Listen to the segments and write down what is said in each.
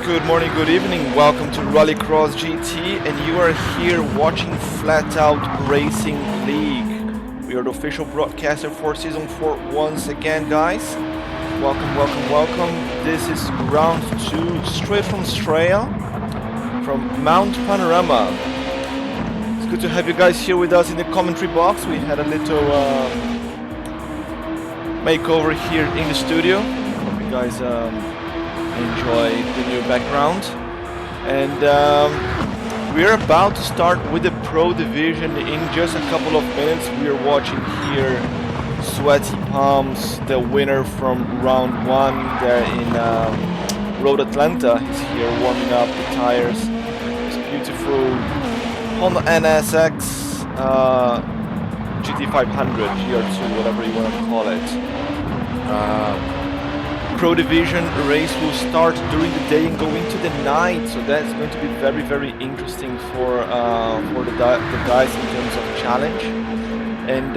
Good morning, good evening, welcome to Rallycross GT, and you are here watching Flatout Racing League. We are the official broadcaster for Season 4 once again, guys. Welcome, welcome, welcome. This is round 2, straight from Australia, from Mount Panorama. It's good to have you guys here with us in the commentary box. We had a little makeover here in the studio. Hope you guys enjoy the new background, and we're about to start with the Pro Division in just a couple of minutes. We are watching here Sweaty Palms, the winner from round 1 there in Road Atlanta. He's here warming up the tires. It's beautiful Honda NSX GT500 GR2, whatever you want to call it. Pro Division race will start during the day and go into the night, so that's going to be very, very interesting for the guys in terms of challenge. And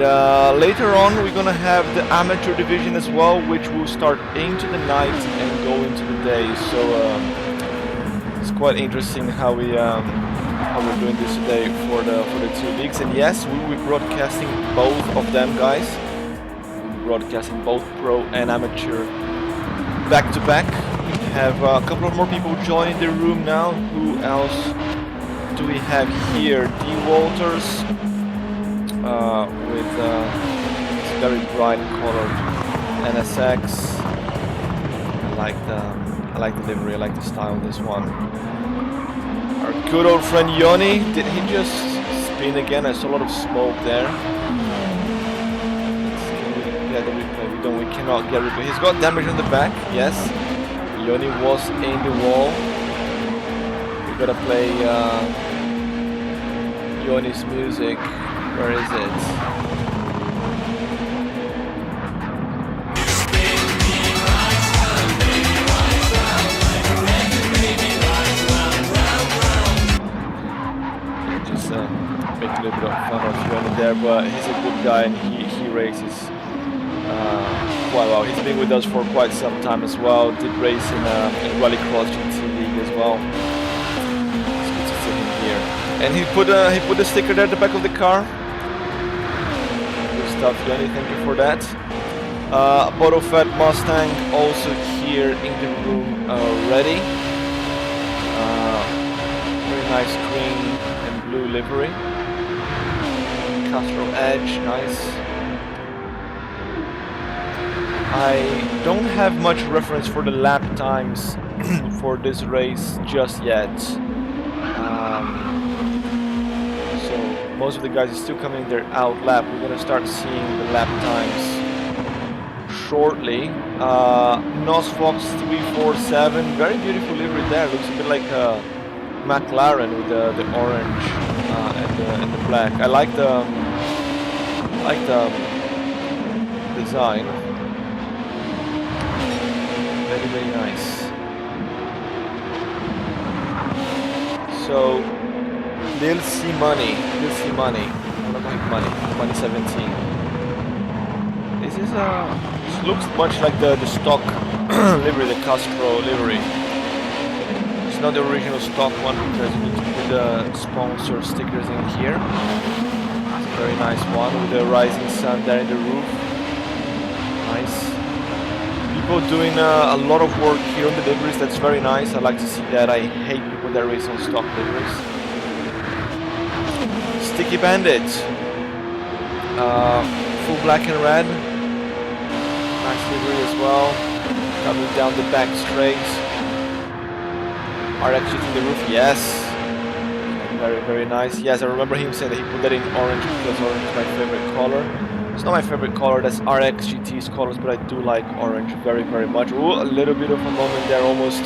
later on we're gonna have the Amateur Division as well, which will start into the night and go into the day. So it's quite interesting how we're doing this today for the two leagues. And yes, we will be broadcasting both of them, guys. We'll be broadcasting both pro and amateur back to back. We have a couple of more people joining the room now. Who else do we have here? D. Walters with this very bright colored NSX. I like the livery. I like the style on this one. Our good old friend Yoni. Did he just spin again? I saw a lot of smoke there. Let's get the replay. We cannot get replay. He's got damage on the back, yes. Yoni was in the wall. We gotta play Yoni's music. Where is it? Just make a little bit of fun of Yoni there, but he's a good guy and he races quite well. He's been with us for quite some time as well. Did race in Rallycross GT League as well. It's good to see him here. And he put a sticker there at the back of the car. Good stuff, Yanni. Thank you for that. Bottle Fat Mustang also here in the room already. Very nice green and blue livery. Castro Edge, nice. I don't have much reference for the lap times for this race just yet. So most of the guys are still coming their out lap. We're gonna start seeing the lap times shortly. Nosfox 347, very beautiful livery there. Looks a bit like a McLaren with the orange and the black. I like the design. Very, very nice. So, Lil C Money, I'm not going money, money 17. This is this looks much like the stock livery, the Castro livery. It's not the original stock one because you need to put the sponsor stickers in here. It's a very nice one with the rising sun there in the roof. Nice. People doing a lot of work here on the liveries. That's very nice. I like to see that. I hate people that race on stock liveries. Sticky Bandit, full black and red. Nice livery as well. Coming down the back straight. RX hitting the roof. Yes. Very, very nice. Yes, I remember him saying that he put that in orange because orange is my favorite color. It's not my favorite color, that's RX GT's colors, but I do like orange very, very much. Ooh, a little bit of a moment there, almost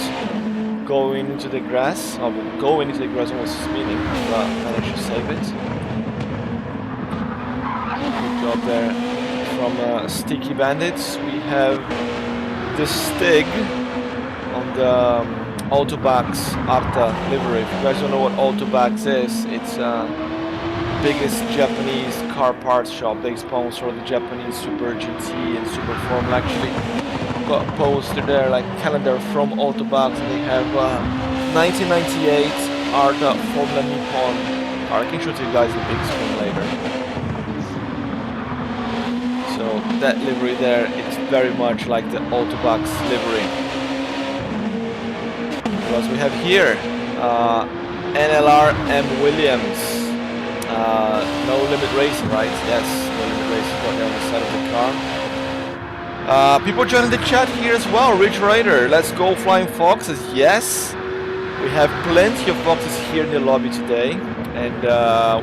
going into the grass. Oh, going into the grass, almost spinning, but managed to save it. Good job there from Sticky Bandits. We have the Stig on the Autobax Arta livery. If you guys don't know what Autobax is, it's biggest Japanese car parts shop. They sponsor the Japanese Super GT and Super Formula actually. got posted there like calendar from Autobox, and they have 1998 art Formula Nippon. I can show you guys the big screen later. So that livery there, it's very much like the Autobox livery. Because we have here NLR M Williams. No limit racing, right? Yes, no limit racing right there on the side of the car. People joining the chat here as well. Rich Rider, let's go Flying Foxes. Yes, we have plenty of foxes here in the lobby today. And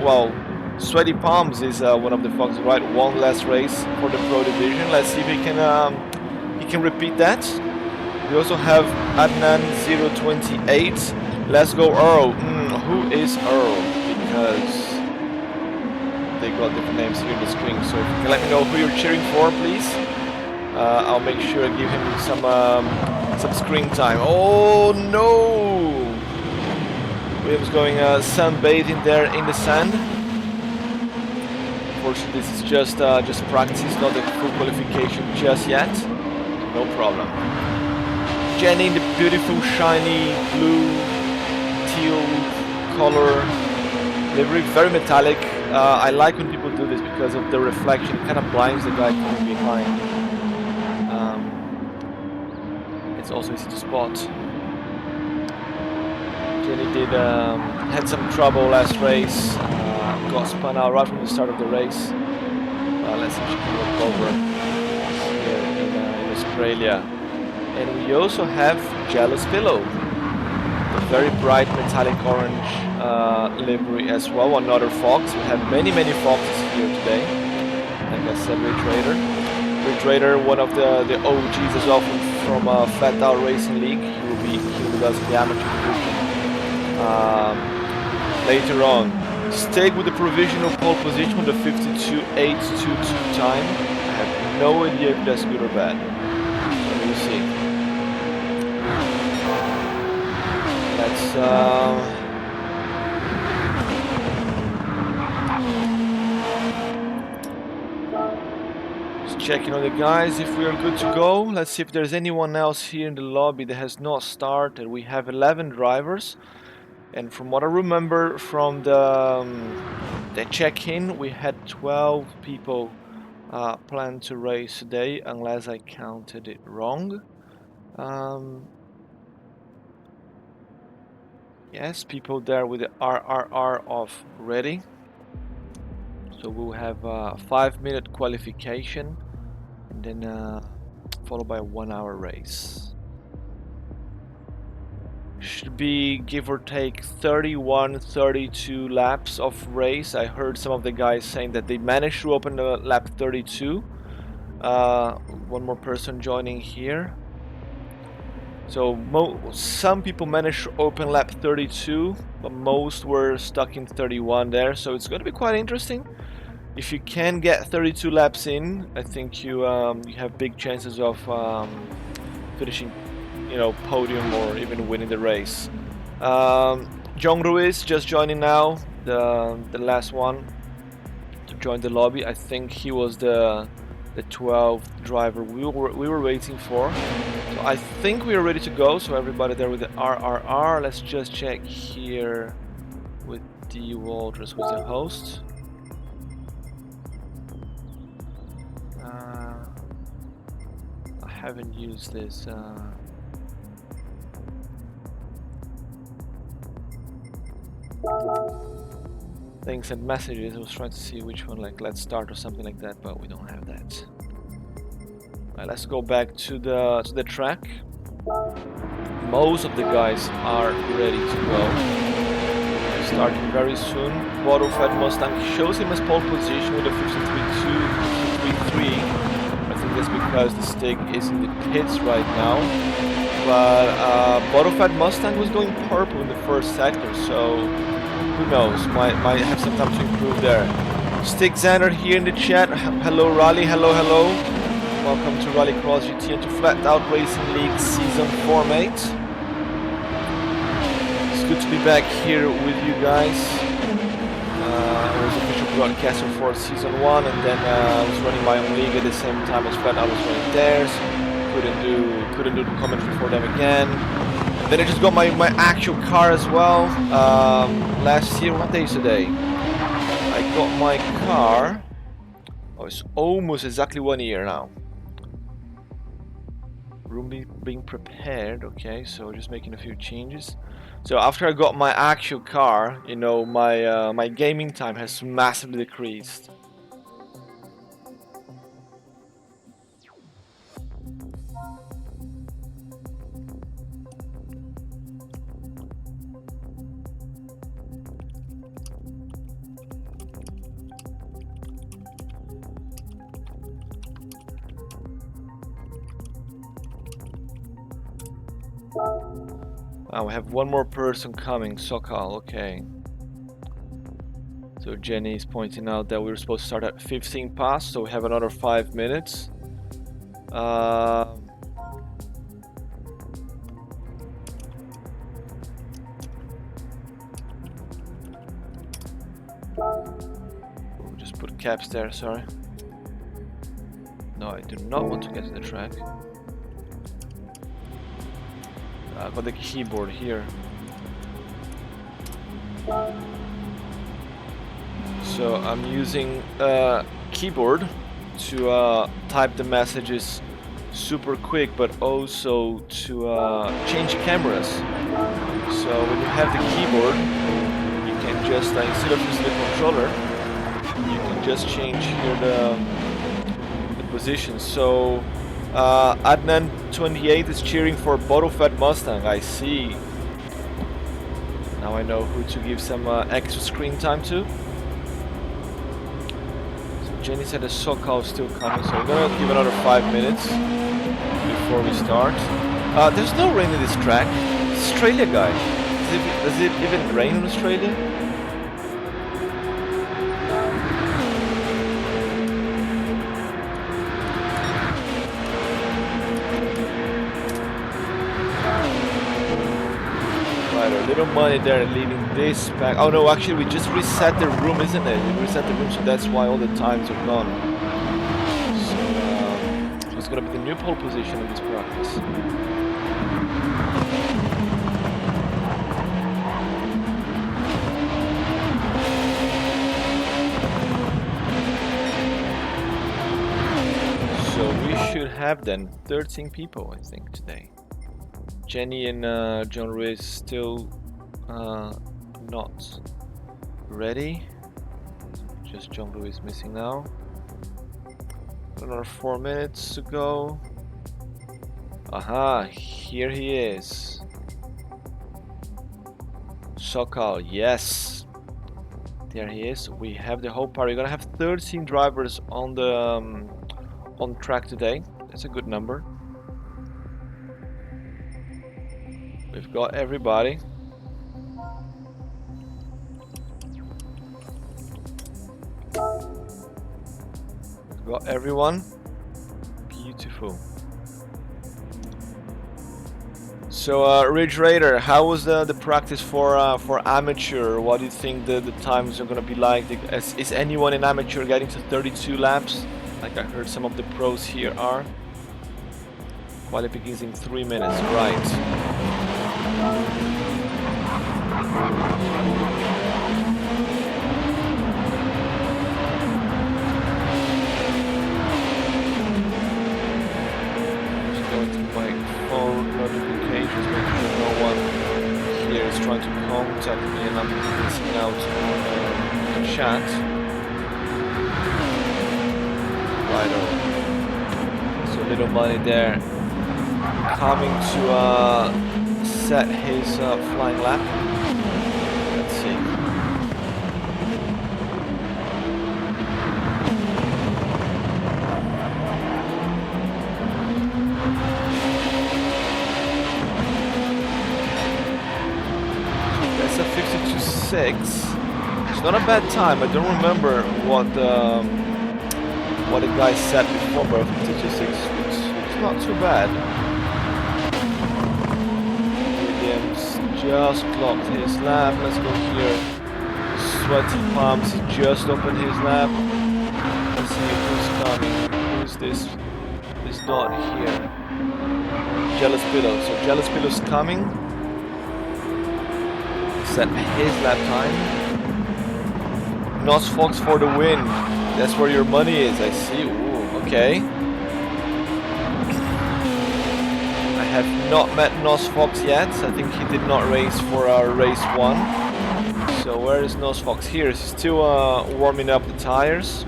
well, Sweaty Palms is one of the foxes, right? One last race for the Pro Division. Let's see if he can repeat that. We also have Adnan 028. Let's go Earl. Who is Earl? Because they got different names here on the screen. So if you can let me know who you're cheering for, please. I'll make sure I give him some screen time. Oh no! Williams going sunbathing there in the sand. Unfortunately, this is just practice, not the full qualification just yet. No problem. Jenny in the beautiful shiny blue teal color livery, very metallic. I like when people do this because of the reflection. It kind of blinds the guy coming behind. It's also easy to spot. Jenny had some trouble last race. Got spun out right from the start of the race. Let's see if she can walk over here in Australia. And we also have Jealous Pillow, a very bright metallic orange livery as well. Another fox. We have many foxes here today. Like I said, Ridge Raider. Ridge Raider, one of the OGs as well from Flatout Racing League. He will be here with us in the amateur division later on. Stayed with the provisional pole position with the 52.822 time. I have no idea if that's good or bad. So we'll see. Let's just checking on the guys if we are good to go. Let's see if there's anyone else here in the lobby that has not started. We have 11 drivers. And from what I remember from the check-in, we had 12 people planned to race today, unless I counted it wrong. Yes, people there with the RRR off ready. So we'll have a 5-minute qualification, and then followed by a 1-hour race. Should be give or take 31-32 laps of race. I heard some of the guys saying that they managed to open the lap 32. One more person joining here. So some people managed to open lap 32, but most were stuck in 31 there. So it's going to be quite interesting. If you can get 32 laps in, I think you have big chances of finishing, you know, podium or even winning the race. John Ruiz just joining now, the last one to join the lobby. I think he was the 12th driver we were waiting for. So I think we are ready to go. So everybody there with the RRR. Let's just check here with D. Walters, who's the host. I haven't used this. Things and messages. I was trying to see which one, like let's start or something like that, but we don't have that. Right, let's go back to the track. Most of the guys are ready to go. Starting very soon. Bottle-fed Mustang shows him as pole position with a 53.2, 53.3. I think that's because the stick is in the pits right now. But Bottle-fed Mustang was going purple in the first sector, so who knows? Might have some time to improve there. Stick Xander here in the chat. Hello Raleigh, hello. Welcome to Rallycross GT and to Flatout Racing League Season Format. It's good to be back here with you guys. I was official broadcaster for Season 1, and then I was running my own league at the same time as Flatout was running theirs. couldn't do the commentary for them again. Then I just got my actual car as well. Last year, what day is today? I got my car. Oh, it's almost exactly 1 year now. Room being prepared. Okay, so just making a few changes. So after I got my actual car, you know, my gaming time has massively decreased. We have one more person coming, Sokal, okay. So Jenny is pointing out that we were supposed to start at 15 past, so we have another 5 minutes. We'll just put caps there, sorry. No, I do not want to get to the track. I've got the keyboard here. So I'm using keyboard to type the messages super quick, but also to change cameras. So when you have the keyboard, you can just, instead of using the controller, you can just change here the position. So Adnan 28 is cheering for bottle-fed Mustang. I see. Now I know who to give some extra screen time to. So Jenny said the Sokal is still coming, so we're gonna give another 5 minutes before we start. There's no rain in this track. It's Australia, guy. Does it even rain in Australia? Little money there leaving this back. Oh no, actually we just reset the room, isn't it? We reset the room, so that's why all the times are gone. So it's gonna be the new pole position in this practice. So we should have then 13 people, I think, today. Jenny and John Ruiz still not ready. Just John Ruiz missing now. Another 4 minutes to go. Aha, here he is. Sokal, yes. There he is. We have the whole party. We're gonna have 13 drivers on the on track today. That's a good number. We've got everybody. We've got everyone. Beautiful. So, Ridge Raider, how was the practice for amateur? What do you think the times are gonna be like? Is anyone in amateur getting to 32 laps? Like I heard some of the pros here are. While it begins in 3 minutes, right? Just going to my phone notifications, make sure no one here is trying to contact me and I'm missing out on the chat. Right, so little money there. Coming to set his flying lap. Let's see. That's a 52.6. It's not a bad time. I don't remember what the guy said before, but 52.6 it's not too bad. Just clocked his lap. Let's go here. Sweaty palms. He just opened his lap. Let's see who's coming. Who's this dot here? Jealous Pillow. So Jealous Pillow's coming. Set his lap time. Nos Fox for the win. That's where your money is, I see. Ooh, okay. I have not met Nos Fox yet. I think he did not race for race 1. So where is Nos Fox? Here, he's still warming up the tires.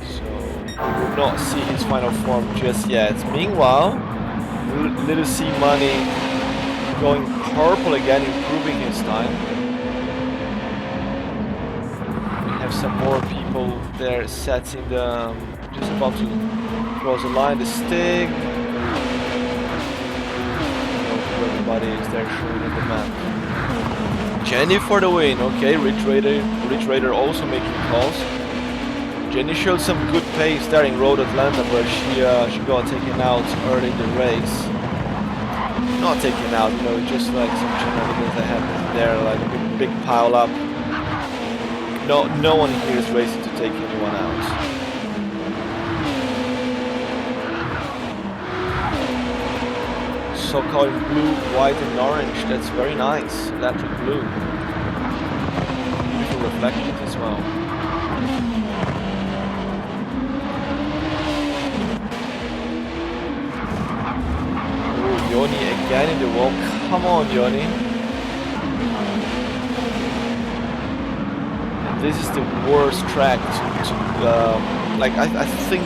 So we will not see his final form just yet. Meanwhile, Little C Money going purple again, improving his time. We have some more people there setting the, just about to cross the line, the stick. Everybody is there showing in the map. Jenny for the win, okay, Rich Raider also making calls. Jenny showed some good pace there in Road Atlanta, where she got taken out early in the race. Not taken out, you know, just like some shenanigans that happened there, like a big pile up. No one here is racing to take anyone out. So-called blue, white and orange, that's very nice. Electric blue. Beautiful reflections as well. Yoni again in the wall. Come on, Yoni. And this is the worst track to like, I think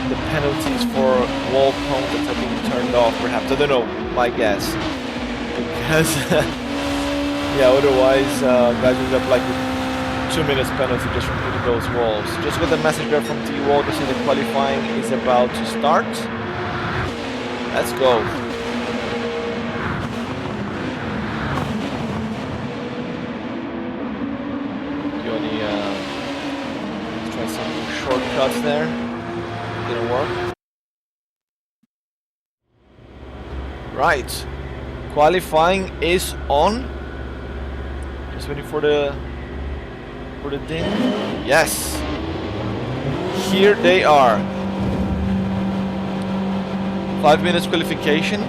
the penalties for wall contacts have been turned off, perhaps. I don't know, my guess. Because, yeah, otherwise, guys would have like 2 minutes penalty just from hitting those walls. Just got a message there from T-Wall to say the qualifying is about to start. Let's go. Yoni try some shortcuts there. Didn't work. Right. Qualifying is on. Just waiting for the ding. Yes. Here they are. 5 minutes qualification.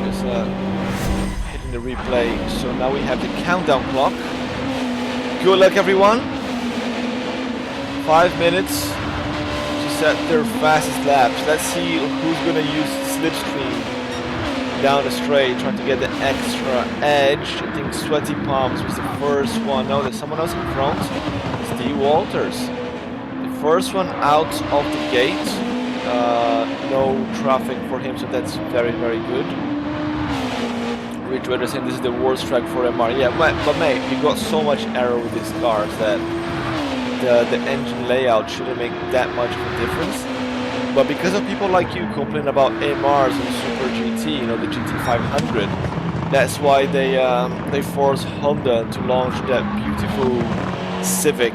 Just hitting the replay. So now we have the countdown clock. Good luck, everyone. 5 minutes to set their fastest laps. Let's see who's gonna use slipstream down the straight, trying to get the extra edge. I think Sweaty Palms was the first one. No, there's someone else in front. Steve Walters. First one out of the gate, no traffic for him, so that's very, very good. Rich Raider saying this is the worst track for MR. Yeah, but mate, you got so much error with these cars that the engine layout shouldn't make that much of a difference. But because of people like you complaining about MRs and Super GT, you know, the GT500, that's why they forced Honda to launch that beautiful Civic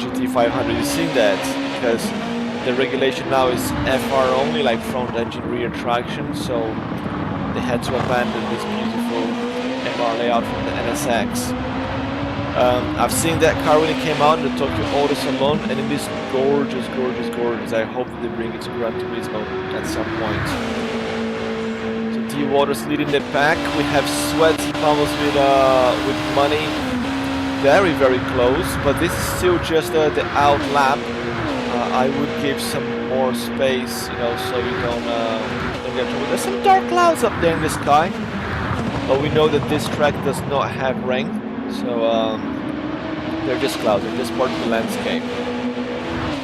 GT500. You've seen that because the regulation now is FR only, like front engine rear traction, so they had to abandon this beautiful MR layout from the NSX. I've seen that car when it came out in the Tokyo Auto Salon, and it is gorgeous, gorgeous, gorgeous. I hope that they bring it to Gran Turismo at some point. So T Waters leading the pack. We have Sweaty Palms with Money. Very, very close, but this is still just the out lap. I would give some more space, you know, so you don't get trouble. There's some dark clouds up there in the sky, but we know that this track does not have rain, so they're just clouds. They're just part of the landscape.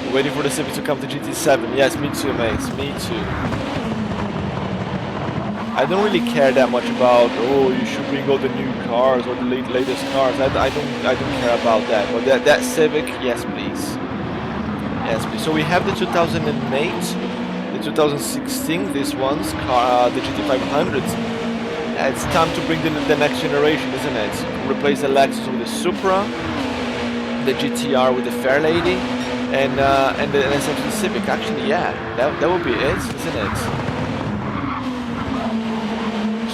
We're waiting for the Civic to come to GT7. Yes, me too, mates. Me too. I don't really care that much about, oh, you should bring all the new cars or the latest cars. I don't care about that. But that Civic, yes please. Yes please. So we have the 2008, the 2016, this one's car, the GT500s. It's time to bring the next generation, isn't it? Replace the Lexus with the Supra, the GTR with the Fairlady, and the NSX Civic. Actually, yeah, that would be it, isn't it?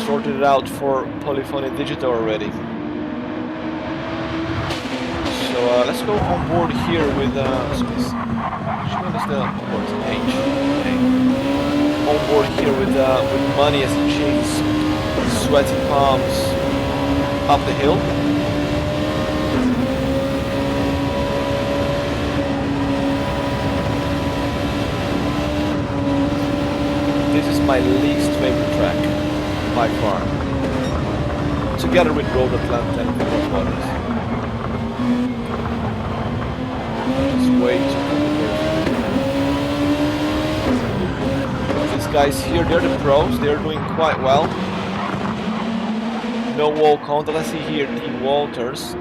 Sorted it out for Polyphony Digital already. So let's go on board here with which one is the port? H. Okay. On board here with money as he chases sweaty palms up the hill. This is my least favorite track by far, together with Road Atlanta and Flatout Waters. It's way too complicated. These guys here, they're the pros, they're doing quite well. No wall contact. Let's see here, D. Walters.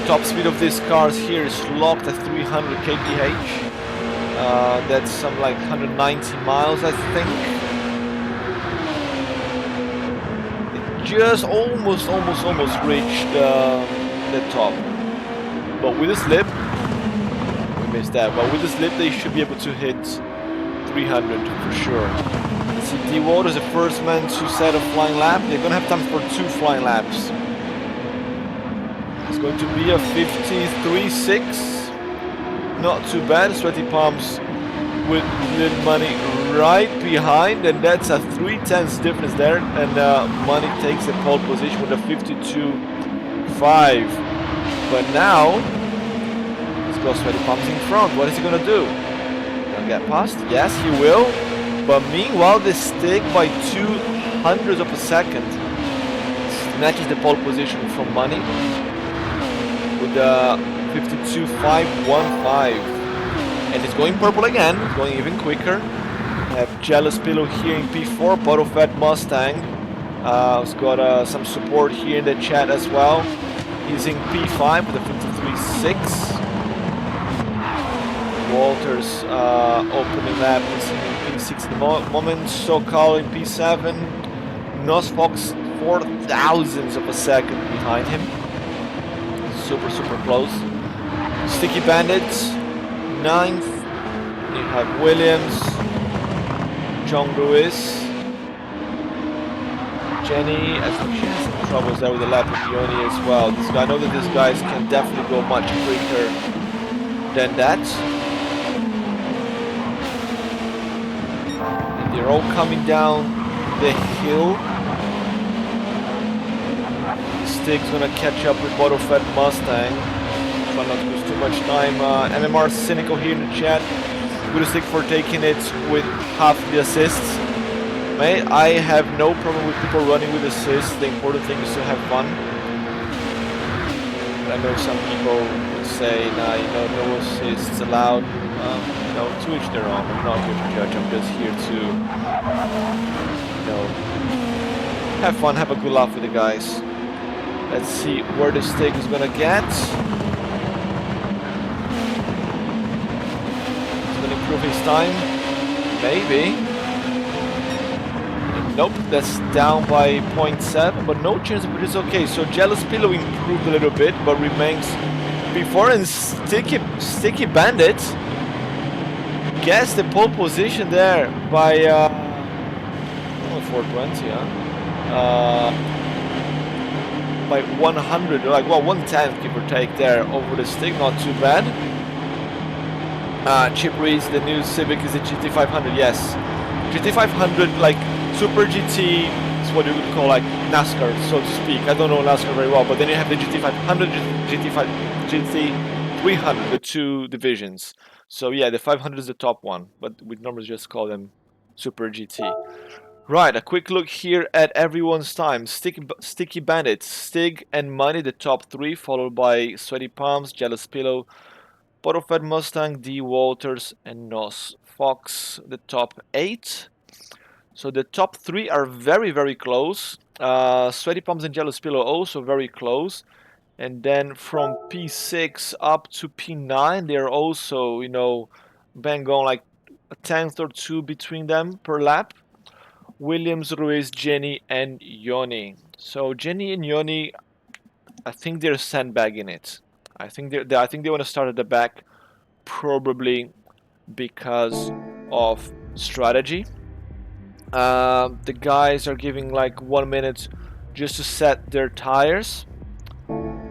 Top speed of these cars here is locked at 300 kph. That's some like 190 miles, I think. It just almost reached the top. But with a slip, we missed that. But with a slip, they should be able to hit 300 for sure. See, D. Waters, the first man to set a flying lap. They're gonna have time for 2 flying laps. It's going to be a 53.6. Not too bad. Sweaty Palms with little Money right behind, and that's a 3/10 difference there. And Money takes the pole position with a 52.5. But now, let's go Sweaty Palms in front. What is he gonna do? Gonna get past? Yes, he will. But meanwhile, they stick by 0.02 of a second. Snatches the pole position from Money with the 52.515, and it's going purple again. It's going even quicker. I have Jealous Pillow here in P4, Bottle Fed Mustang. It's got some support here in the chat as well. He's in P5 with a 53.6. Walters opening lap is in P6 at the moment. SoCal in P7. Nos Fox 0.004 of a second behind him. Super close. Sticky Bandits 9th. You have Williams, John Lewis, Jenny. I think she has some troubles there with the lap of Yoni as well. I know that these guys can definitely go much quicker than that. And they're all coming down the hill. Stig's gonna catch up with Bottle Fed Mustang. Try not to lose too much time. MMR Cynical here in the chat. Good Stick for taking it with half the assists. Mate, I have no problem with people running with assists. The important thing is to have fun. But I know some people would say, nah, you know, no assists allowed. You know, to each their own. I'm not here to judge. I'm just here to, you know, have fun, have a good laugh with the guys. Let's see where the Stick is gonna get. He's gonna improve his time. Maybe. Nope, that's down by 0.7, but no chance, but it's okay. So Jealous Pillow improved a little bit, but remains before, and Sticky Bandit gets the pole position there by 420, huh? By 100, like, well, 1/10 give or take there over the Stick, not too bad. Chip reads the new Civic is a GT500, yes. GT500, like Super GT, is what you would call like NASCAR, so to speak. I don't know NASCAR very well, but then you have the GT500, GT300, the 2 divisions. So yeah, the 500 is the top one, but we normally just call them Super GT. Right, a quick look here at everyone's time. Sticky Bandit, Stig and Money, the top 3, followed by Sweaty Palms, Jealous Pillow, Bottle Fed Mustang, D. Walters, and Nos Fox, the top 8. So the top 3 are very close. Sweaty Palms and Jealous Pillow also very close. And then from P6 up to P9, they're also, you know, bang on like a 10th or 2 between them per lap. Williams, Ruiz, Jenny, and Yoni. So Jenny and Yoni, I think they're sandbagging it. I think they want to start at the back, probably because of strategy. The guys are giving like 1 minute just to set their tires.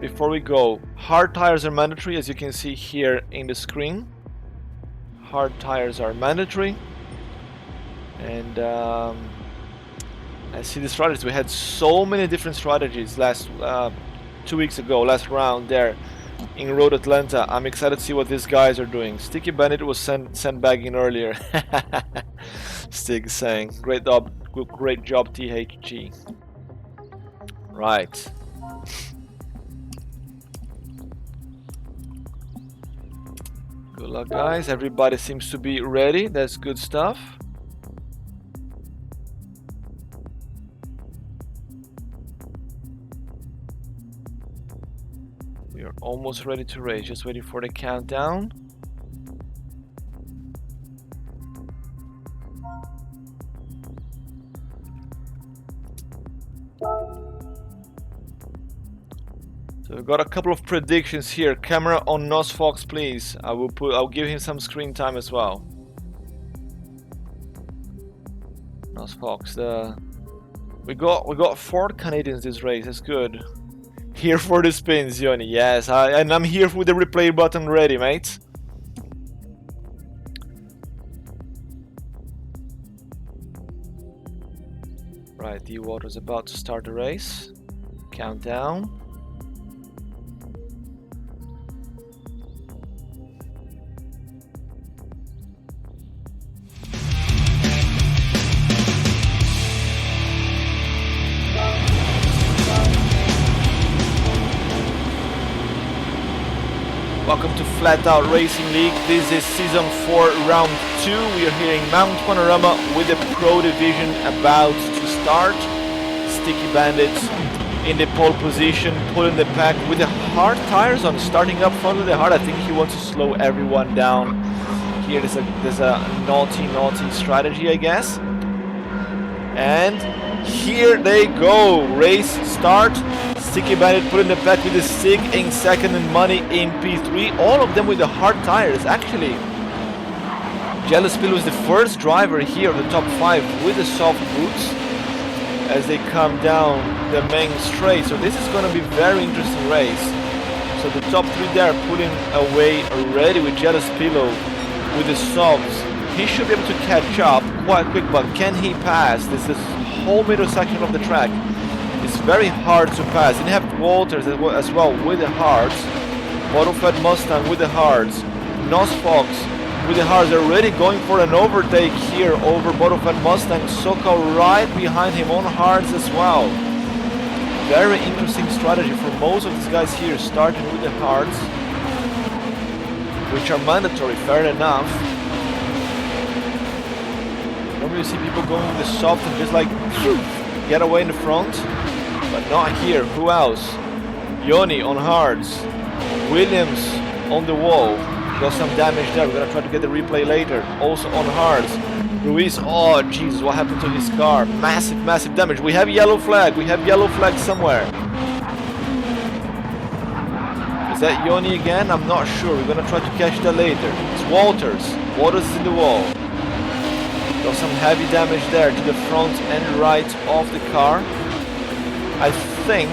before we go, hard tires are mandatory, as you can see here in the screen. Hard tires are mandatory. And I see the strategies. We had so many different strategies last 2 weeks ago, last round there in Road Atlanta. I'm excited to see what these guys are doing. Sticky Bandit was sent back in earlier. Stig saying, great job, THG. Right. Good luck, guys. Everybody seems to be ready. That's good stuff. We are almost ready to race. Just waiting for the countdown. So we've got a couple of predictions here. Camera on Nosfox, please. I'll give him some screen time as well. Nosfox, we got 4 Canadians this race. That's good. Here for the spins, Yoni. Yes, and I'm here with the replay button ready, mate. Right, the water's about to start the race. Countdown. Welcome to Flatout Racing League. This is Season 4, Round 2. We are here in Mount Panorama with the Pro Division about to start. Sticky Bandits in the pole position, pulling the pack with the hard tires on, starting up front with the hard. I think he wants to slow everyone down. Here there's a naughty strategy, I guess. And here they go. Race start. Sticky Bandit putting the pack with the Sig in second and Money in P3. All of them with the hard tires. Actually, Jealous Pillow is the first driver here of the top 5 with the soft boots as they come down the main straight. So this is going to be a very interesting race. So the top 3 there pulling away already with Jealous Pillow with the softs. He should be able to catch up quite quick, but can he pass? This is whole middle section of the track. It's very hard to pass. And you have Walters as well with the hards. Bottle-fed Mustang with the hards. Nosfox with the hards. They're already going for an overtake here over Bottle-fed Mustang. Sokal right behind him on hards as well. Very interesting strategy for most of these guys here, starting with the hards, which are mandatory, fair enough. Normally you see people going with the soft and just like get away in the front, but not here. Who else? Yoni on hards. Williams on the wall. Got some damage there. We're gonna try to get the replay later. Also on hards. Ruiz, oh Jesus, what happened to his car? Massive damage. We have yellow flag. We have yellow flag somewhere. Is that Yoni again? I'm not sure. We're gonna try to catch that later. It's Walters. Walters is in the wall. Got some heavy damage there to the front and right of the car. I think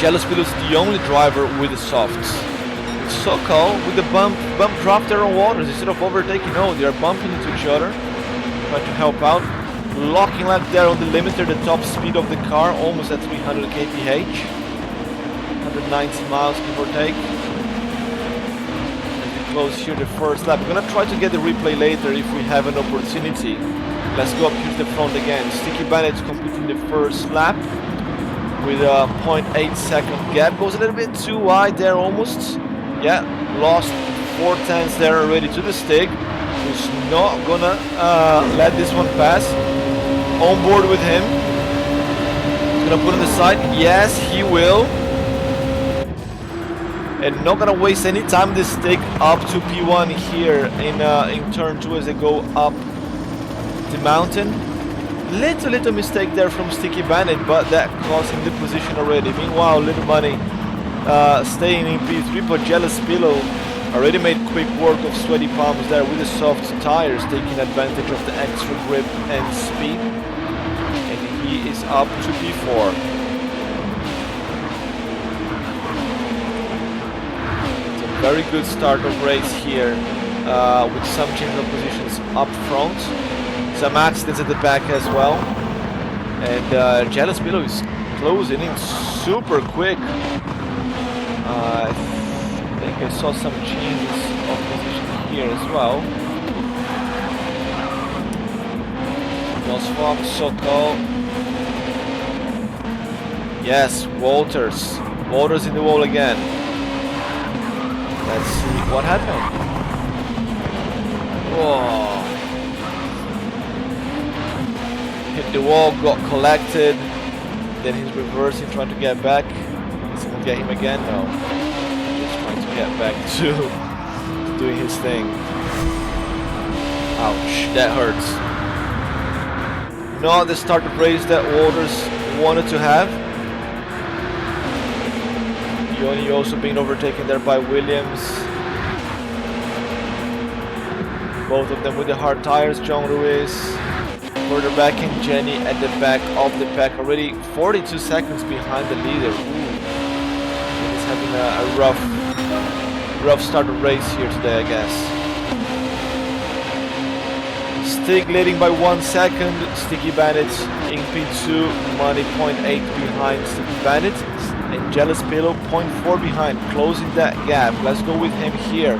Jealous Pillow is the only driver with the softs. Sokal with the bump drop there on Waters instead of overtaking. No, they are bumping into each other. Try to help out. Locking lap there on the limiter, the top speed of the car, almost at 300 kph. 190 miles give or take. Close here the first lap. We're gonna try to get the replay later if we have an opportunity. Let's go up here to the front again. Sticky Bandit's completing the first lap with a 0.8 second gap. Goes a little bit too wide there almost. Yeah, lost 4/10 there already to the Stig, who's not gonna let this one pass. On board with him. He's gonna put on the side. Yes, he will. And not gonna waste any time. This Stig up to P1 here in turn 2 as they go up the mountain. Little mistake there from Sticky Bandit, but that cost him the position already. Meanwhile, Little Money staying in P3, but Jealous Pillow already made quick work of Sweaty Palms there with the soft tires, taking advantage of the extra grip and speed. And he is up to P4. very good start of race here, with some change of positions up front, some accidents at the back as well, and Jealous Pillow is closing in super quick. I think I saw some changes of position here as well. Noswap, Sokol. Yes, Walters. Walters in the wall again. Let's see what happened. Whoa. Hit the wall, got collected. Then he's reversing, trying to get back. Is he gonna get him again? No. Just trying to get back to doing his thing. Ouch, that hurts. Not the start of race that Walters wanted to have. Yoni also being overtaken there by Williams. Both of them with the hard tires. John Ruiz further back, and Jenny at the back of the pack, already 42 seconds behind the leader. He's having a rough start of race here today, I guess. Stig leading by 1 second. Sticky Bandit in P2, Money 0.8 behind Sticky Bandit, and Jealous Pillow 0.4 behind, closing that gap. Let's go with him here.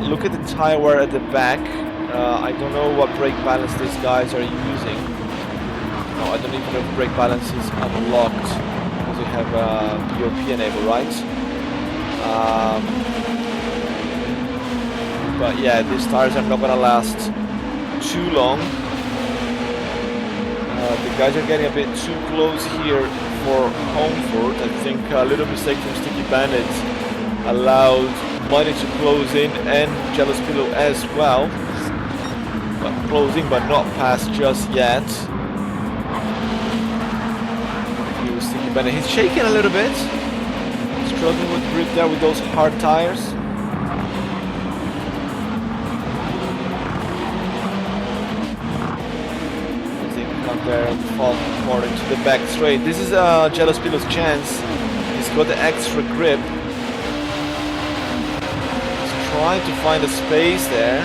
Look at the tire wear at the back. I don't know what brake balance these guys are using. No, I don't even know if brake balance is unlocked, because we have POP enabled, right? But yeah, these tires are not gonna last too long. The guys are getting a bit too close here for Homeford. I think a little mistake from Sticky Bandit allowed Money to close in, and Jealous Pillow as well. But closing, but not past just yet. Here's Sticky Bandit. He's shaking a little bit. Struggling with grip there with those hard tires. There and fall more into the back straight. This is Jealous Pillow's chance. He's got the extra grip. He's trying to find a space there.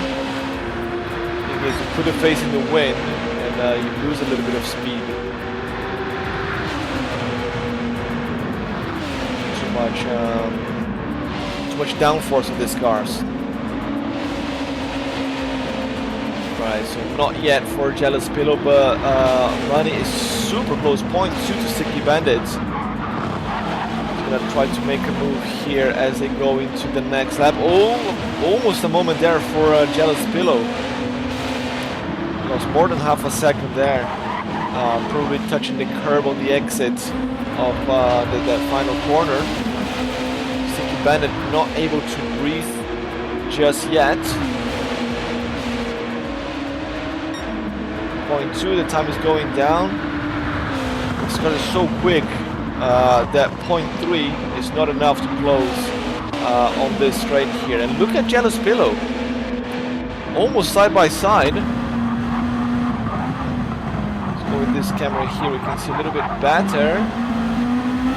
Because you put a face in the wind and you lose a little bit of speed. Too much downforce of these cars. Right, so not yet for Jealous Pillow, but Money is super close, 0.2 to Sticky Bandit. He's gonna try to make a move here as they go into the next lap. Oh, almost a moment there for Jealous Pillow. Lost more than half a second there. Probably touching the curb on the exit of the final corner. Sticky Bandit not able to breathe just yet. 0.2, the time is going down. This car is so quick that 0.3 is not enough to close on this straight here. And look at Jealous Pillow, almost side by side. Let's go with this camera here, we can see a little bit better.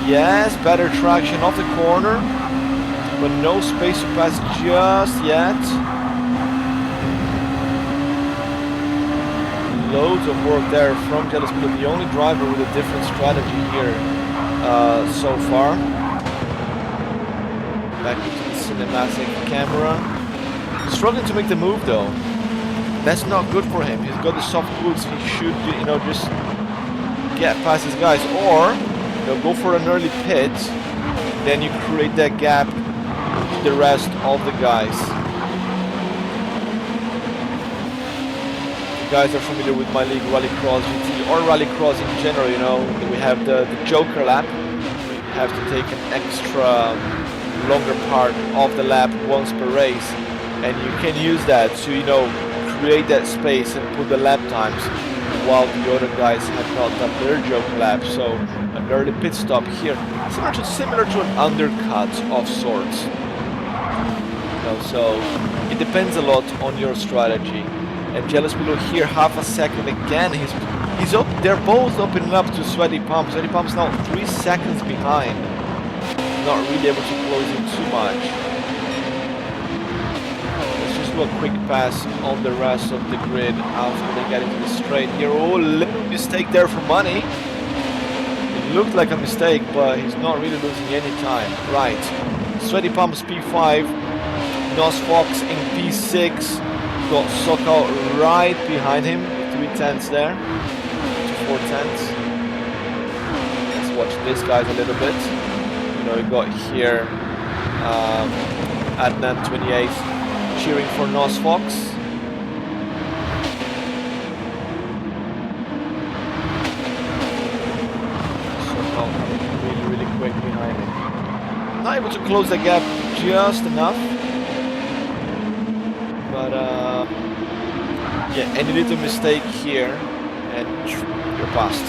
Yes, better traction off the corner, but no space to pass just yet. Loads of work there from Jealous Pillow, the only driver with a different strategy here so far. Back into the cinematic camera. Struggling to make the move though. That's not good for him. He's got the soft boots. He should, you know, just get past his guys, or go for an early pit. Then you create that gap with the rest of the guys. Guys are familiar with my league, Rallycross GT or Rallycross in general, you know, we have the Joker lap. You have to take an extra longer part of the lap once per race, and you can use that to, you know, create that space and put the lap times while the other guys have not done their Joker lap. So an early pit stop here, similar to an undercut of sorts. You know, so it depends a lot on your strategy. And Jealous Pillow here, half a second again. He's up. They're both opening up to Sweaty Palms. Sweaty Palms now 3 seconds behind. Not really able to close in too much. do a quick pass on the rest of the grid after they get into the straight here. Oh, little mistake there for Money. It looked like a mistake, but he's not really losing any time. Right, Sweaty Palms P5, Nos Fox in P6, got Sokol right behind him, 3/10 there, 4/10. Let's watch this guys a little bit. You know, we got here Adnan 28 cheering for Nos Fox. Sokol coming really quick behind him. Not able to close the gap just enough. But yeah, any little mistake here and you're past.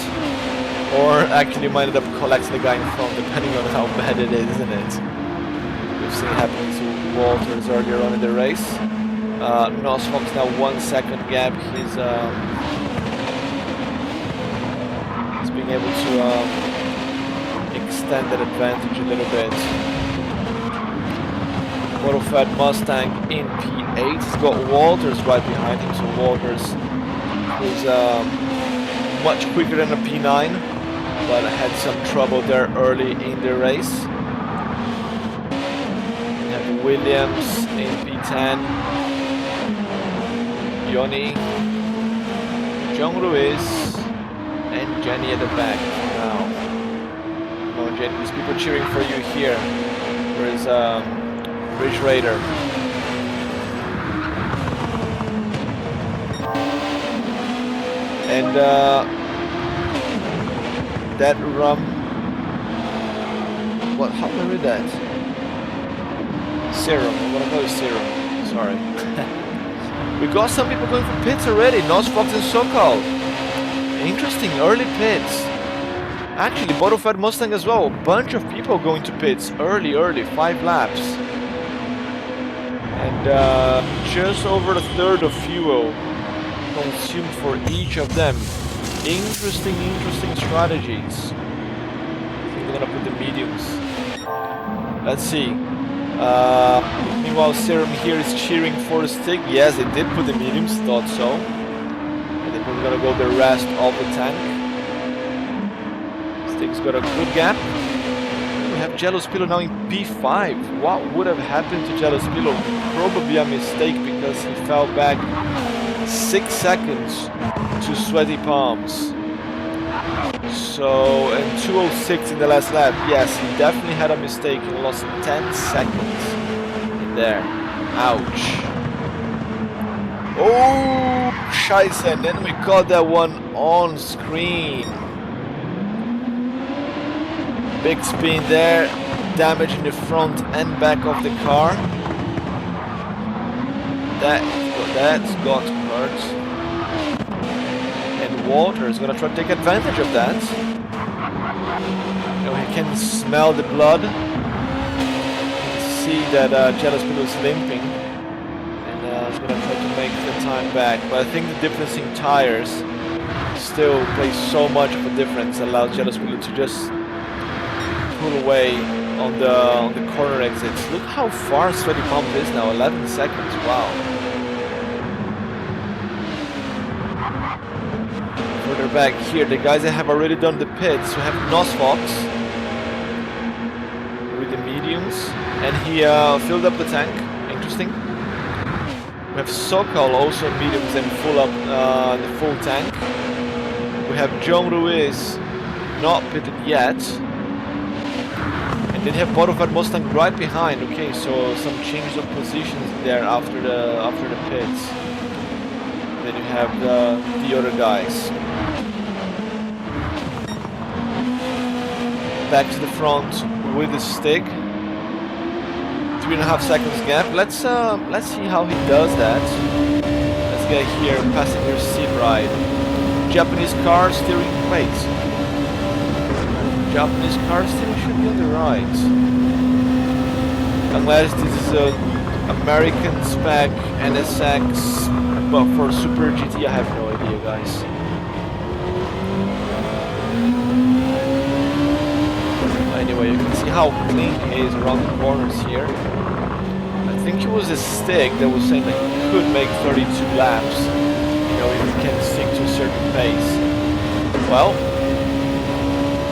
Or actually you might end up collecting the guy in front, depending on how bad it is, isn't it? We've seen it happen to Walters earlier on in the race. Nos Fox now 1 second gap. He's being able to extend that advantage a little bit. Modified Mustang in P8. He's got Walters right behind him, so Walters was much quicker than a P9, but had some trouble there early in the race. We have Williams in P10. Yoni, John Ruiz, and Jenny at the back now. Come on, Jenny, there's people cheering for you here. Where's Ridge Raider? And that rum. What? How do I read that? Serum. I'm gonna call it serum. Sorry. We got some people going for pits already. Nos Fox and Sokol. Interesting early pits. Actually, Modified Mustang as well. A bunch of people going to pits early, 5 laps. And just over a third of fuel consumed for each of them. Interesting strategies. I think we're gonna put the mediums. Let's see. Meanwhile, Serum here is cheering for Stig. Yes, they did put the mediums, thought so. I think we're gonna go the rest of the tank. Stig's got a good gap. We have Jello Spillo now in P5. What would have happened to Jello Spillo? Probably a mistake because he fell back 6 seconds to Sweaty Palms. So, and 2:06 in the last lap. Yes, he definitely had a mistake and lost 10 seconds in there. Ouch. Oh, scheiße, and then we got that one on screen. Big spin there, damage in the front and back of the car. That's got hurt. And Walter is gonna try to take advantage of that. You know, he can smell the blood. See that Jello Spillo is limping. And he's gonna try to make the time back. But I think the difference in tires still plays so much of a difference. Allows Jello Spillo to just pull away on the corner exits. Look how far Sweaty Palms is now, 11 seconds, wow. Further back here, the guys that have already done the pits, we have Nos Fox with the mediums, and he filled up the tank, interesting. We have Sokol also mediums and full up the full tank. We have John Ruiz not pitted yet. And then you have Modified Mustang right behind. Okay, so some change of positions there after the pits. And then you have the other guys. Back to the front with the stick. 3.5 seconds gap. Let's see how he does that. Let's get here, passenger seat ride. Japanese car steering. Wait. Japanese car steering should be on the right. Unless this is a American spec NSX, but for Super GT I have no idea, guys. Anyway, you can see how clean he is around the corners here. I think it was a stick that was saying that you could make 32 laps, you know, if you can stick to a certain pace. Well,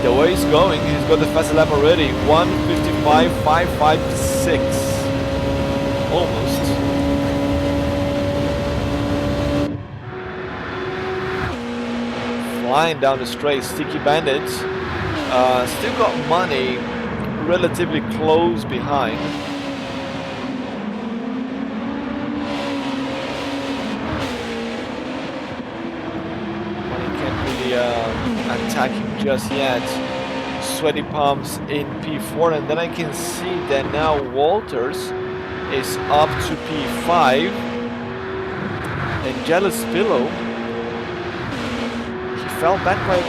the way he's going, he's got the fastest lap already, 1:55.556, almost. Flying down the straight, Sticky Bandit, still got money relatively close behind. Attacking just yet. Sweaty Palms in P4, and then I can see that now Walters is up to P5, and Jealous Pillow, he fell back by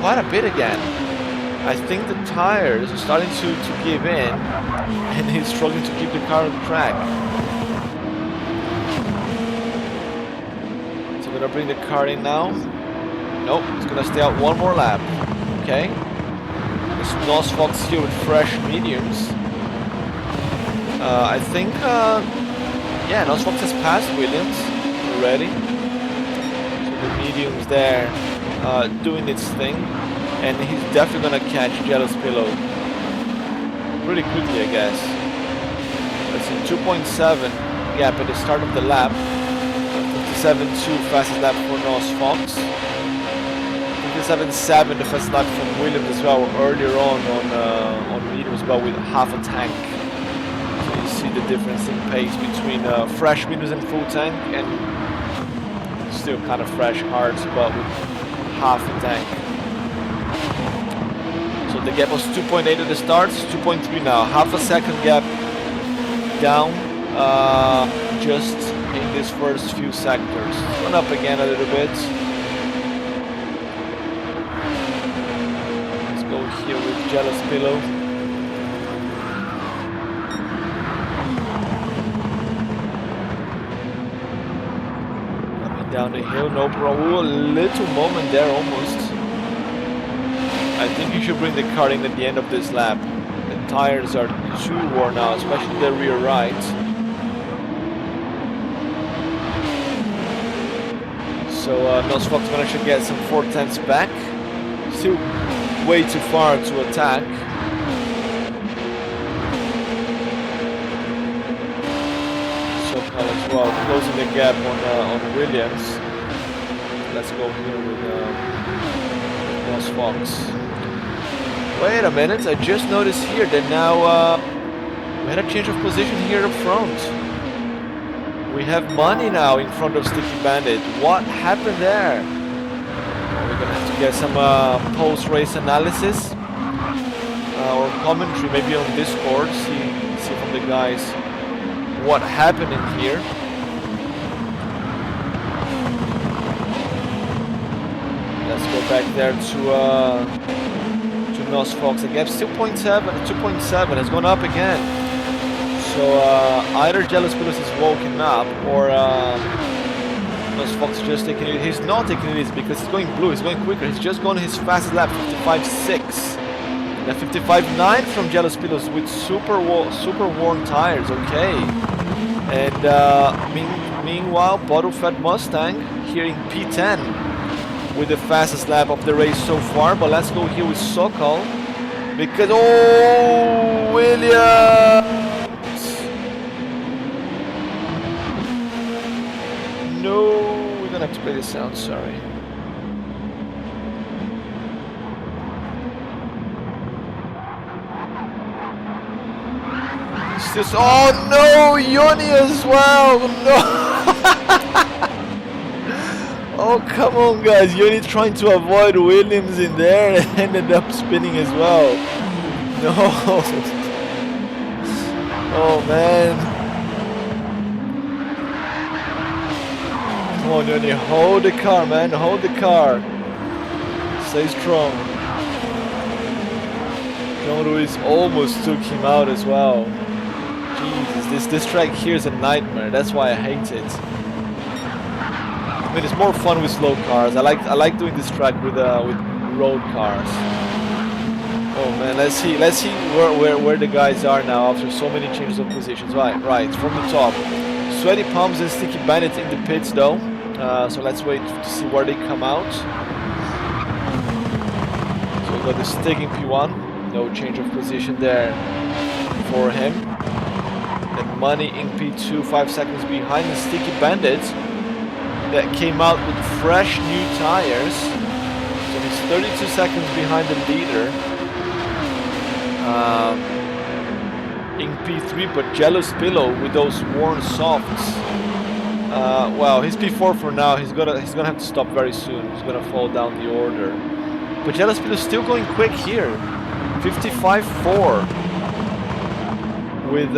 quite a bit again. I think the tires are starting to give in, and he's struggling to keep the car on track. So we're gonna bring the car in now. Nope, it's gonna stay out one more lap. Okay. This Nos Fox here with fresh mediums. I think, yeah, Nos Fox has passed Williams already. So the mediums there doing its thing. And he's definitely gonna catch Jealous Pillow pretty quickly, I guess. That's in 2.7 gap at the start of the lap. 57.2 fastest lap for Nos Fox. 57.7 the fastest lap from Williams as well earlier on mediums, but with half a tank. So you see the difference in pace between fresh mediums and full tank, and still kind of fresh hards, but with half a tank. So the gap was 2.8 at the start, 2.3 now. Half a second gap down just in these first few sectors. Went up again a little bit. Let's go here with Jealous Pillow. Coming down the hill, no problem. Ooh, a little moment there almost. I think you should bring the car in at the end of this lap. The tires are too worn out, especially the rear right. So Nos Fox managed to get some 4/10ths back. Still way too far to attack. SoCal as well, closing the gap on Williams. Let's go here with Nos Fox. Wait a minute, I just noticed here that now we had a change of position here up front. We have money now in front of Sticky Bandit. What happened there? We're gonna have to get some post-race analysis or commentary, maybe on Discord. See from the guys what happened in here. Let's go back there to Nos Fox. The gap still 2.7 has gone up again. So either Jealous Pillow is woken up, or Nos Fox just taking it. He's not taking it easy because he's going blue. He's going quicker. He's just gone his fastest lap, 55.6. Now 55.9 from Jealous Pillows with super worn tires. Okay. And meanwhile, Bottle Fed Mustang here in P10 with the fastest lap of the race so far. But let's go here with SoCal because Williams. No, we're gonna have to play this sound, sorry. It's just, oh no, Yoni as well, no! Oh, come on guys, Yoni trying to avoid Williams in there and ended up spinning as well. No! Oh man. Come on, Yoni, hold the car, man, hold the car. Stay strong. John Ruiz almost took him out as well. Jesus, this track here is a nightmare. That's why I hate it. I mean, it's more fun with slow cars. I like doing this track with road cars. Oh man, let's see where the guys are now after so many changes of positions. Right, from the top. Sweaty Palms and Sticky Bandit in the pits though. So let's wait to see where they come out. So we got the Stig in P1. No change of position there for him. And Money in P2, 5 seconds behind the Sticky Bandit. That came out with fresh new tires. So he's 32 seconds behind the leader. In P3, but Jealous Pillow with those worn softs. Well, he's P4 for now. He's gonna have to stop very soon. He's gonna fall down the order. But Jealous Pillow still going quick here. 55.4 with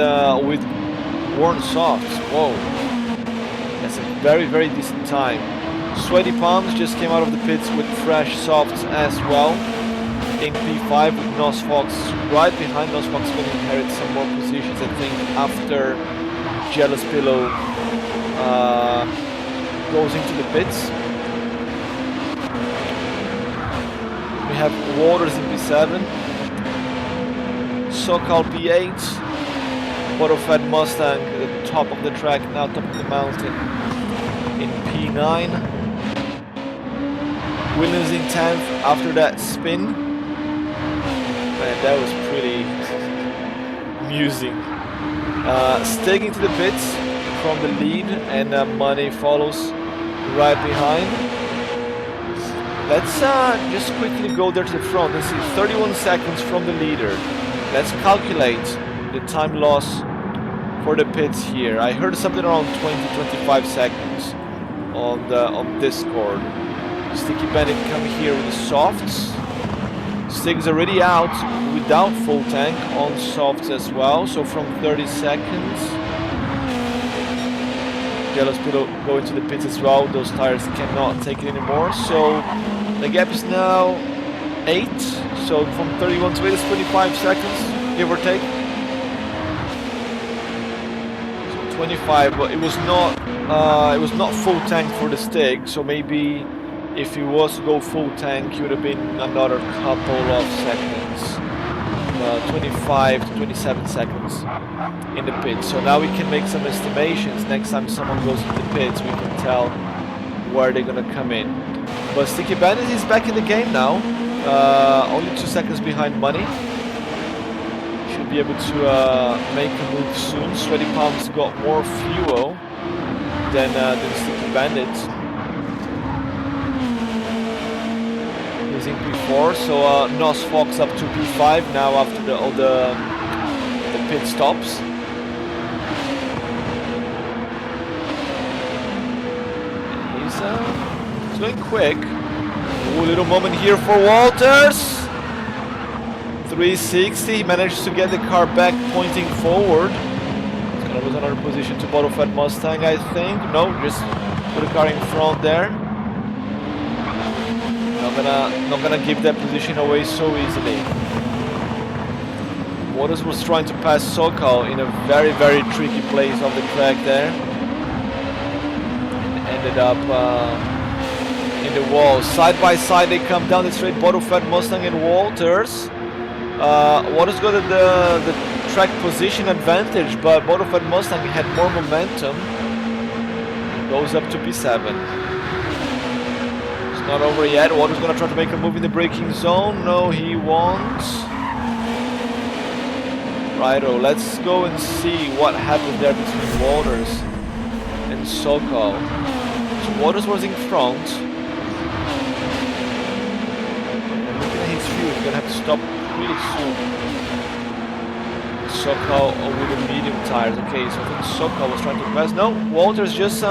worn softs. Whoa, that's a very decent time. Sweaty Palms just came out of the pits with fresh softs as well. In P5 with Nos Fox right behind. Nos Fox will inherit some more positions, I think, after Jealous Pillow goes into the pits. We have Waters in P7, Sokal P8, Bottle-Fed Mustang at the top of the track, now top of the mountain in P9. Williams in 10th after that spin. Man, that was pretty amusing. Sticking to the pits from the lead, and Money follows right behind. Let's just quickly go there to the front. This is 31 seconds from the leader. Let's calculate the time loss for the pits here. I heard something around 20-25 seconds on Discord. Sticky Bandit come here with the softs. Stig's already out without full tank on softs as well, so from 30 seconds. Jealous Pillow go into the pits as well. Those tires cannot take it anymore, so the gap is now 8. So from 31 to 8 is 25 seconds, give or take. So 25, but it was not full tank for the Stig, so maybe if he was to go full tank, it would have been another couple of seconds. 25 to 27 seconds in the pits. So now we can make some estimations. Next time someone goes to the pits, we can tell where they're gonna come in. But Sticky Bandit is back in the game now. Only 2 seconds behind Money. Should be able to make a move soon. Sweaty Palms got more fuel than Sticky Bandit. In P4, so Nos Fox up to P5 now after all the pit stops. He's going quick. Ooh, little moment here for Walters. 360, he managed to get the car back pointing forward. He's gonna lose another position to Bottle-Fed Mustang, I think. No, just put the car in front there. Not gonna give that position away so easily. Waters was trying to pass Sokal in a very tricky place of the track there, and ended up in the wall. Side by side they come down the straight. Bottle-Fed Mustang and Walters. Waters got the track position advantage, but Bottle-Fed Mustang had more momentum. Goes up to P7. Not over yet. Waters gonna try to make a move in the braking zone. No, he won't. Righto, let's go and see what happened there between Waters and Sokal. So Waters was in front. And looking at his fuel, he's gonna have to stop really soon. Sokal with the medium tires. Okay, so I think Sokal was trying to pass. No, Walters just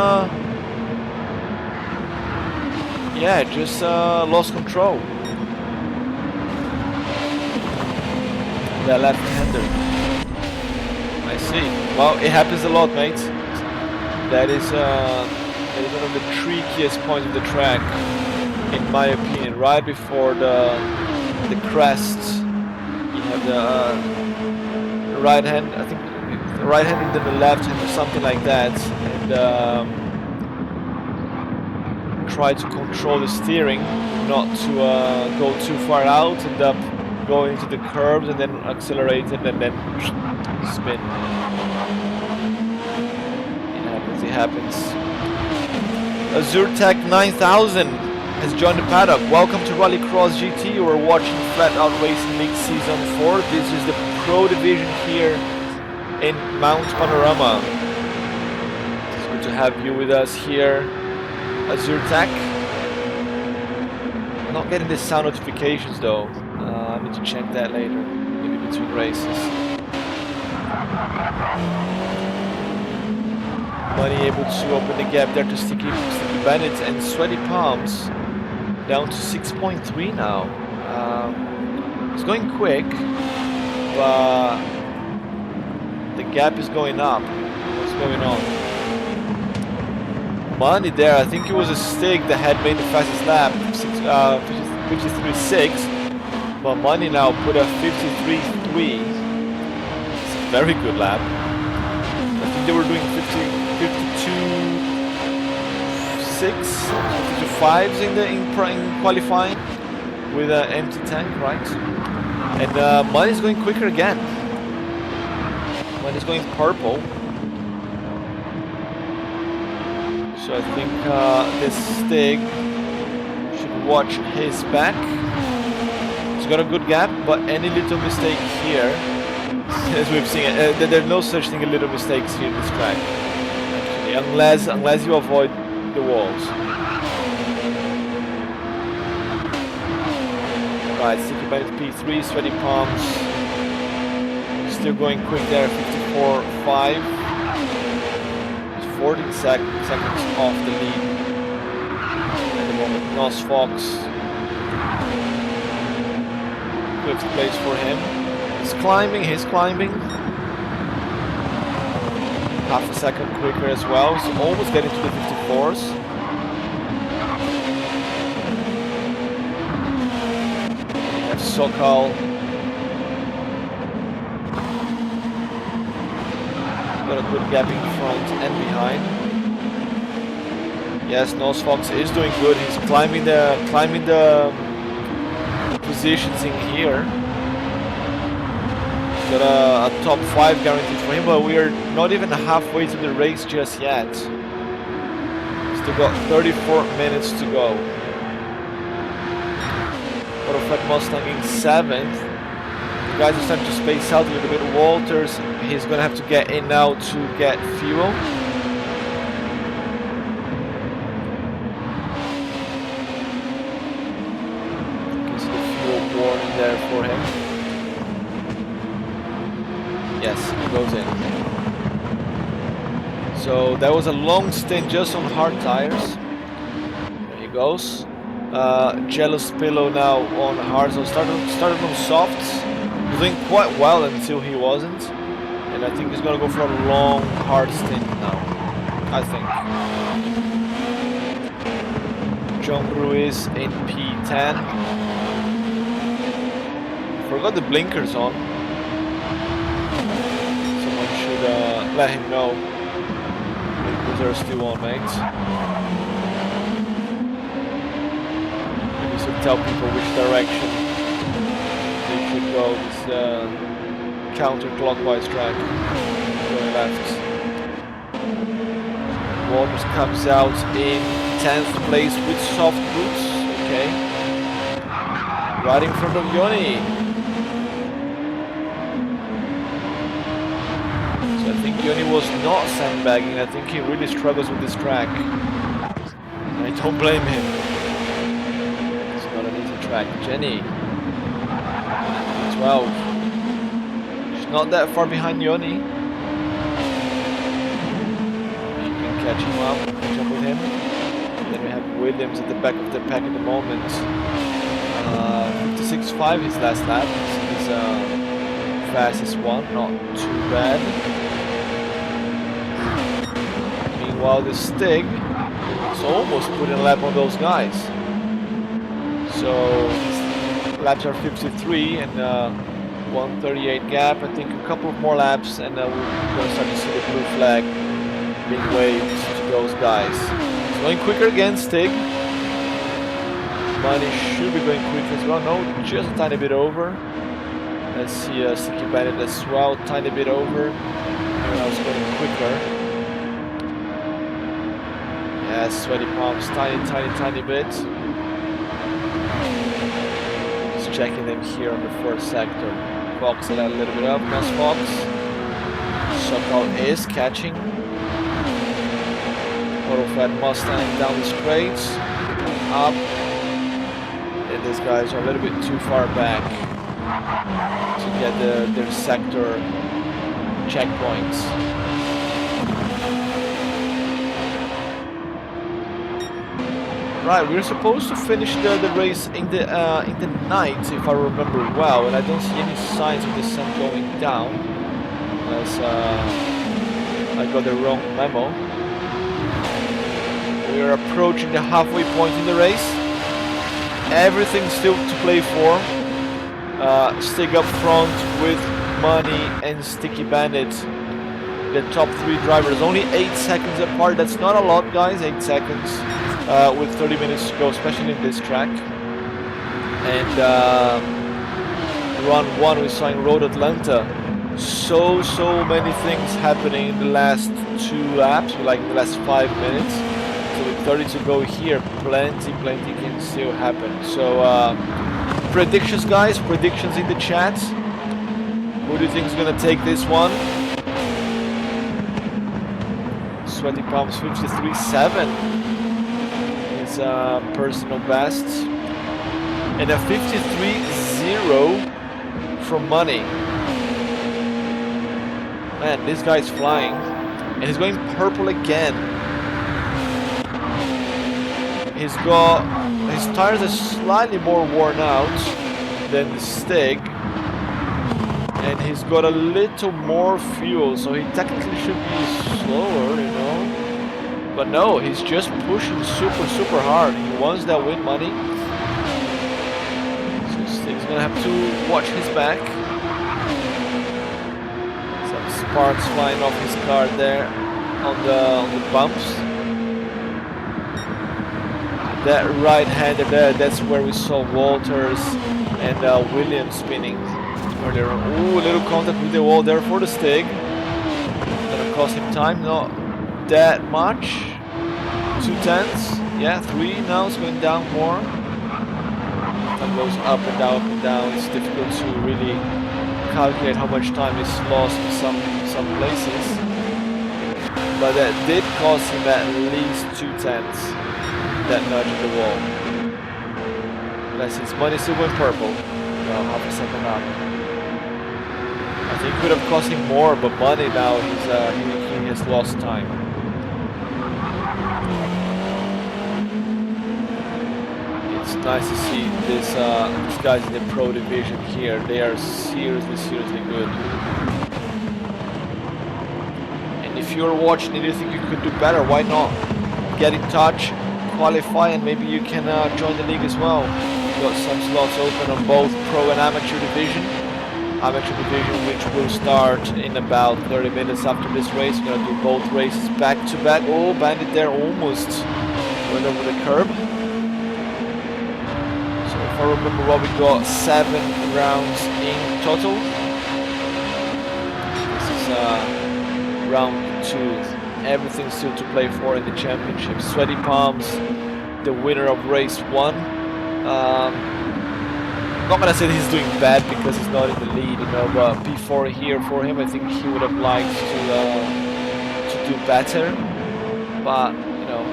lost control. The left-hander. I see. Well, it happens a lot, mate. That is one of the trickiest points of the track, in my opinion. Right before the crest, you have the right hand. I think the right hand and then the left hand, or something like that, and try to control the steering, not to go too far out, end up go into the curves and then accelerate and then spin. It happens. Azurtech 9000 has joined the paddock. Welcome to Rallycross GT. We're watching Flatout Racing League Season 4. This is the Pro Division here in Mount Panorama. It's good to have you with us here, Azurtech. I'm not getting the sound notifications though. I need to check that later, maybe between races. Money able to open the gap there to Sticky Bennett and Sweaty Palms down to 6.3 now. It's going quick, but the gap is going up. What's going on? Money there, I think it was a stick that had made the fastest lap, 53.6. But Money now put a 53.3. It's a very good lap. I think they were doing 52.5s in qualifying with an empty tank, right? And Money's going quicker again. Money's going purple. So I think this Stig should watch his back. He's got a good gap, but any little mistake here, as we've seen, there's no such thing as little mistakes here in this track. Actually, unless you avoid the walls. Right, Sticky Bennett P3, Sweaty Palms. Still going quick there, 54.5. 14 seconds off the lead at the moment. Nos Fox, 5th place for him. He's climbing. Half a second quicker as well, so almost getting to the 54s. We have Sokal. Got a good gap in front and behind. Yes, Nos Fox is doing good. He's climbing the positions in here. Got a top 5 guaranteed for him, but we are not even halfway to the race just yet. Still got 34 minutes to go. Autofat Mustang in 7th. The guys are starting to space out a little bit. Walters, he's gonna have to get in now to get fuel. You can see the fuel warning there for him. Yes, he goes in. So that was a long stint just on hard tires. There he goes. Jealous Pillow now on hard. So started on softs. He was doing quite well until he wasn't. And I think he's gonna go for a long hard stint now. I think. John Ruiz in P10. Forgot the blinkers on. Let him know. Blinkers are still on, mate. Maybe should tell people which direction they should go. This counterclockwise track. Going left. Walters comes out in 10th place with soft boots. Okay. Right in front of Yoni. I think Yoni was not sandbagging. I think he really struggles with this track. I don't blame him. It's not an easy track. Jenny, 12. She's not that far behind Yoni. You can catch him up, catch up with him. And then we have Williams at the back of the pack at the moment. 56.5 his last lap. He's fastest one, not too bad. While the Stig is almost putting a lap on those guys. So laps are 53 and 138 gap. I think a couple of more laps and we're going to start to see the blue flag being waved to those guys. It's going quicker again, Stig. Money should be going quick as well. No, just a tiny bit over. Let's see Sticky Bandit as well, tiny bit over. I was going quicker. Yeah, Sweaty Palms, tiny bit. Just checking them here on the fourth sector. Fox it out a little bit up, Nos Fox. Sokol is catching. Auto Fat Mustang down the straight. Up. And these guys are a little bit too far back to get their sector checkpoints. Right, we're supposed to finish the race in the night, if I remember well, and I don't see any signs of the sun going down, unless I got the wrong memo. We are approaching the halfway point in the race. Everything still to play for. Stig up front with Money and Sticky Bandit. The top three drivers, only 8 seconds apart. That's not a lot, guys. 8 seconds with 30 minutes to go, especially in this track. And run one we saw in Road Atlanta. So many things happening in the last 2 laps, like in the last 5 minutes. So with 30 to go here, plenty can still happen. So predictions, guys, predictions in the chat. Who do you think is gonna take this one? Sweaty Palms 53.7 is personal best, and a 53.0 from Money. Man, this guy's flying, and he's going purple again. He's got his tires are slightly more worn out than the Stig, and he's got a little more fuel, so he technically should be slower, you know. But no, he's just pushing super hard. He wants that win money. So Stig's gonna have to watch his back. Some sparks flying off his car there on the bumps. That right-hander there, that's where we saw Walters and Williams spinning earlier on. Ooh, a little contact with the wall there for the Stig. Gonna cost him time, not that much. 2/10, yeah, 3 now, it's going down more. Time goes up and down, it's difficult to really calculate how much time is lost in some places. But that did cost him at least 2/10. That nudge at the wall. Unless his money still went purple. No, half a second up. I think it could have cost him more, but Money now he has lost time. It's nice to see these guys in the Pro Division here. They are seriously good. And if you're watching and you think you could do better, why not get in touch? Qualify, and maybe you can join the league as well. We've got some slots open on both Pro and Amateur Division. Amateur Division, which will start in about 30 minutes after this race. We're gonna do both races back to back. Oh, Bandit there almost went over the curb. So if I remember well, we got 7 rounds in total. This is round 2. Everything still to play for in the championship. Sweaty Palms, the winner of race 1. Not gonna say he's doing bad because he's not in the lead, you know, but P4 here for him, I think he would have liked to do better. But, you know,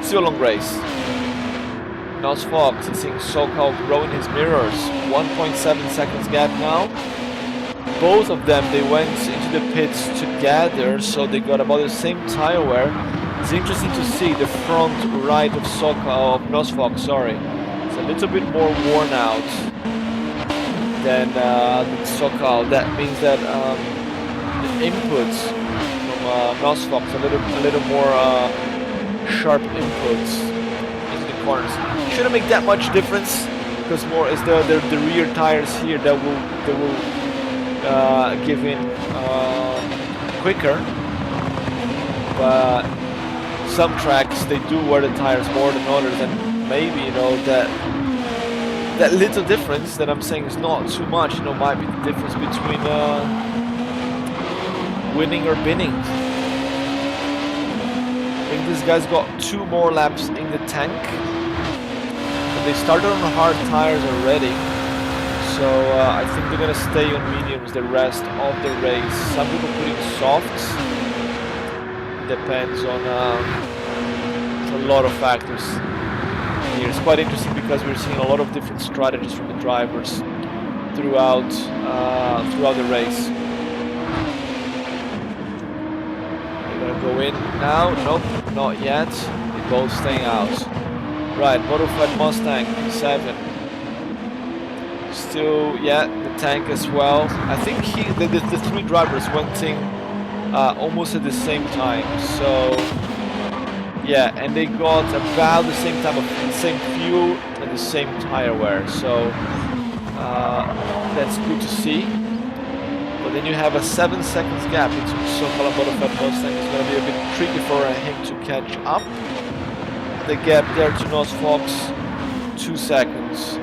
still a long race. Nos Fox is seeing Sokol growing his mirrors. 1.7 seconds gap now. Both of them, they went into the pits together, so they got about the same tire wear. It's interesting to see the front right of Nos Fox, sorry. It's a little bit more worn out than Sokol. That means that the inputs from Nos Fox a little more sharp inputs into the corners. Shouldn't make that much difference because more is the rear tires here that will give in quicker, but some tracks they do wear the tires more than others, and maybe, you know, that that little difference that I'm saying is not too much, you know, might be the difference between winning or binning. I think this guy's got 2 more laps in the tank. But they started on hard tires already. So I think they're going to stay on mediums the rest of the race. Some people putting softs. Depends on a lot of factors here. It's quite interesting because we're seeing a lot of different strategies from the drivers throughout the race. We're gonna go in now. Nope, not yet. They're both staying out. Right, modified Mustang 7. Still, yeah, the tank as well. I think the 3 drivers went in almost at the same time. So yeah, and they got about the same type of same fuel and the same tire wear. So that's good to see. But then you have a 7 seconds gap between so-called modified Mustang. It's going to be a bit tricky for him to catch up. The gap there to Nos Fox, 2 seconds,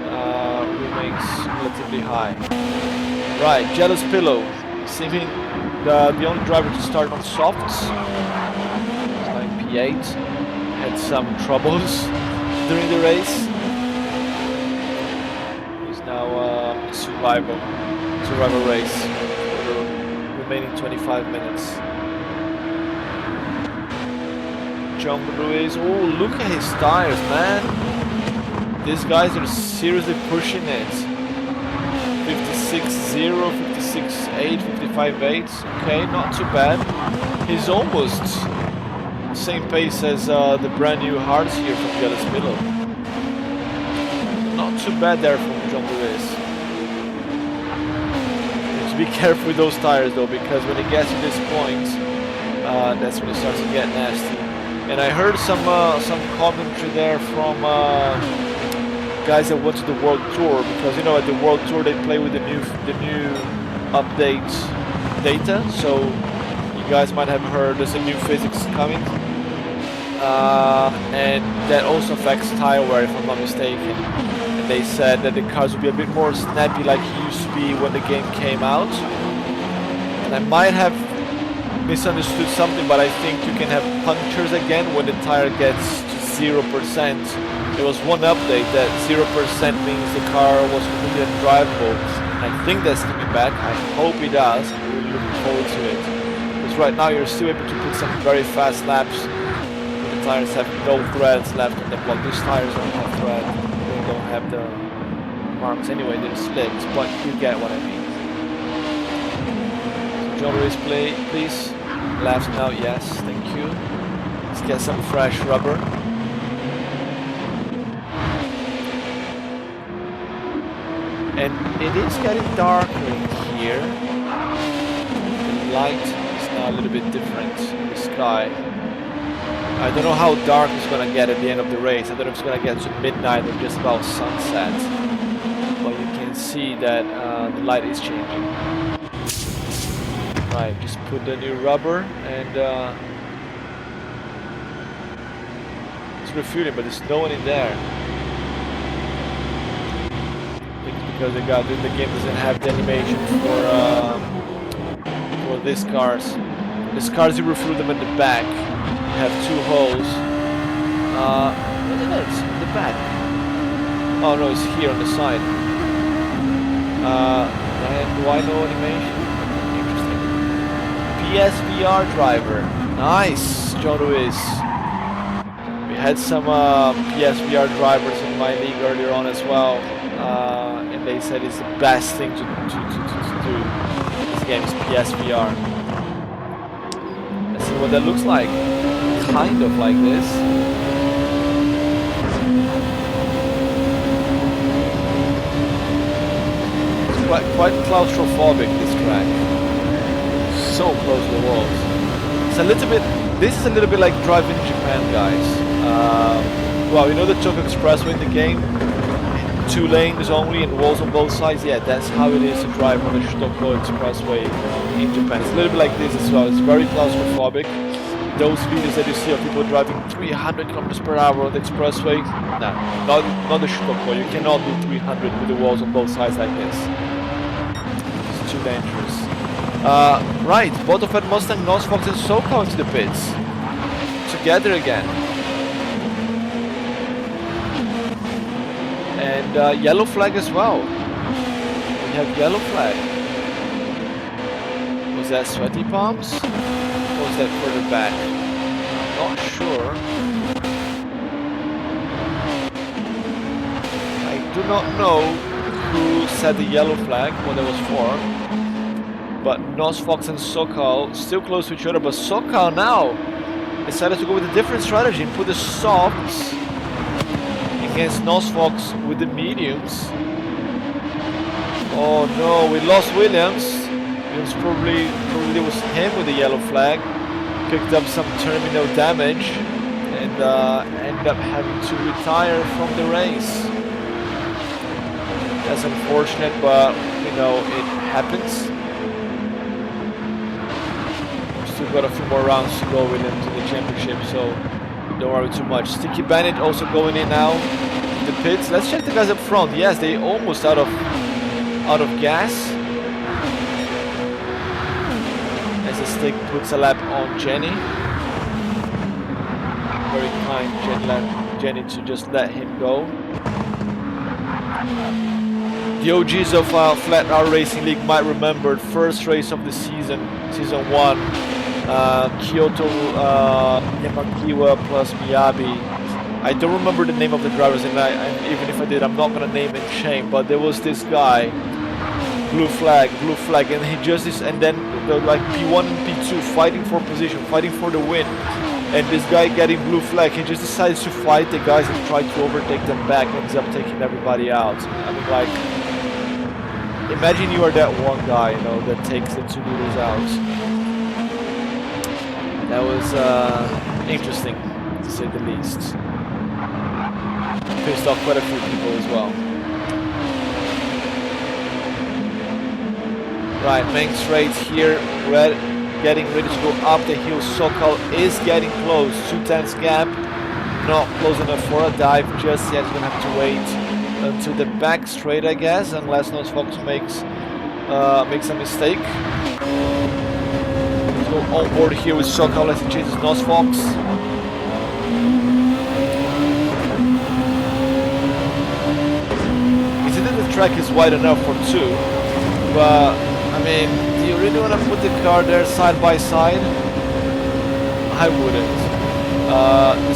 remains relatively high. Right, Jealous Pillow, seeming the only driver to start on softs. It's like P8, had some troubles during the race. He's now survival race for the remaining 25 minutes. John Ruiz, oh, look at his tires, man. These guys are seriously pushing it. 56.0, 56.8, 55.8. Okay, not too bad. He's almost the same pace as the brand new Hearts here from Jealous Pillow. Not too bad there from John Ruiz. Be careful with those tires though, because when it gets to this point, that's when it starts to get nasty. And I heard some commentary there from guys that went to the World Tour, because you know at the World Tour they play with the new update data. So you guys might have heard there's a new physics coming, and that also affects tire wear if I'm not mistaken. They said that the cars would be a bit more snappy like it used to be when the game came out. And I might have misunderstood something, but I think you can have punctures again when the tire gets to 0%. There was one update that 0% means the car was completely undrivable. I think that's coming back. I hope it does. I'm really looking forward to it. Because right now you're still able to put some very fast laps when the tires have no threads left on the block. These tires don't have thread. Don't have the marks anyway, they're slicks, but you get what I mean. So John Ruiz, please. Laps now, yes, thank you. Let's get some fresh rubber. And it is getting darker in here. The light is now a little bit different in the sky. I don't know how dark it's going to get at the end of the race. I don't know if it's going to get to midnight or just about sunset. But you can see that the light is changing. Right, just put the new rubber and it's refueling, but there's no one in there. I think it's because the game doesn't have the animation for these cars. These cars, you refuel them at the back. Have 2 holes. What is it? In the back. Oh no, it's here on the side. And why no animation? Interesting. PSVR driver. Nice, John Ruiz. We had some PSVR drivers in my league earlier on as well, and they said it's the best thing to do in this game is PSVR. Let's see what that looks like. Kind of like this. It's quite claustrophobic, this track. So close to the walls. It's a little bit. This is a little bit like driving in Japan, guys. Well, you know the Tokyo Expressway in the game. 2 lanes only and walls on both sides. Yeah, that's how it is to drive on the Shotokan Expressway in Japan. It's a little bit like this as well. It's very claustrophobic. Those videos that you see of people driving 300 kilometers per hour on the expressway, no, not the Shotokan. You cannot do 300 with the walls on both sides like this. It's too dangerous. Right, both of Ed Mustang, Nosfox and SoCal into the pits. Together again. And yellow flag as well. We have yellow flag. Was that Sweaty Palms? Or was that further back? Not sure. I do not know who set the yellow flag, what that was for. But Nosfox and SoCal still close to each other, but SoCal now decided to go with a different strategy and put the softs against Nosfox with the mediums. Oh no, we lost Williams. Williams probably it was him with the yellow flag. Picked up some terminal damage and ended up having to retire from the race. That's unfortunate, but you know, it happens. Still got a few more rounds to go with him to the championship, so don't worry too much. Sticky Bandit also going in now in the pits. Let's check the guys up front. Yes, they almost out of gas. As the stick puts a lap on Jenny. Very kind Jenny to just let him go. The OGs of Flatout Racing League might remember first race of the season 1. Kyoto, Yamakiwa plus Miyabi. I don't remember the name of the drivers, and even if I did, I'm not gonna name and shame. But there was this guy, blue flag, and he just is, and then like P1 and P2 fighting for position, fighting for the win, and this guy getting blue flag. He just decides to fight the guys and try to overtake them back, and ends up taking everybody out. I mean, like, imagine you are that one guy, you know, that takes the 2 leaders out. That was interesting, to say the least. Pissed off quite a few people as well. Right, main straight here, Red getting ready to go up the hill. SoCal is getting close, 2/10 gap, not close enough for a dive just yet. He's gonna have to wait until the back straight, I guess, unless Nosfox makes a mistake. On board here with SoCal as he chases Nosfox. You see that the track is wide enough for 2, but I mean, do you really want to put the car there side by side? I wouldn't.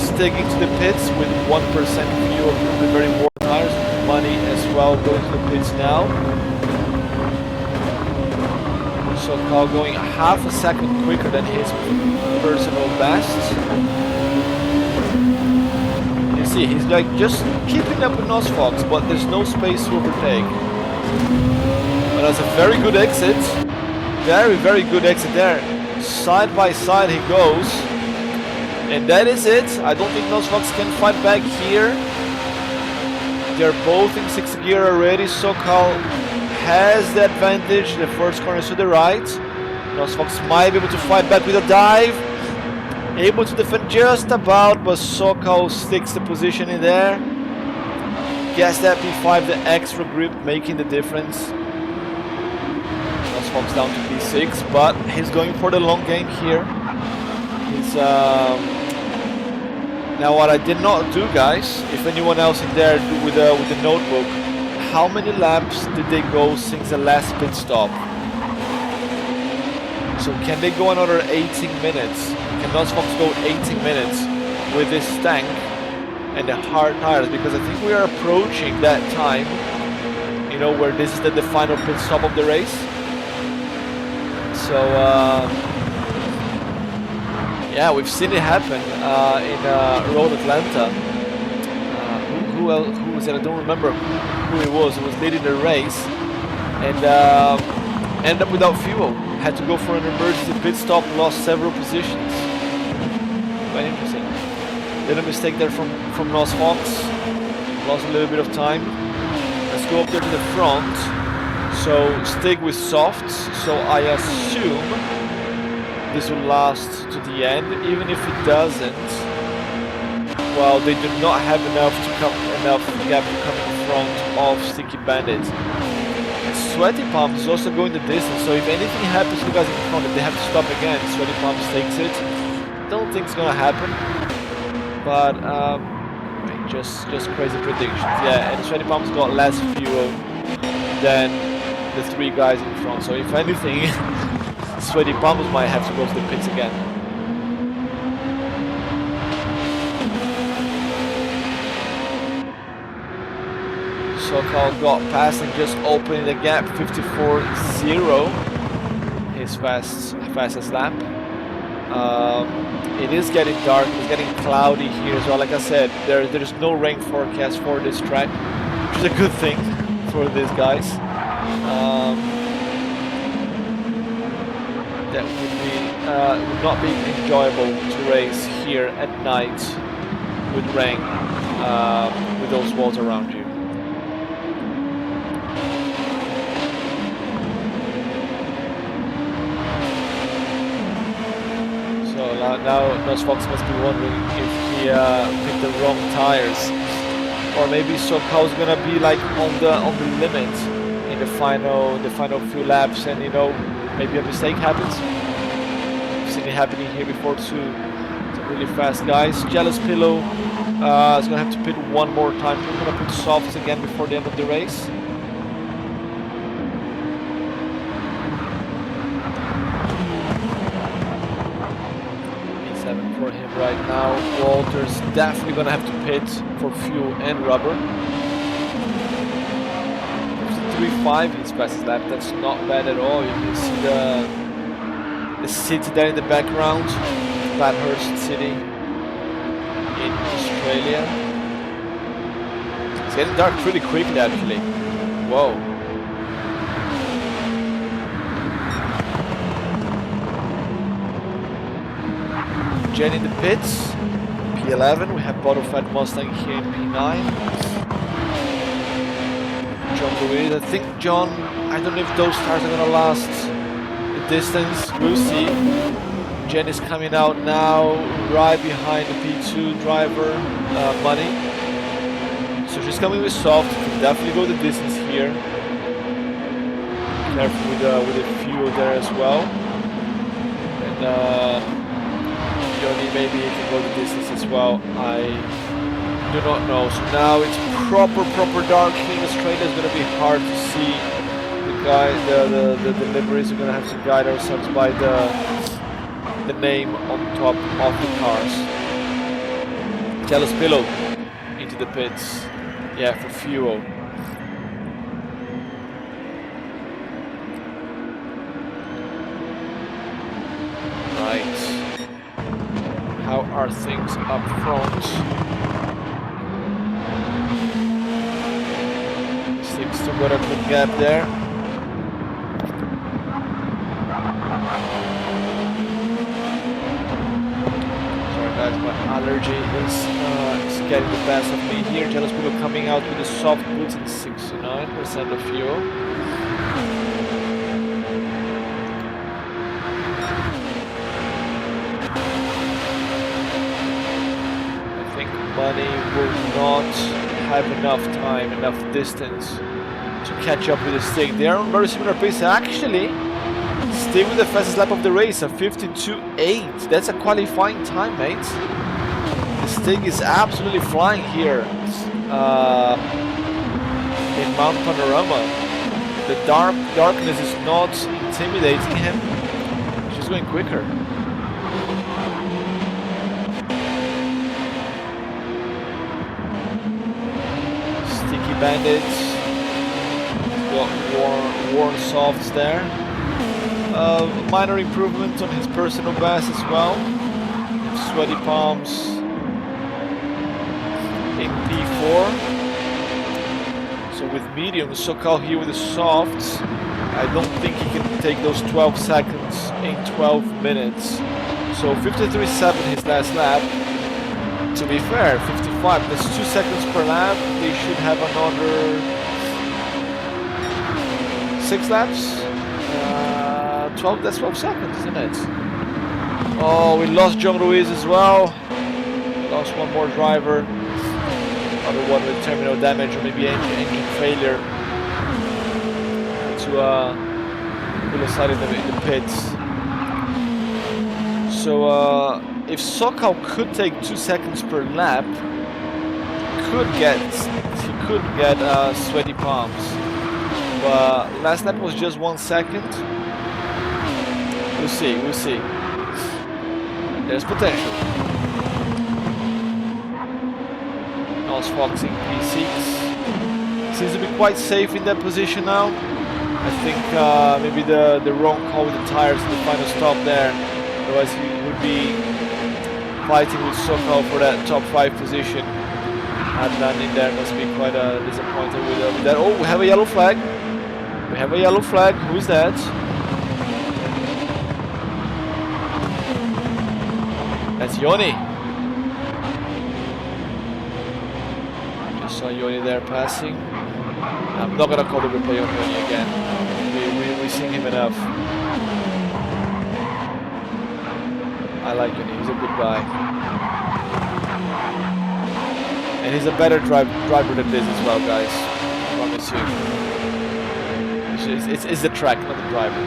Sticking to the pits with 1% fuel of the very warm tires, money as well going to the pits now. SoCal going half a second quicker than his personal best. You see, he's like just keeping up with Nosfox, but there's no space to overtake. But that's a very good exit. Very good exit there. Side by side he goes. And that is it. I don't think Nosfox can fight back here. They're both in 6th gear already. SoCal has the advantage. The first corner is to the right. Nosfox might be able to fight back with a dive. Able to defend just about, but SoCal sticks the position in there. Gets that P5, the extra grip, making the difference. Nosfox down to P6, but he's going for the long game here. He's now what I did not do, guys, if anyone else in there with the notebook, how many laps did they go since the last pit stop? So can they go another 18 minutes? Can Nosfox go 18 minutes with this tank and the hard tires? Because I think we are approaching that time, you know, where this is the final pit stop of the race. So yeah, we've seen it happen in Road Atlanta. Who was it? I don't remember who it was. It was leading the race and ended up without fuel. Had to go for an emergency pit stop, lost several positions. Quite interesting. Little mistake there from Nosfox. Lost a little bit of time. go up there to the front. So stick with softs. So I assume this will last to the end. Even if it doesn't, well, they do not have enough gap to come in front of Sticky Bandit. Sweaty Palms is also going the distance, so if anything happens to the guys in front, if they have to stop again, Sweaty Palms takes it. Don't think it's gonna happen, but just crazy predictions. Yeah, and Sweaty Palms got less fuel than the 3 guys in front, so if anything, Sweaty Palms might have to go to the pits again. Sokal got past and just opening the gap, 54.0, his fastest lap. It is getting dark, it's getting cloudy here as well. Like I said, there's no rain forecast for this track, which is a good thing for these guys. That would not be enjoyable to race here at night with rain, with those walls around you. Now Nosfox must be wondering if he picked the wrong tires, or maybe Sokal's gonna be like on the limit in the final few laps, and you know, maybe a mistake happens. I've seen it happening here before to really fast guys. Jealous Pillow is gonna have to pit one more time. We're gonna put softs again before the end of the race. For him right now. Walter's definitely gonna have to pit for fuel and rubber. 3.5 his fastest lap. That's not bad at all. You can see the city there in the background, Bathurst City in Australia. It's getting dark pretty quickly actually. Whoa. Jen in the pits, P11, we have Bottle Fat Mustang here in P9. John Louis, I think John, I don't know if those tires are gonna last the distance, we'll see. Jen is coming out now, right behind the P2 driver, Money. So she's coming with soft, can definitely go the distance here. Careful with the fuel there as well. And Johnny, maybe he can go the distance as well. I do not know. So now it's proper dark here in Australia. It's going to be hard to see the deliveries. We're going to have to guide ourselves by the name on top of the cars. Jealous Pillow into the pits. Yeah, for fuel. Right. How are things up front? 6 to got a good gap there. Sorry guys, my allergy is getting the best of me here. Jealous People coming out with the soft boots and 69% of fuel. Money will not have enough time, enough distance to catch up with the Stig. They are on very similar pace. Actually, Stig with the fastest lap of the race, a 52.8. That's a qualifying time, mates. The Stig is absolutely flying here in Mount Panorama. The darkness is not intimidating him. He's just going quicker. Bandits got worn softs there. Minor improvement on his personal best as well. Sweaty Palms in P4. So with medium, Sokal here with the softs. I don't think he can take those 12 seconds in 12 minutes. So 53.7 his last lap. To be fair, 55, that's 2 seconds per lap. They should have another 6 laps? 12, that's 12 seconds, isn't it? Oh, we lost John Ruiz as well. We lost one more driver. Another one with terminal damage or maybe engine failure. To pull aside in the pits. So if Sokal could take 2 seconds per lap, he could get sweaty palms. But last lap was just 1 second. We'll see. There's potential. Nos Foxing P6 seems to be quite safe in that position now. I think maybe the wrong call with the tires in the final stop there. Otherwise he would be fighting with Sokal for that top 5 position. And landing there must be quite disappointed with that. Oh, we have a yellow flag. Who is that? That's Yoni. Just saw Yoni there passing. I'm not gonna call the replay on Yoni again. We've seen him enough. I like Yoni, he's a good guy. And he's a better driver than this as well, guys. I promise you. It's the track, not the driver.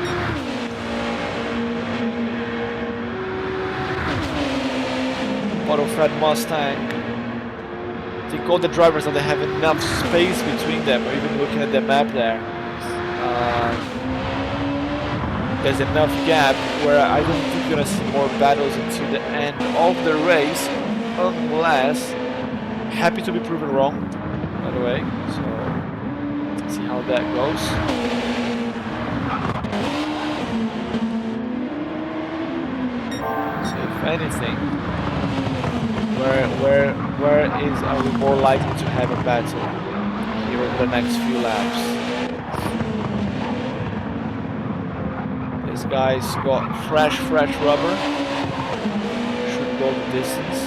Auto-fed Mustang. I think all the drivers that they have enough space between them, or even looking at the map there. There's enough gap where I don't think you're gonna see more battles until the end of the race, unless happy to be proven wrong, by the way. So let's see how that goes. So if anything, are we more likely to have a battle here in the next few laps? This guy's got fresh rubber. Should go the distance.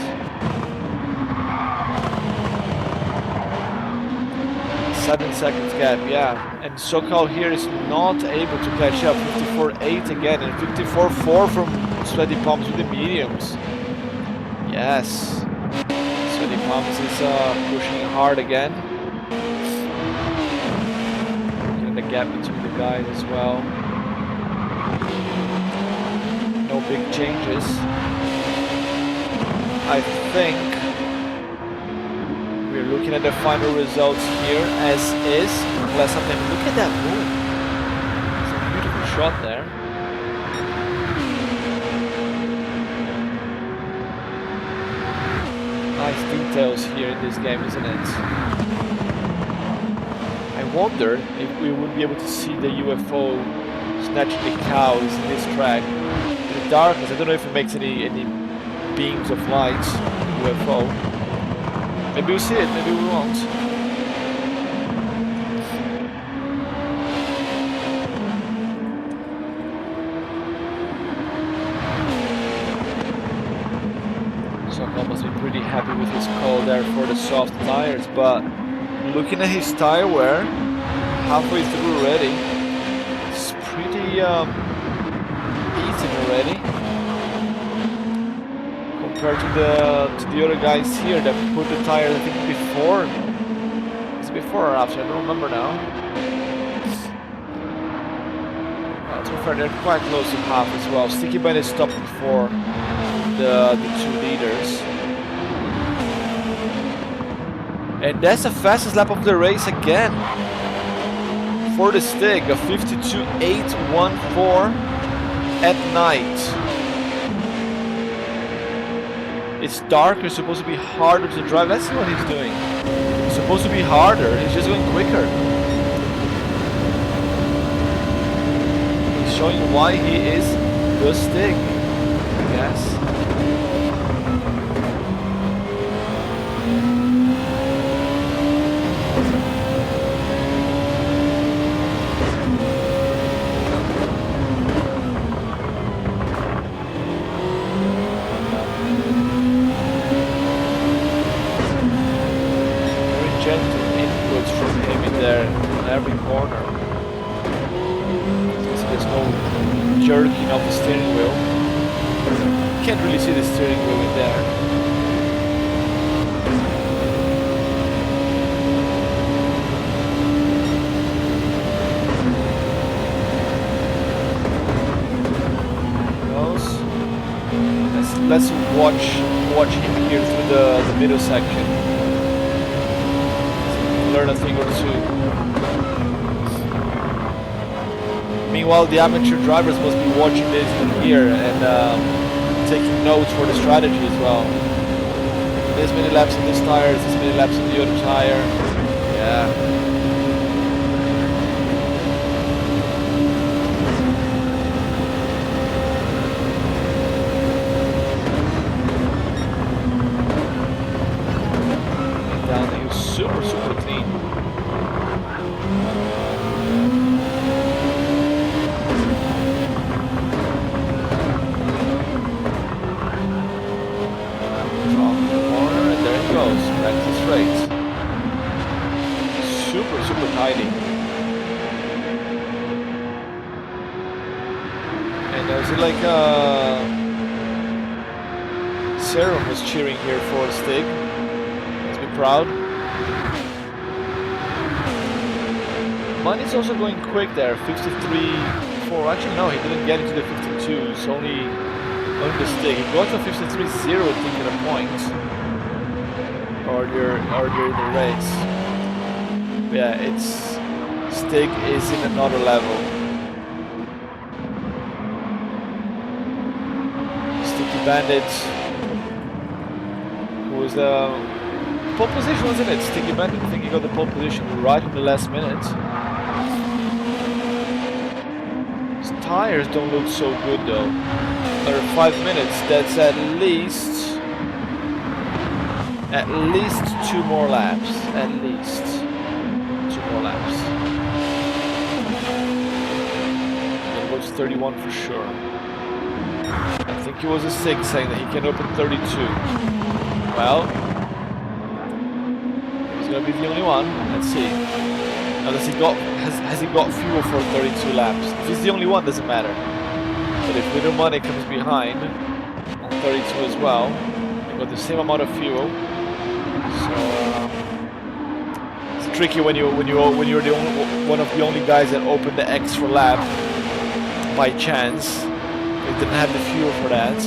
7 seconds gap, yeah. And Sokal here is not able to catch up. 54.8 again, and 54.4 from Sweaty Palms with the mediums. Yes. Sweaty Palms is pushing hard again. Getting the gap between the guys as well. No big changes. I think we're looking at the final results here as is. Unless something. Look at that move. It's a beautiful shot there. Nice details here in this game, isn't it? I wonder if we would be able to see the UFO snatching the cows in this track. In the darkness, I don't know if it makes any beams of light, UFO. Maybe we'll see it, maybe we won't. Sokal must be pretty happy with his call there for the soft tires, but looking at his tire wear, halfway through already, it's pretty eaten already. Compared to the other guys here that put the tires, I think before. Is it before or after? I don't remember now. To be fair, they're quite close to half as well. Sticky Band is stopped before the 2 leaders. And that's the fastest lap of the race again. For the Stig, a 52.814 at night. It's darker, it's supposed to be harder to drive. Let's see what he's doing. It's supposed to be harder, he's just going quicker. He's showing why he is the Stig, I guess. Inputs from him in there on every corner. jerking of the steering wheel. Can't really see the steering wheel in there. Let's watch him here through the middle section. Learn a thing or two. Meanwhile, the amateur drivers must be watching this from here and taking notes for the strategy as well. This many laps on this tire, this many laps on the other tire. Yeah. Super clean. Drop the corner and there it goes. Back to straight. Super tidy. And is it like Sarah was cheering here for Stig. Let's be proud. Money's also going quick there, 53.4. Actually, no, he didn't get into the 52s, only the Stig. He got to 53.0 thinking a point earlier in the race. But yeah, Stig is in another level. Sticky Bandit, who was the pole position, wasn't it? Sticky Bandit, I think he got the pole position right in the last minute. Tires don't look so good though. Another 5 minutes, that's at least 2 more laps. At least 2 more laps. It was 31 for sure. I think it was a 6 saying that he can open 32. Well, he's gonna be the only one. Let's see. Now, has he got fuel for 32 laps? If he's the only one, doesn't matter. But if Little Money comes behind on 32 as well, they've got the same amount of fuel. So it's tricky when you're the only, one of the only guys that opened the extra lap by chance. They didn't have the fuel for that.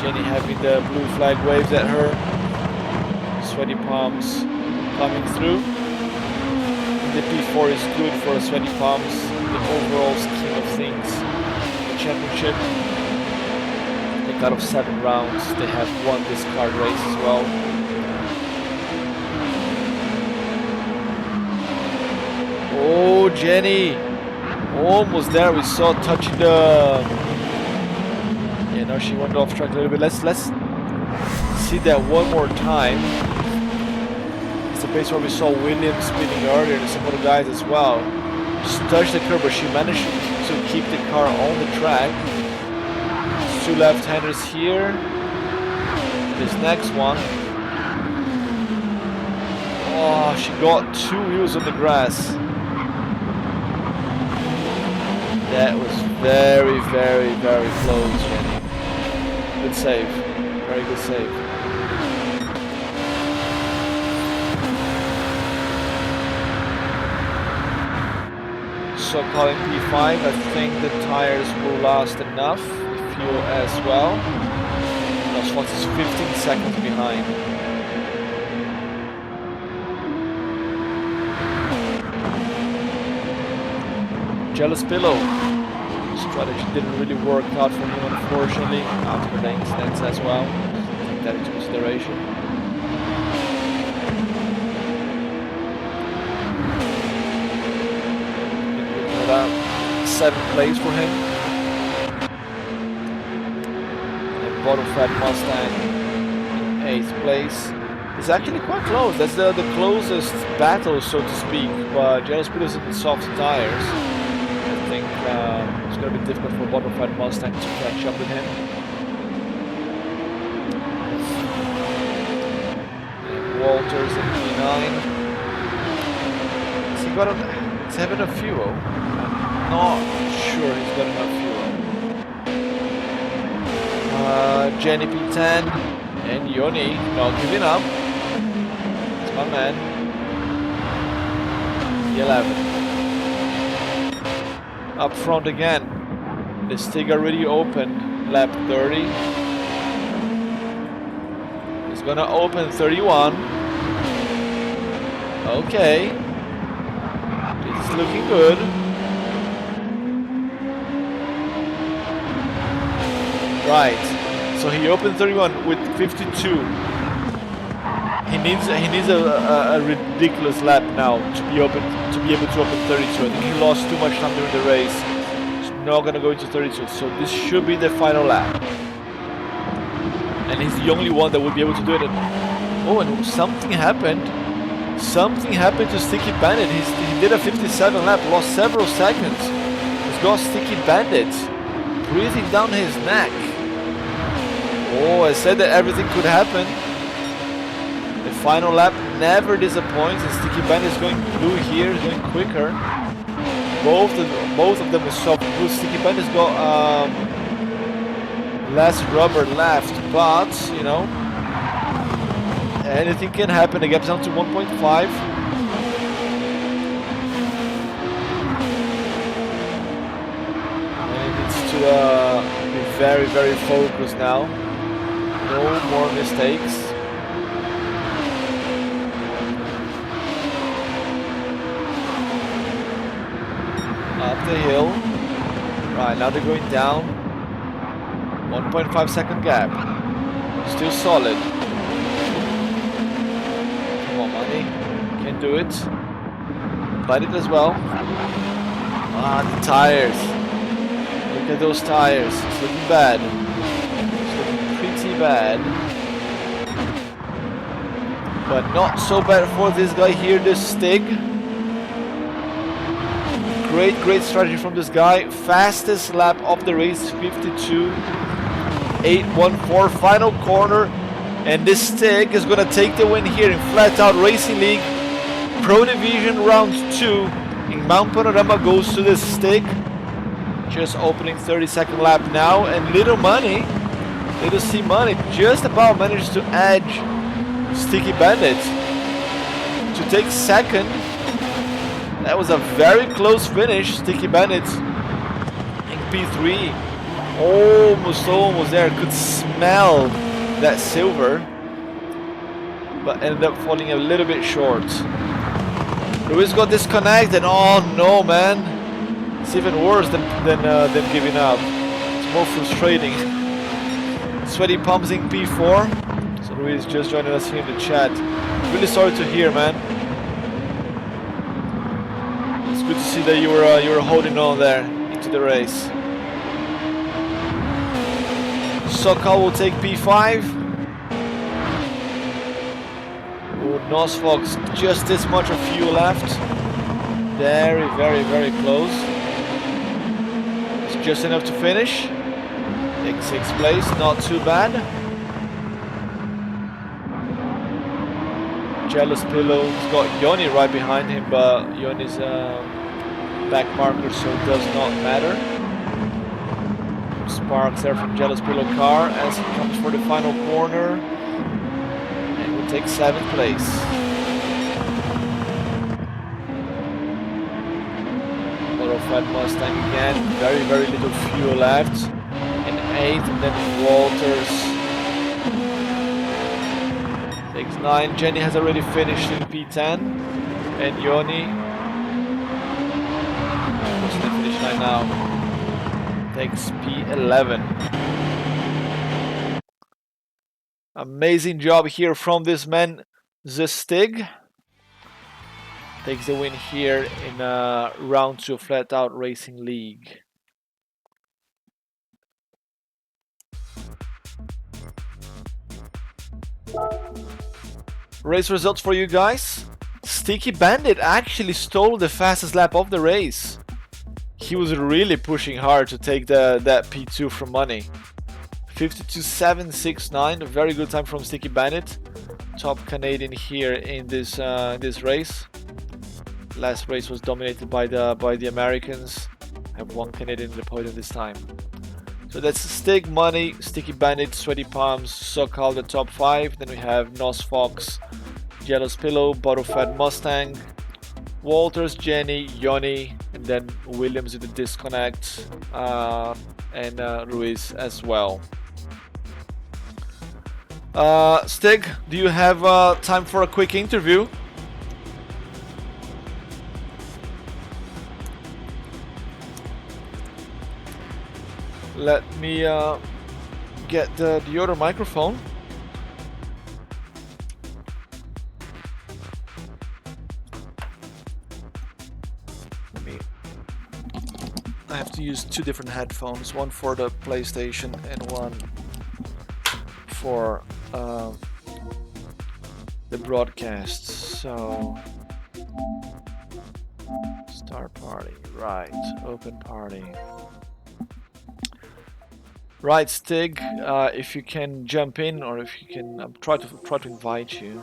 Jenny having the blue flag waves at her. Sweaty palms coming through. The P4 is good for sweaty palms. The overall scheme of things. The championship. I think out of 7 rounds, they have won this card race as well. Oh, Jenny! Almost there. We saw touching the. You know, she went off track a little bit. Let's see that one more time. The place where we saw Williams spinning earlier and some other guys as well. Just touched the curb, but she managed to keep the car on the track. 2 left-handers here. This next one. Oh, she got 2 wheels on the grass. That was very, very, very close, Jenny. Good save. Very good save. So calling P5, I think the tires will last enough, the fuel as well. That's is 15 seconds behind. Jealous Pillow. Strategy didn't really work out for him, unfortunately, after the incidents as well. Take that into consideration. 7th place for him. And bottom fat Mustang in 8th place. It's actually quite close. That's the closest battle, so to speak. But Jealous Pillows in soft tires. I think it's going to be difficult for bottom fat Mustang to catch up with him. And Walters in P9. Has he got a 7 of fuel? not sure he's got enough fuel. Jenny P10 and Yoni not giving up. It's my man. P11. Up front again. The Stig already opened lap 30. He's gonna open 31. Okay. It's looking good. Right. So he opened 31 with 52. He needs a ridiculous lap now to be able to open 32. I think he lost too much time during the race. He's not gonna go into 32. So this should be the final lap. And he's the only one that will be able to do it. Oh, and something happened. Something happened to Sticky Bandit. He did a 57 lap, lost several seconds. He's got Sticky Bandit breathing down his neck. Oh, I said that everything could happen. The final lap never disappoints. And Sticky Bandit is going blue here, is going quicker. Both of them is soft blue. Sticky Bandit's got less rubber left, but you know, anything can happen. The gap's down to 1.5. And it needs to be very, very focused now. No more mistakes. Up the hill. Right, now they're going down. 1.5 second gap. Still solid. Come on, Money. Can do it. Bite it as well. Ah, the tires. Look at those tires. It's looking bad. It's looking pretty bad. But not so bad for this guy here, this Stig. Great strategy from this guy. Fastest lap of the race, 52.814. Final corner, and this Stig is gonna take the win here in Flatout Racing League Pro Division Round 2. In Mount Panorama goes to the Stig. Just opening 32nd lap now, and Little C Money just about managed to edge Sticky Bandit to take second. That was a very close finish. Sticky Bandit in P3. Almost there. Could smell that silver, but ended up falling a little bit short. Luis got disconnected. Oh no, man. It's even worse than giving up. It's more frustrating. Sweaty Palms in P4. So Luis just joining us here in the chat. Really sorry to hear, man. It's good to see that you were holding on there into the race. Sokal will take P5. Oh, Nosfox, just this much of fuel left. Very close. It's just enough to finish. Take 6th place, not too bad. Jealous Pillow's got Yoni right behind him, but Yoni's back marker, so it does not matter. Sparks there from Jealous Pillow car as he comes for the final corner, and will take 7th place. Modified Mustang again, very little fuel left. In 8th, and then Walters takes 9. Jenny has already finished in P10, and Yoni, what's the finish line now? Takes P11. Amazing job here from this man, the Stig. Takes the win here in round 2 of Flatout Racing League. Race results for you guys. Sticky Bandit actually stole the fastest lap of the race. He was really pushing hard to take that P2 from Money. 52.769, a very good time from Sticky Bandit. Top Canadian here in this race. Last race was dominated by the Americans. have one Canadian in the podium this time. So that's Stig, Money, Sticky Bandit, Sweaty Palms, SoCal, the top 5. Then we have Nos Fox, Jealous Pillow, Bottlefed Mustang, Walters, Jenny, Yoni, and then Williams with the disconnect, and Ruiz as well. Stig, do you have time for a quick interview? Let me get the other microphone. I have to use 2 different headphones, one for the PlayStation and one for the broadcast. So, start party, right, open party. Right, Stig, if you can jump in, or if you can try to invite you.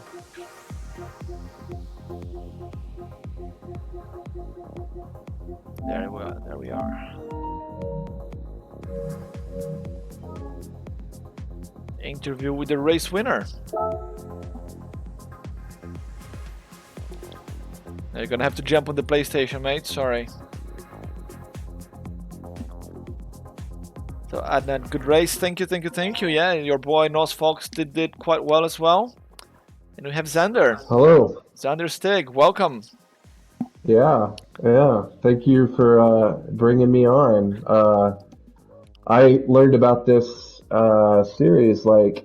There we are. Interview with the race winner. Now you're gonna have to jump on the PlayStation, mate. Sorry. So Adnan, good race. Thank you. Yeah, your boy Nos Fox did quite well as well. And we have Xander. Hello. Xander Stig, welcome. Yeah. Thank you for bringing me on. I learned about this series like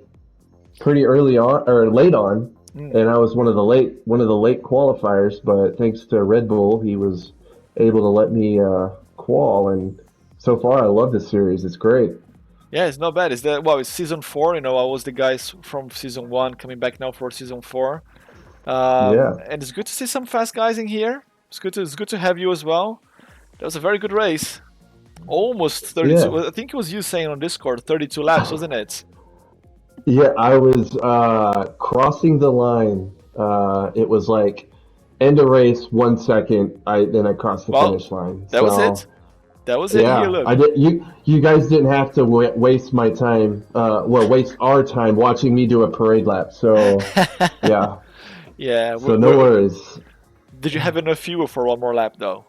pretty early on or late on, and I was one of the late qualifiers. But thanks to Red Bull, he was able to let me qual, and so far I love this series. It's great. Yeah, it's not bad. It's season 4. You know, I was the guys from season 1 coming back now for season 4. Yeah. And it's good to see some fast guys in here. It's good to have you as well. That was a very good race. Almost 32. Yeah. I think it was you saying on Discord 32 laps, wasn't it? Yeah, I was crossing the line. It was like end of race 1 second. Then I crossed the finish line. That was it. That was it. Yeah, Here, look. I did. You guys didn't have to waste my time. Waste our time watching me do a parade lap. So yeah. Yeah. So no worries. Did you have enough fuel for one more lap though?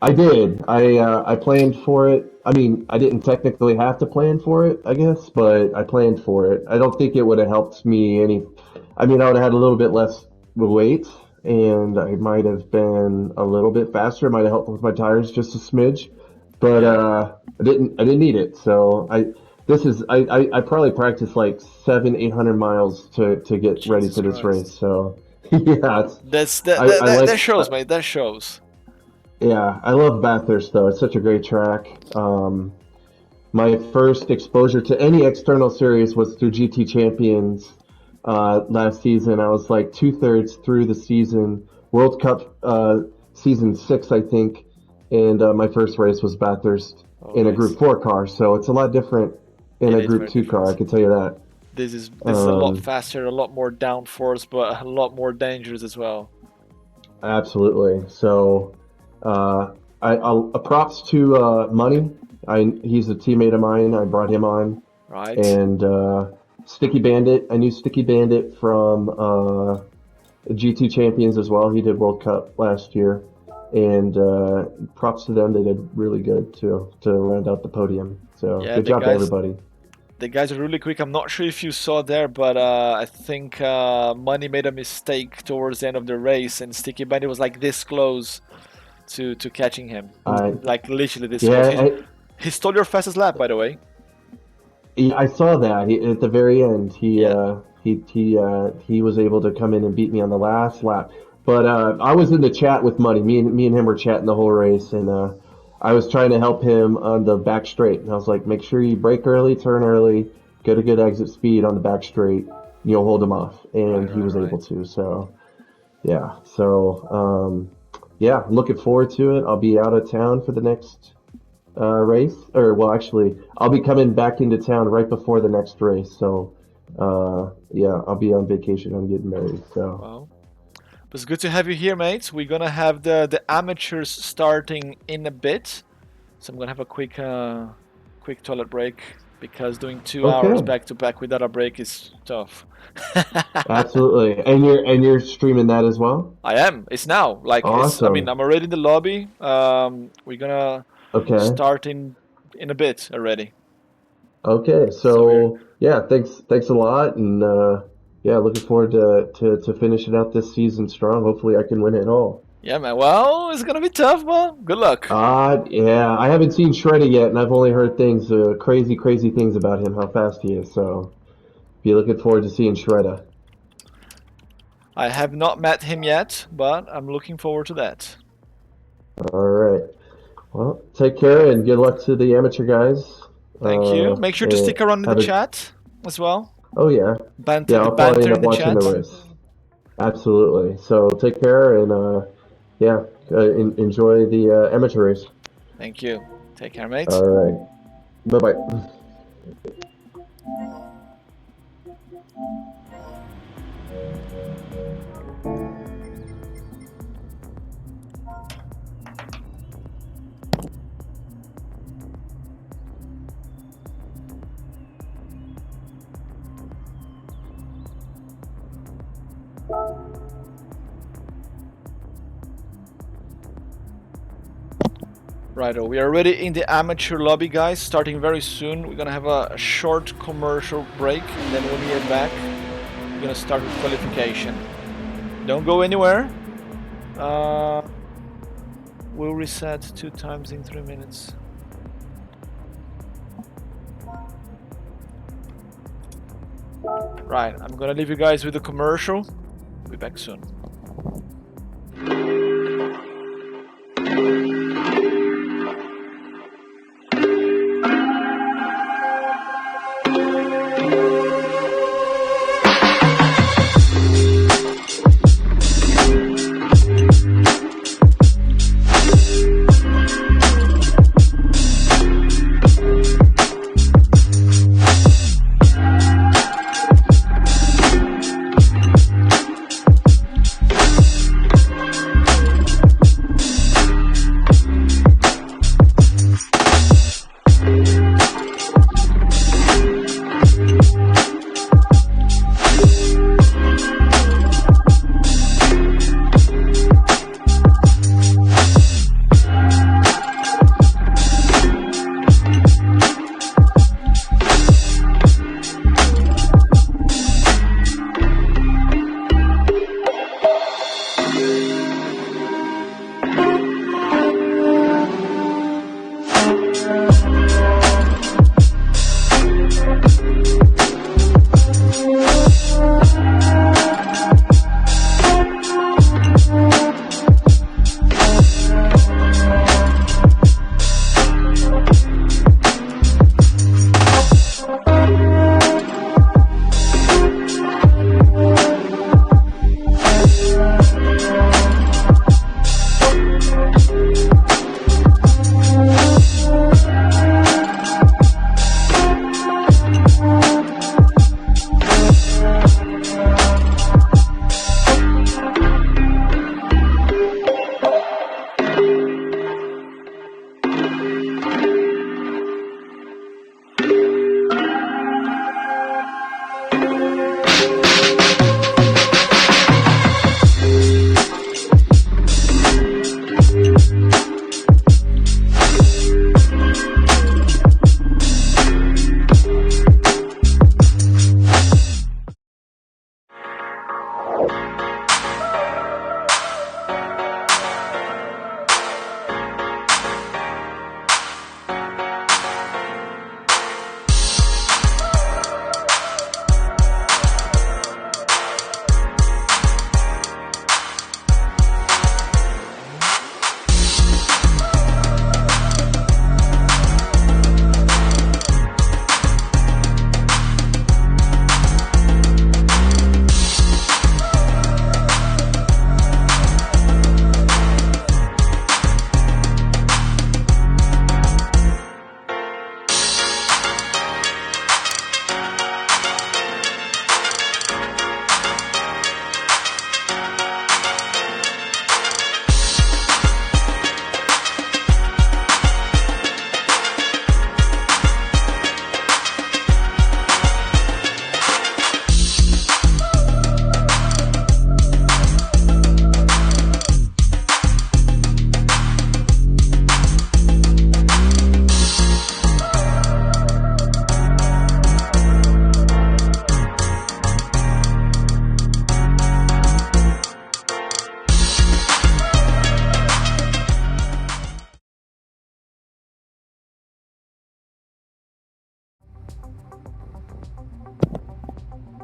I did. I planned for it. I mean, I didn't technically have to plan for it, I guess, but I planned for it. I don't think it would have helped me any. I mean, I would have had a little bit less weight, and I might have been a little bit faster. It might have helped with my tires just a smidge, but I didn't need it. So I probably practiced like 800 miles to get ready for this race. So yeah, that shows, mate. That shows. Yeah, I love Bathurst though. It's such a great track. My first exposure to any external series was through GT Champions last season. I was like 2/3 through the season, World Cup season 6, I think, and my first race was Bathurst in a Group 4 car. So it's a lot different in a Group 2 car. I can tell you that. This is a lot faster, a lot more downforce, but a lot more dangerous as well. Absolutely. So. I'll props to Money. He's a teammate of mine. I brought him on. Right. And Sticky Bandit. I knew Sticky Bandit from GT Champions as well. He did World Cup last year. And props to them. They did really good to round out the podium. So good job to everybody. The guys are really quick. I'm not sure if you saw there, but I think Money made a mistake towards the end of the race, and Sticky Bandit was like this close to catching him, like literally this. Yeah, he stole your fastest lap, by the way. I saw that. At the very end, he was able to come in and beat me on the last lap. But I was in the chat with Money. Me and him were chatting the whole race, and I was trying to help him on the back straight. And I was like, make sure you brake early, turn early, get a good exit speed on the back straight. You'll hold him off, and he was able to. So yeah. So. Yeah, looking forward to it. I'll be out of town for the next race. Actually, I'll be coming back into town right before the next race. So, yeah, I'll be on vacation. I'm getting married. So. Well, it's good to have you here, mate. We're going to have the amateurs starting in a bit. So I'm gonna have a quick toilet break because doing 2 hours Okay. back to back without a break is tough. Absolutely. And you're streaming that as well? I am. It's now. Like it's. I mean, Awesome. I'm already in the lobby. We're gonna Okay. start in a bit already. Okay. So we're. So yeah, thanks a lot, and yeah, looking forward to finishing out this season strong. Hopefully, I can win it all. Yeah, man. Well, it's gonna be tough, but good luck. Yeah, I haven't seen Shredder yet, and I've only heard things, crazy things about him, how fast he is. So, be looking forward to seeing Shredder. I have not met him yet, but I'm looking forward to that. All right. Well, take care and good luck to the amateur guys. Thank you. Make sure to And stick around in the have a. chat as well. Oh yeah, Banter, yeah. I'll probably banter end in up the watching the chat. race. Absolutely. So take care and yeah, enjoy the amateur race. Thank you. Take care, mate. All right. Bye bye. Righto, we are already in the amateur lobby, guys. Starting very soon. We're gonna have a short commercial break, and then when we get back, we're gonna start with qualification. Don't go anywhere. We'll reset 2 times in 3 minutes. Right, I'm gonna leave you guys with the commercial. Be back soon.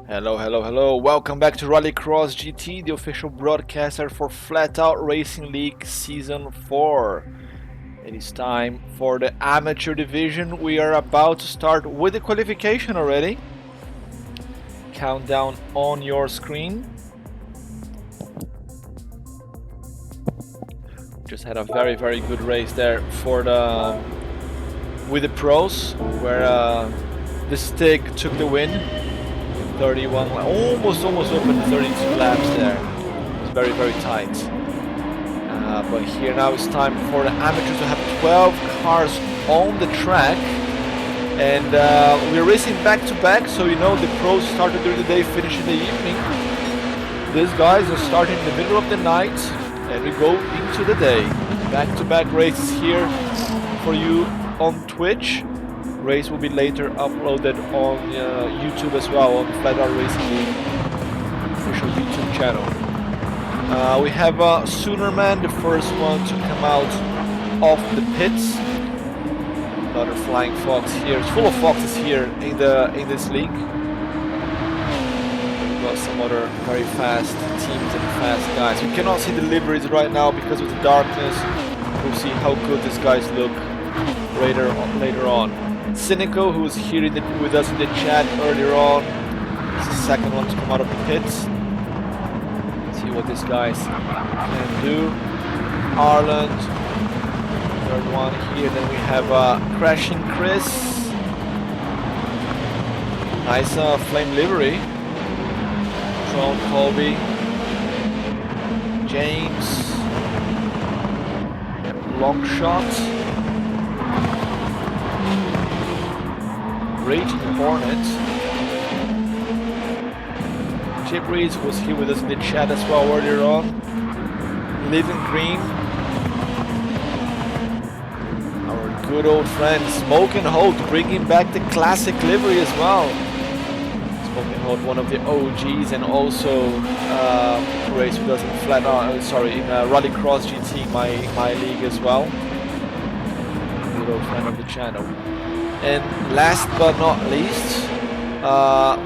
Hello, hello, hello. Welcome back to Rallycross GT, the official broadcaster for Flatout Racing League Season 4. It is time for the amateur division. We are about to start with the qualification already. Countdown on your screen. Just had a very, very good race there for the with the pros, where the Stig took the win. 31, almost opened 32 laps there. It was very, very tight. But here now it's time for the amateurs to have 12 cars on the track. And we're racing back to back, so you know the pros started during the day, finish in the evening. These guys are starting in the middle of the night, and we go into the day. Back-to-back races here for you on Twitch. Race will be later uploaded on YouTube as well, on Flatout Racing League official YouTube channel. We have Soonerman, the first one to come out of the pits. Another flying fox here. It's full of foxes here in this league. We've got some other very fast teams and fast guys. We cannot see the liveries right now because of the darkness. We'll see how good these guys look later on. Cynical, who was here with us in the chat earlier on, is the second one to come out of the pits. Let's see what these guys can do. Ireland, third one here. Then we have Crashing Chris. Nice flame livery. Tron Colby. James. Long shot. Raging Hornet. Chip Reeds was here with us in the chat as well earlier on. Living Green. Our good old friend Smoke and Holt bringing back the classic livery as well. Smoke and Holt, one of the OGs, and also raced with us in in Rallycross GT, my league as well. Good old friend of the channel. And last but not least,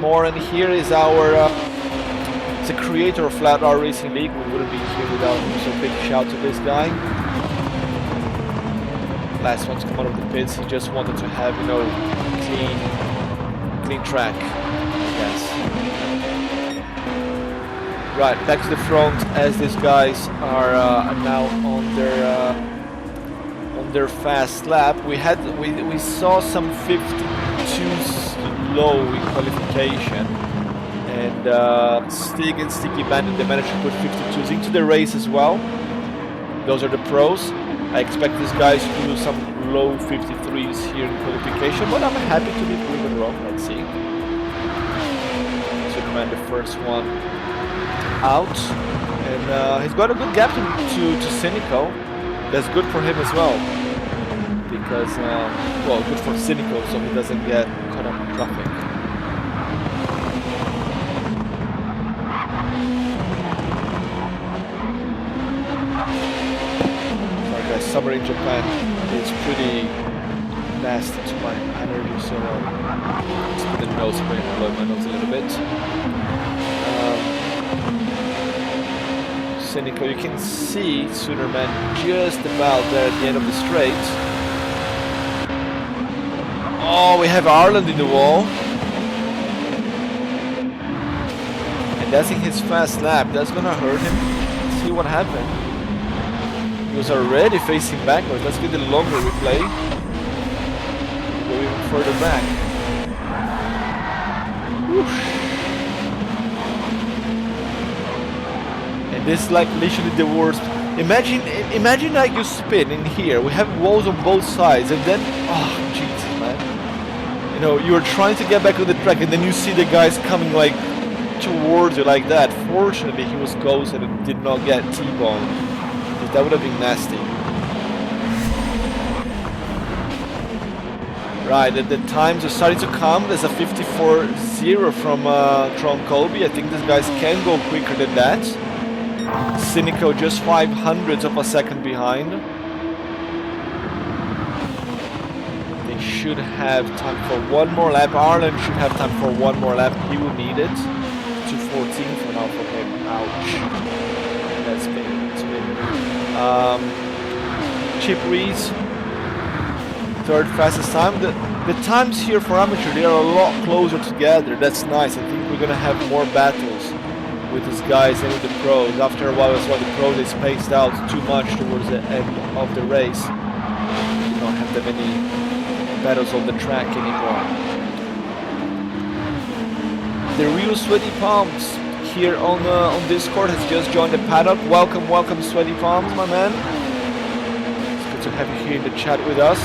Moran here is the creator of Flatout Racing League. We wouldn't be here without him, so big shout to this guy. Last one to come out of the pits. He just wanted to have, you know, clean track. Yes. Right, back to the front as these guys are now on their fast lap. We saw some 52s low in qualification, and Stig and Sticky Bandit, they managed to put 52s into the race as well. Those are the pros. I expect these guys to do some low 53s here in qualification, but I'm happy to be proven wrong. Let's see. Superman, the first one out, and he's got a good gap to Cynical. That's good for him as well, because, well, good for Cynical, so he doesn't get caught up in traffic. Sorry guys, summer in Japan is pretty nasty to my allergy, so let's put the nose spray and blow my nose a little bit. Cynical, you can see Soonerman just about there at the end of the straight. Oh, we have Ireland in the wall. And that's in his fast lap. That's gonna hurt him. Let's see what happened. He was already facing backwards. Let's get the longer replay. Go even further back. Whoosh. This is like literally the worst. Imagine like you spin in here. We have walls on both sides, and then, oh Jesus, man! You know, you're trying to get back on the track, and then you see the guys coming like towards you like that. Fortunately, he was ghosted and did not get T-boned. That would have been nasty. Right, the times are starting to come. There's a 54.0 from Tron Colby. I think these guys can go quicker than that. Cynical just 0.05 of a second behind. I think should have time for one more lap. Arlen should have time for one more lap. He will need it. 2:14 for now for him. Ouch. That's big. Chip Reese, third fastest time. The times here for amateur, they are a lot closer together. That's nice. I think we're gonna have more battles with these guys and with the pros. After a while as well, the pros, they spaced out too much towards the end of the race. We don't have that many battles on the track anymore. The real Sweaty Palms here on Discord has just joined the paddock. Welcome, welcome, Sweaty Palms, my man. It's good to have you here in the chat with us.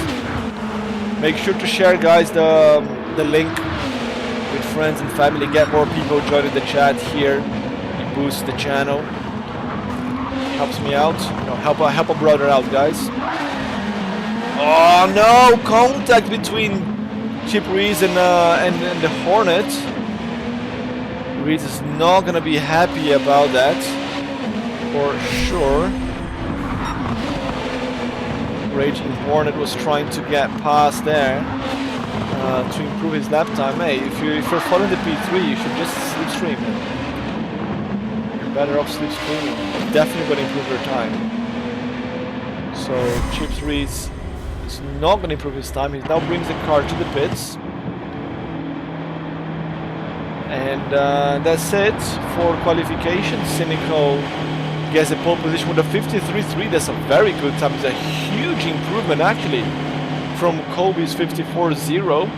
Make sure to share, guys, the link with friends and family. Get more people joining the chat here. It boosts the channel. Helps me out. You know, help a brother out, guys. Oh no! Contact between Chip Reese and the Hornet. Reese is not gonna be happy about that, for sure. Raging Hornet was trying to get past there to improve his lap time. Hey, if you're following the P3, you should just slipstream. You're better off slipstreaming. It's definitely gonna improve your time. So Chip Reese is not gonna improve his time. He now brings the car to the pits. And that's it for qualification. Cynical gets a pole position with a 53.3. That's a very good time. It's a huge improvement actually from Colby's 54.0.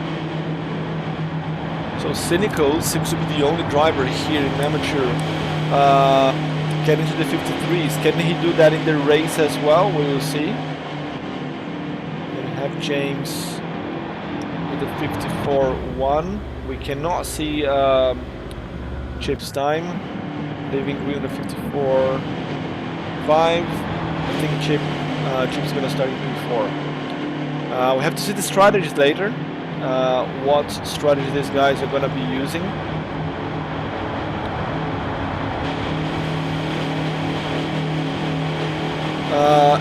So Cynical seems to be the only driver here in amateur getting to the 53s. Can he do that in the race as well? We will see. Then we have James with the 54.1. We cannot see Chip's time. Leaving green the 54.5. I think Chip's gonna start in P4. We have to see the strategies later. What strategy these guys are gonna be using.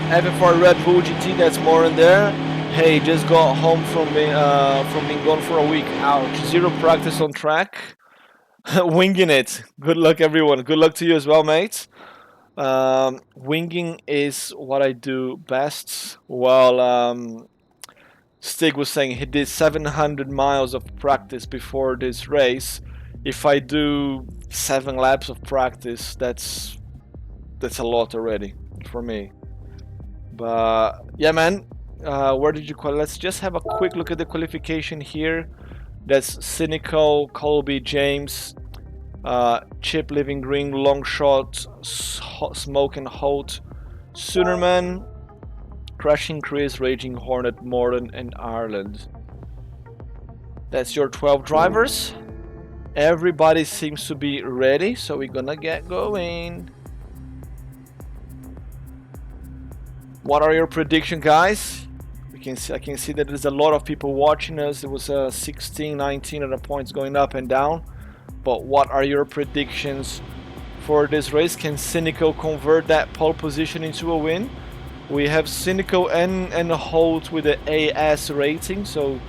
FFR Red Bull GT, that's more in there. Hey, just got home from being gone for a week. Ouch. Zero practice on track. Winging it. Good luck, everyone. Good luck to you as well, mate. Winging is what I do best. While Stig was saying he did 700 miles of practice before this race. If I do 7 laps of practice, that's a lot already for me. But yeah, man. Where did you qualify? Let's just have a quick look at the qualification here. That's Cynical, Colby, James, Chip, Living Green, Longshot, Smoke and Holt, Soonerman, Crashing Chris, Raging Hornet, Morden, and Ireland. That's your 12 drivers. Everybody seems to be ready, so we're gonna get going. What are your predictions, guys? I can see that there's a lot of people watching us. It was 16, 19 at the points going up and down. But what are your predictions for this race? Can Cynical convert that pole position into a win? We have Cynical and Holt with the AS rating. So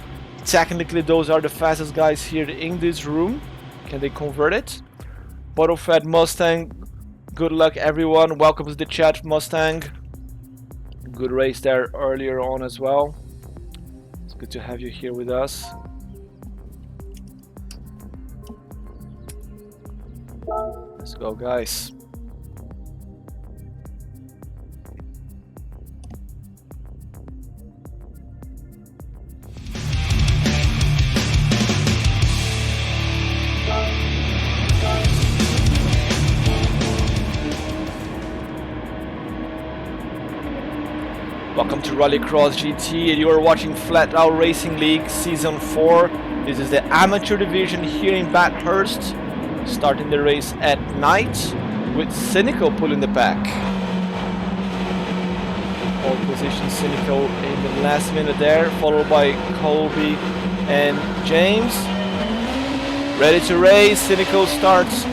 technically those are the fastest guys here in this room. Can they convert it? Bottle Fat Mustang. Good luck, everyone. Welcome to the chat, Mustang. Good race there earlier on as well. It's good to have you here with us. Let's go, guys. Welcome to Rallycross GT, and you are watching Flatout Racing League Season 4. This is the amateur division here in Bathurst, starting the race at night with Cynical pulling the pack. Pole position Cynical in the last minute there, followed by Colby and James. Ready to race, Cynical starts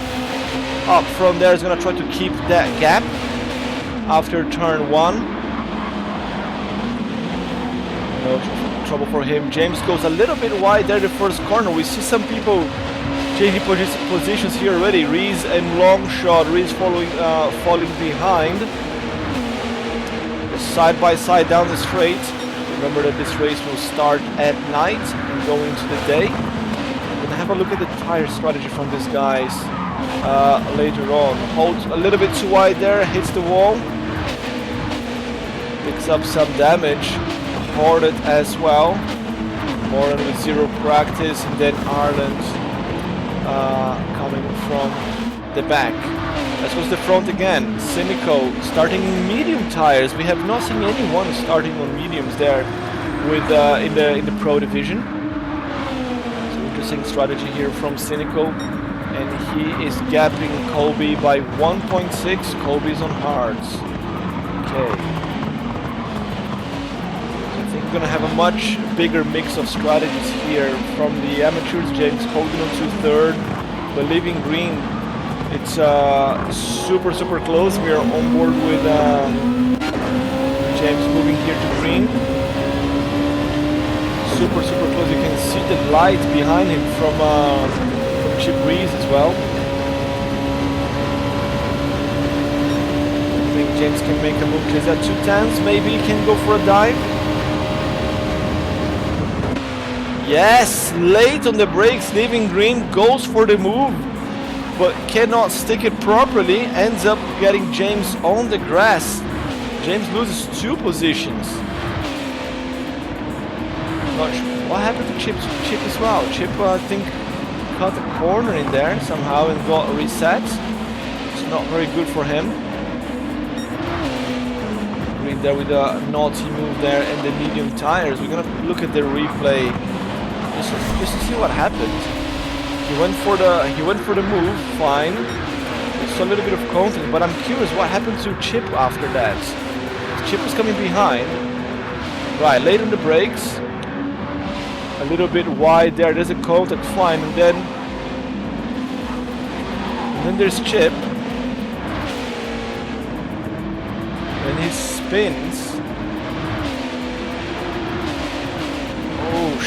up from there, is going to try to keep that gap after turn 1. trouble for him. James goes a little bit wide there, the first corner. We see some people changing positions here already. Reese and Longshot. Reese falling behind. Side by side down the straight. Remember that this race will start at night and go into the day. We're gonna have a look at the tire strategy from these guys later on. Holds a little bit too wide there, hits the wall. Picks up some damage. Hornet as well. Moran with 0 practice, and then Ireland coming from the back. Let's go to the front again. Cynical starting in medium tires. We have not seen anyone starting on mediums there with in the Pro Division. So interesting strategy here from Cynical, and he is gapping Colby by 1.6. Colby's on hards. Okay. We're going to have a much bigger mix of strategies here from the amateurs. James holding on to third, but leaving green. It's super close. We are on board with James moving here to green. Super close. You can see the light behind him from Chip Reese as well. I think James can make a move. Is that 2 tenths? Maybe he can go for a dive. Yes, late on the brakes, leaving green, goes for the move, but cannot stick it properly, ends up getting James on the grass. James loses 2 positions. Not sure what happened to Chip as well. Chip, I think, caught a corner in there somehow and got reset. It's not very good for him. Green there with a naughty move there and the medium tires. We're gonna look at the replay. Just to see what happened. He went for the move, fine. It's a little bit of contact, but I'm curious what happened to Chip after that. Chip was coming behind. Right, late on the brakes. A little bit wide there. There's a contact, fine, and then there's Chip. And he spins. Oh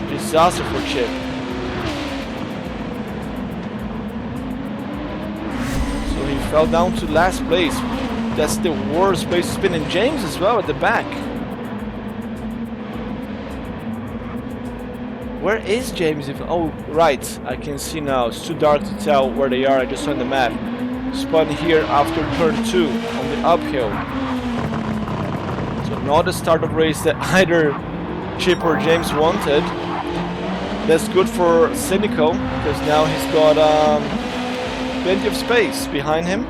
disaster for Chip. So he fell down to last place. That's the worst place to spin. And James as well at the back. Where is James? Oh, right. I can see now. It's too dark to tell where they are. I just saw on the map. Spun here after turn 2 on the uphill. So not the start of race that either Chip or James wanted. That's good for Cynical, because now he's got plenty of space behind him.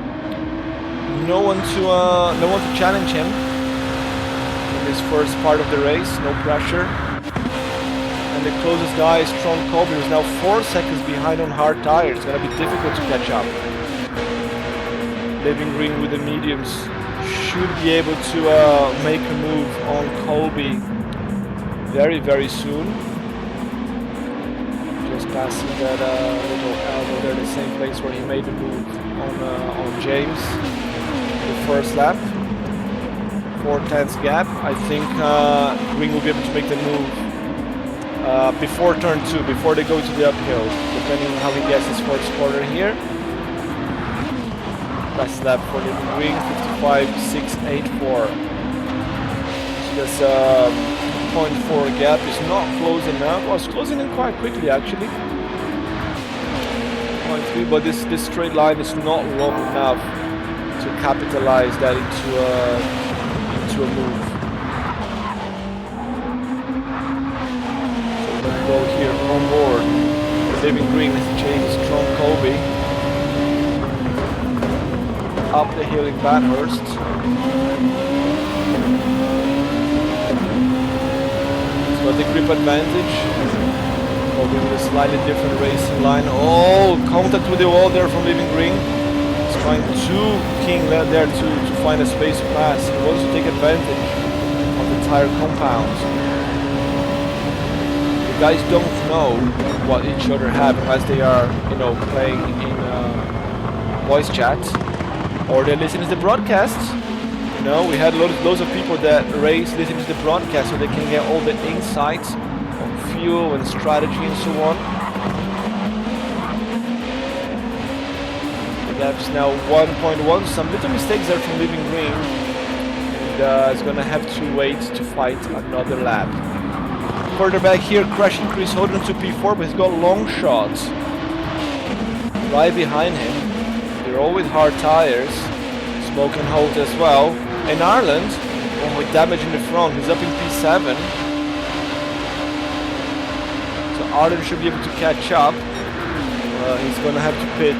No one to challenge him in this first part of the race. No pressure. And the closest guy is Tron Colby, who's now 4 seconds behind on hard tires. It's gonna be difficult to catch up. Living green with the mediums should be able to make a move on Colby very soon. Just passing that little elbow there, the same place where he made the move on James the first lap. 4 tenths gap. I think Green will be able to make the move before turn 2, before they go to the uphill, depending on how he gets his first quarter here. Best lap for the Green, 55.684. So that's 0.4 gap. Is not close enough. Well, it's closing in quite quickly actually. 0.3, but this straight line is not long enough to capitalize that into a move. So let's go here on board. Living Green has changed Tron Colby up the hill in Bathurst. He's got the grip advantage. Colby with a slightly different racing line. Oh, contact with the wall there from Living Green. He's trying too keen there to find a space to pass. He wants to take advantage of the tire compound. The guys don't know what each other have as they are, playing in voice chat, or they're listening to the broadcast. know, we had loads of people that race listening to the broadcast so they can get all the insights on fuel and strategy and so on. The gap's now 1.1. Some little mistakes there from leaving green. And it's gonna have to wait to fight another lap. Further back here, crashing Chris Hoden to P4, but he's got long shots right behind him. They're all with hard tires. Smoke and Holt as well. And Ireland, oh, with damage in the front, he's up in P7. So Ireland should be able to catch up. He's gonna have to pit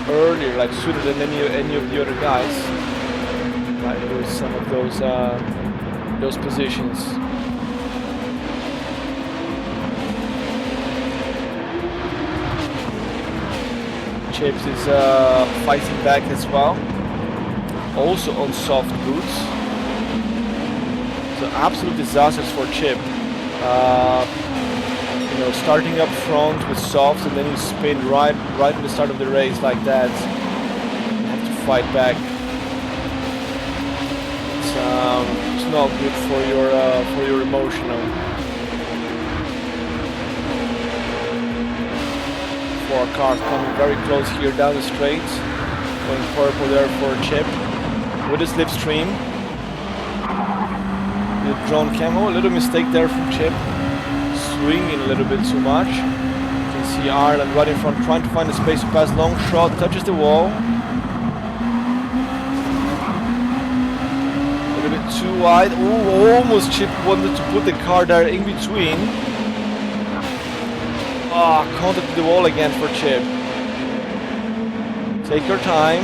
earlier, like sooner than any of the other guys. Might lose some of those positions. Chips is fighting back as well. Also on soft boots. So absolute disasters for Chip. You know, starting up front with softs and then you spin right at the start of the race like that. You have to fight back. It's not good for your emotional. 4 cars coming very close here down the straight. Going purple there for Chip. With a slipstream. With drone camo, a little mistake there from Chip. Swinging a little bit too much. You can see Ireland right in front, trying to find a space to pass. Long shot, touches the wall. A little bit too wide. Ooh, almost Chip wanted to put the car there in between. Ah, contacted the wall again for Chip. Take your time.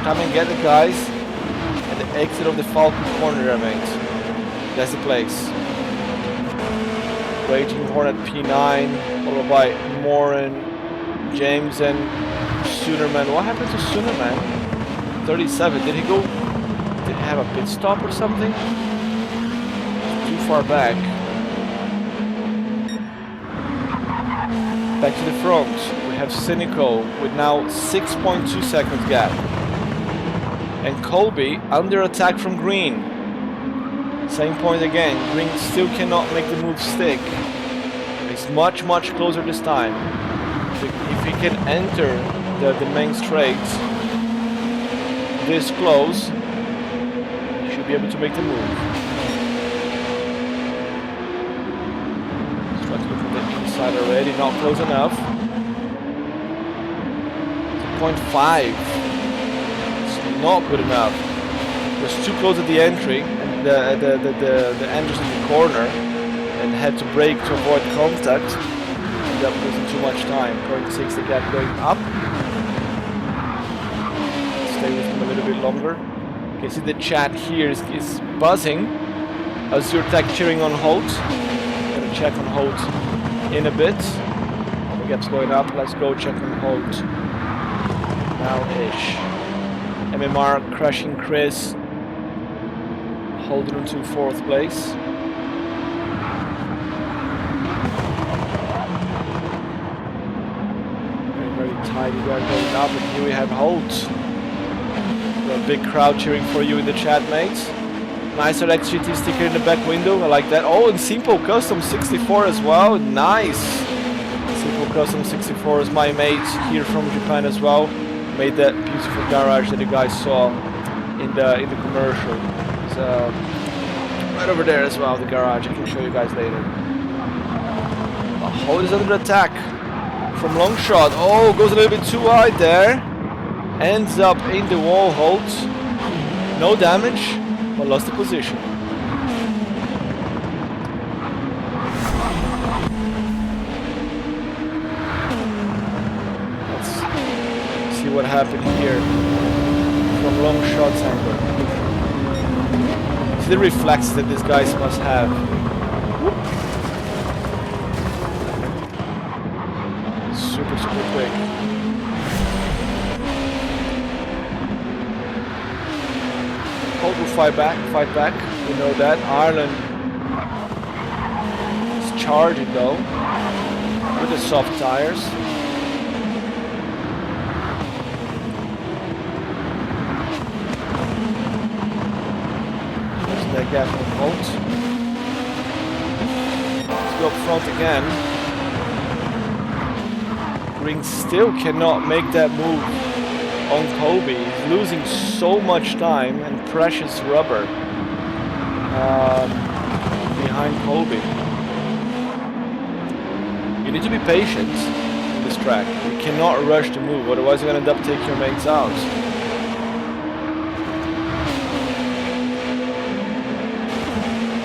Time and get the guys at the exit of the Falcon corner there, mate. That's the place. Raging Horn at P9, followed by Moran, James and Soonerman. What happened to Soonerman? 37. Did he have a pit stop or something? Too far back. Back to the front. We have Cynical with now 6.2 seconds gap. And Colby under attack from Green. Same point again. Green still cannot make the move stick. He's much closer this time. If he can enter the main straight this close, he should be able to make the move. Let's try to look at the inside already. Not close enough. 0.5. Not good enough. Was too close at the entry, and the entrance in the corner, and had to brake to avoid contact. Ended up losing too much time. 0.6 the gap going up. Stay with him a little bit longer. You can see the chat here is buzzing. Azure Tech cheering on Holt. Gonna check on Holt in a bit. The gap's going up. Let's go check on Holt. Now-ish. MMR crashing Chris, holding on to 4th place. Very tight, we are going up, and here we have Holt. A big crowd cheering for you in the chat, mates. Nicer XGT sticker in the back window, I like that. Oh, and Simple Custom 64 as well, nice. Simple Custom 64 is my mate here from Japan as well. Made that beautiful garage that you guys saw in the commercial. It's right over there as well, the garage. I can show you guys later. Holt is under attack from long shot. Oh, goes a little bit too wide there. Ends up in the wall. Holt, no damage, but lost the position. What happened here from long shots angle. See the reflex that these guys must have. Super quick. Holt will fight back. We know that. Ireland is charging though with the soft tires. gap on Holt. Let's go up front again. Green still cannot make that move on Kobe. He's losing so much time and precious rubber behind Kobe. You need to be patient in this track. You cannot rush the move, otherwise you're going to end up taking your mates out.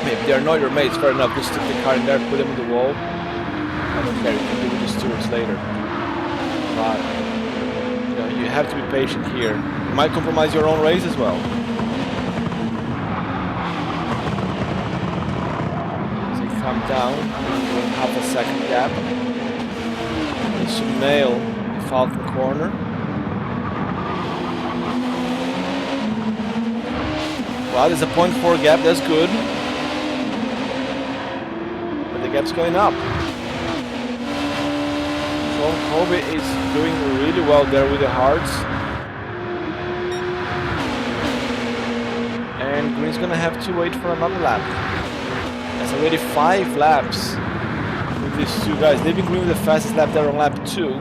Maybe they're not your mates, fair enough. Just stick the car in there, put them in the wall. I don't care, you can do with the stewards later. But you know, you have to be patient here. You might compromise your own race as well. As they come down, doing half a second gap. They should nail the Falcon corner. Wow, there's a 0.4 gap, that's good. But the gap's going up. So Kobe is doing really well there with the hards. And Green's gonna have to wait for another lap. That's already 5 laps with these two guys. They've been Green with the fastest lap there on lap 2.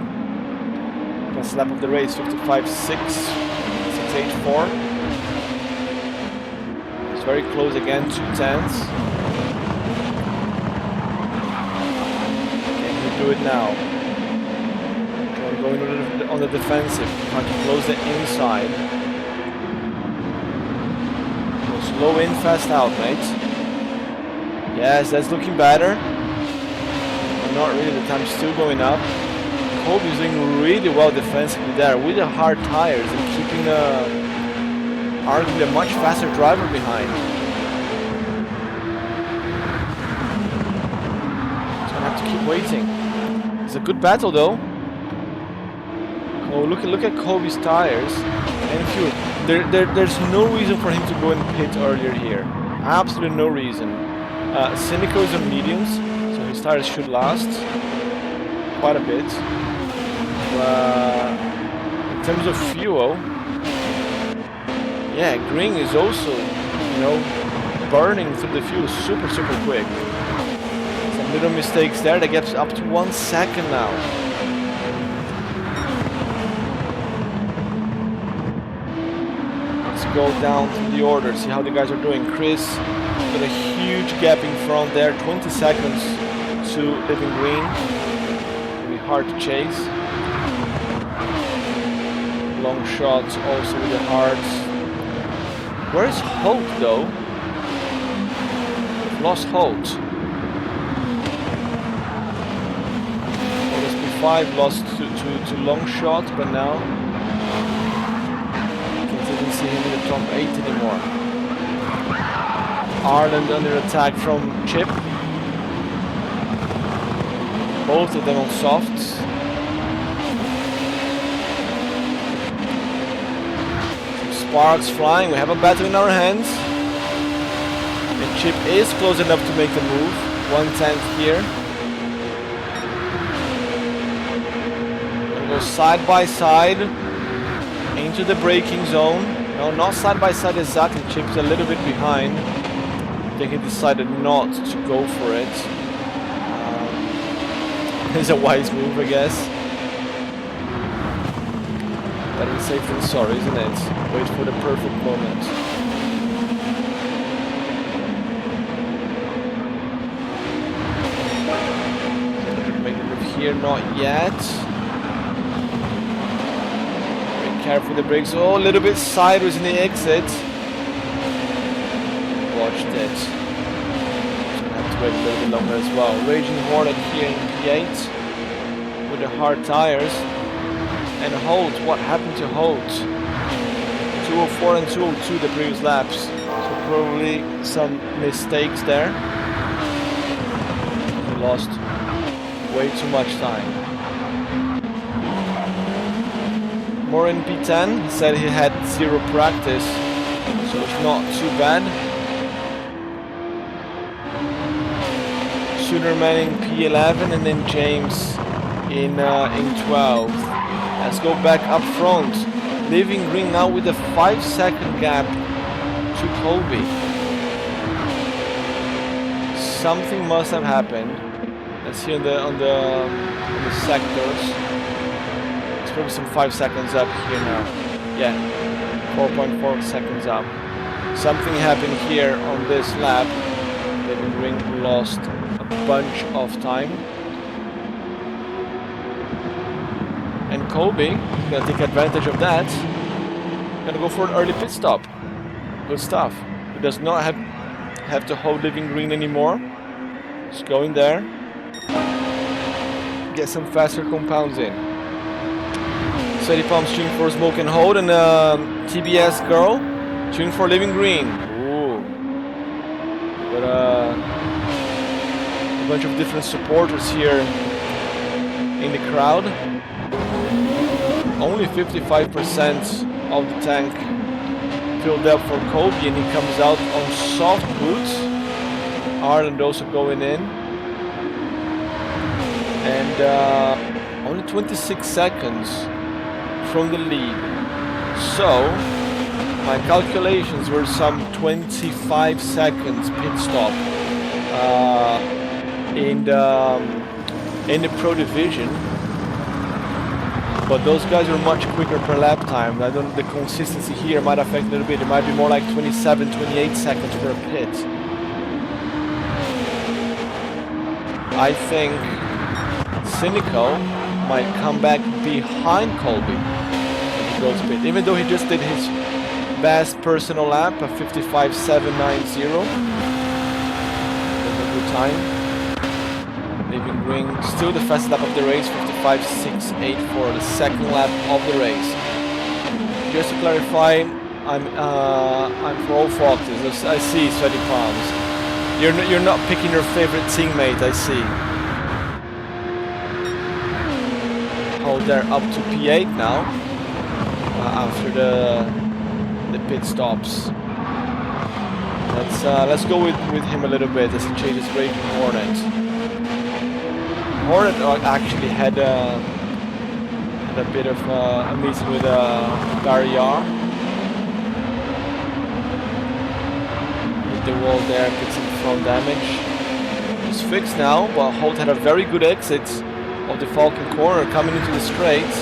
Fastest lap of the race, 55.6.684. It's very close again, 2 tenths. Can he do it now? Going on the defensive, trying to close the inside. Go slow in, fast out, mate. Yes, that's looking better. But not really, the time's still going up. Kobe's doing really well defensively there with the hard tires and keeping arguably a much faster driver behind. He's gonna have to keep waiting. It's a good battle though. Oh, look at Kobe's tires and fuel. There's no reason for him to go and pit earlier here. Absolutely no reason. Cynical is on mediums, so his tires should last quite a bit. In terms of fuel, yeah, Green is also, you know, burning through the fuel super quick. Some little mistakes there. That gets up to 1 second now. Go down through the order, see how the guys are doing. Chris got a huge gap in front there, 20 seconds to Living Green. It'll be hard to chase. Long shots also with the hards. Where's Holt though? We've lost Holt. LSP5 lost to long shot, but now didn't see him in the top 8 anymore. Ireland under attack from Chip. Both of them on softs. Some sparks flying. We have a battle in our hands. And Chip is close enough to make the move. 1/10 here. Gonna go side by side into the braking zone. No, not side by side exactly. Chip's a little bit behind. I think he decided not to go for it. It's a wise move, I guess. Better safe than sorry, isn't it? Wait for the perfect moment. Make the move here, not yet. Careful with the brakes. Oh, a little bit sideways in the exit. Watched it. Just gonna have to wait a little bit longer as well. Raging Hornet here in P8 with the hard tires. And Holt, what happened to Holt? 204 and 202 the previous laps. So probably some mistakes there. He lost way too much time. More in P10, he said he had 0 practice, so it's not too bad. Suderman in P11 and then James in 12. Let's go back up front. Living Green now with a 5-second gap to Colby. something must have happened. Let's see on the sectors. It's probably some 5 seconds up here now. Yeah, 4.4 seconds up. Something happened here on this lap. Living Green lost a bunch of time. And Colby is gonna take advantage of that. Gonna go for an early pit stop. Good stuff. He does not have to hold Living Green anymore. Just go in there. Get some faster compounds in. Sweaty Palms tuning for Smoke and Hold, and TBS Girl tuning for Living Green. Ooh. Got a bunch of different supporters here in the crowd. Only 55% of the tank filled up for Kobe, and he comes out on soft boots. Ireland also going in. And only 26 seconds from the lead. So my calculations were some 25 seconds pit stop in the Pro Division. But those guys are much quicker per lap time. I don't. The consistency here might affect a little bit. It might be more like 27, 28 seconds per pit. I think Cynical might come back behind Colby when he goes pit, even though he just did his best personal lap of 55.790. That's a good time. Living Green still the fastest lap of the race, 55.684, the second lap of the race. Just to clarify, I'm for all Foxes. I see Sweaty Palms. You're not picking your favorite teammate, I see. Oh, they're up to P8 now after the pit stops. Let's go with him a little bit as he changes Raging Hornet. Hornet actually had a bit of a meeting with Gary R. Hit the wall there, gets some front damage. It's fixed now, but Holt had a very good exit of the Falcon corner coming into the straight.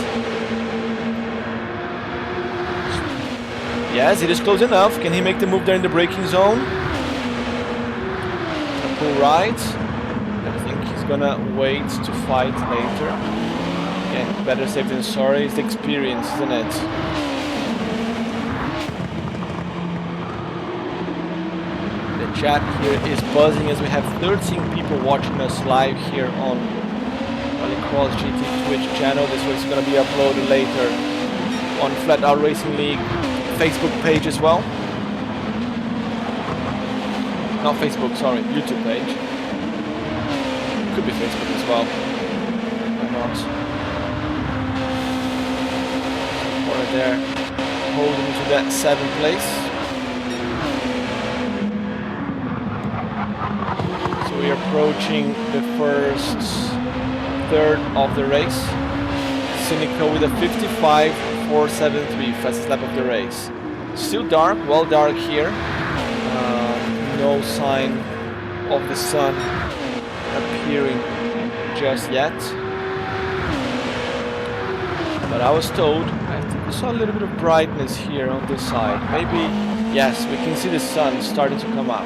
Yes, it is close enough. Can he make the move there in the braking zone? Pull right. I think he's gonna wait to fight later. Again, better safe than sorry. It's the experience, isn't it? The chat here is buzzing as we have 13 people watching us live here on Cross GT Twitch channel. This one's going to be uploaded later on Flatout Racing League Facebook page as well. Not Facebook, sorry, YouTube page. Could be Facebook as well. Why not? Right there, holding to that 7th place. So we are approaching the first third of the race. Cynical with a 55.473, fastest lap of the race. Still dark, well dark here. No sign of the sun appearing just yet. But I was told, I think I saw a little bit of brightness here on this side. Maybe, yes, we can see the sun starting to come up.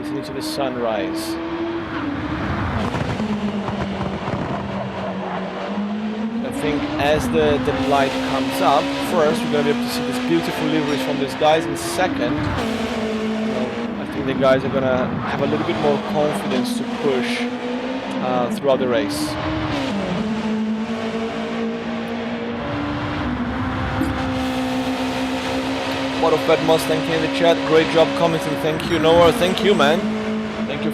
Into the sunrise. I think as the light comes up, first we're going to be able to see these beautiful liveries from these guys, and second, I think the guys are going to have a little bit more confidence to push throughout the race. What of Fat Mustang in the chat? Great job commenting. Thank you, Noah. Thank you, man. Thank you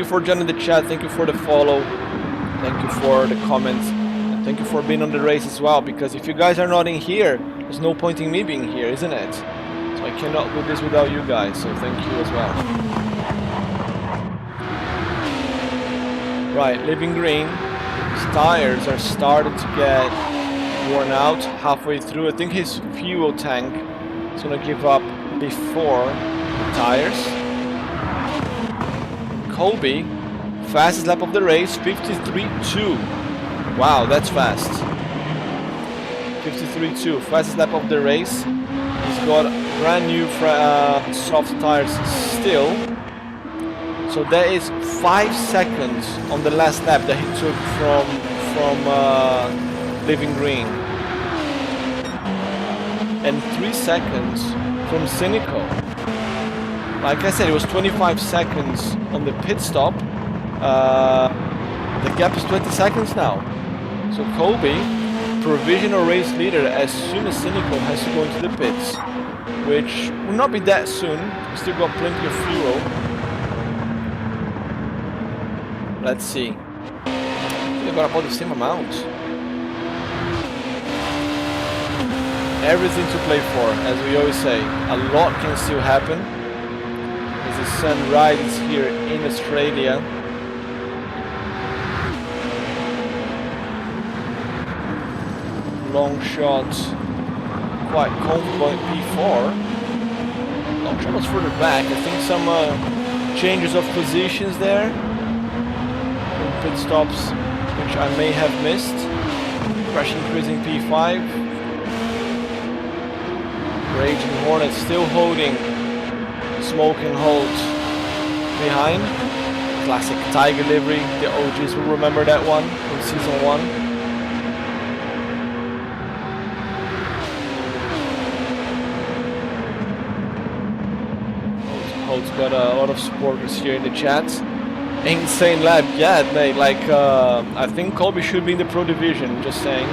for joining the chat. Thank you for the follow. Thank you for the comments. And thank you for being on the race as well. Because if you guys are not in here, there's no point in me being here, isn't it? So I cannot do this without you guys. So thank you as well. Right, Living Green. His tires are starting to get worn out halfway through. I think his fuel tank is going to give up before tires. Colby, fastest lap of the race, 53.2. Wow, that's fast. 53.2, fastest lap of the race. He's got brand new soft tires still. So that is 5 seconds on the last lap that he took from leaving green. And 3 seconds from Cynical. Like I said, it was 25 seconds on the pit stop. The gap is 20 seconds now. So Colby, provisional race leader as soon as Cynical has to go into the pits, which will not be that soon. We still got plenty of fuel. Let's see. They've got about the same amount. Everything to play for, as we always say. A lot can still happen. As the sun rises here in Australia. Long shot, quite comfortable in P4. Long shot was further back. I think some changes of positions there. Pit stops, which I may have missed. Pressure increasing P5. Raging Hornet still holding Smoke and Hold behind. Classic Tiger livery. The OGs will remember that one from season 1. Hold's got a lot of supporters here in the chat. Insane lap, yeah, mate. Like I think Colby should be in the Pro Division. Just saying,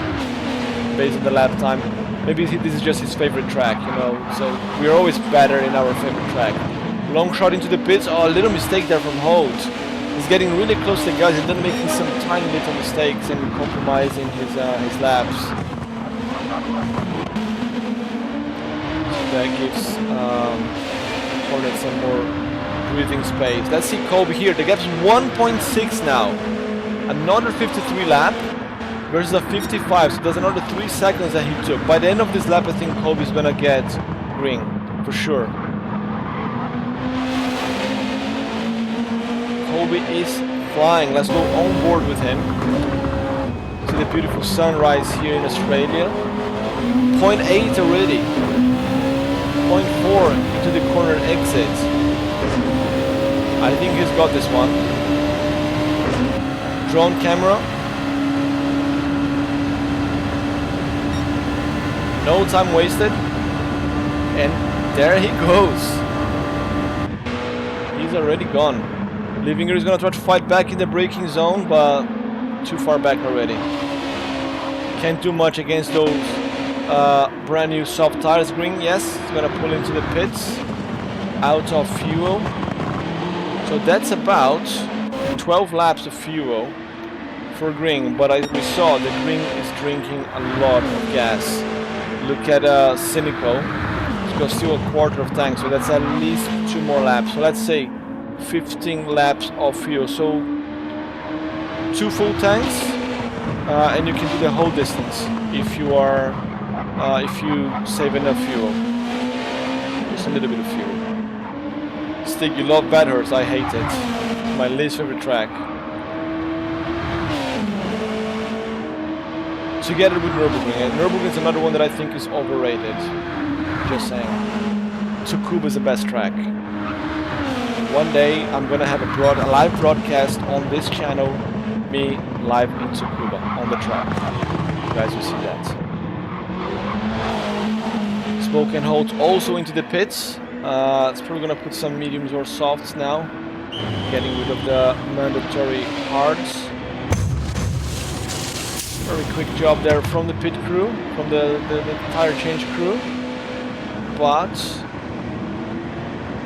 based on the lap time. Maybe this is just his favorite track, you know. So we're always better in our favorite track. Long shot into the pits. Oh, a little mistake there from Holt. He's getting really close to the guys and then making some tiny little mistakes and compromising his laps. So that gives Hornet some more breathing space. Let's see Colby here. The gap's 1.6 now. Another 53 lap versus a 55. So there's another 3 seconds that he took. By the end of this lap, I think Colby's gonna get green for sure. Colby is flying. Let's go on board with him. See the beautiful sunrise here in Australia. 0.8 already. 0.4 into the corner exit. I think he's got this one. Drone camera. No time wasted. And there he goes. He's already gone. Livinger is gonna try to fight back in the braking zone, but too far back already. Can't do much against those brand new soft tires. Green, yes, it's gonna pull into the pits. Out of fuel. So that's about 12 laps of fuel for Green, but we saw that Green is drinking a lot of gas. Look at Cynical. It's got still a quarter of tank, so that's at least 2 more laps. So let's say 15 laps of fuel. So 2 full tanks, and you can do the whole distance if you are if you save enough fuel. Just a little bit of fuel. Stig, you love Bathurst. I hate it. It's my least favorite track. Together with Nürburgring. And Nürburgring is another one that I think is overrated. Just saying. Tsukuba is the best track. One day I'm gonna have a live broadcast on this channel, me live in Tsukuba on the track. You guys will see that. Smoke and Holt also into the pits. It's probably gonna put some mediums or softs now, getting rid of the mandatory hards. Very quick job there from the pit crew, from the tire change crew, but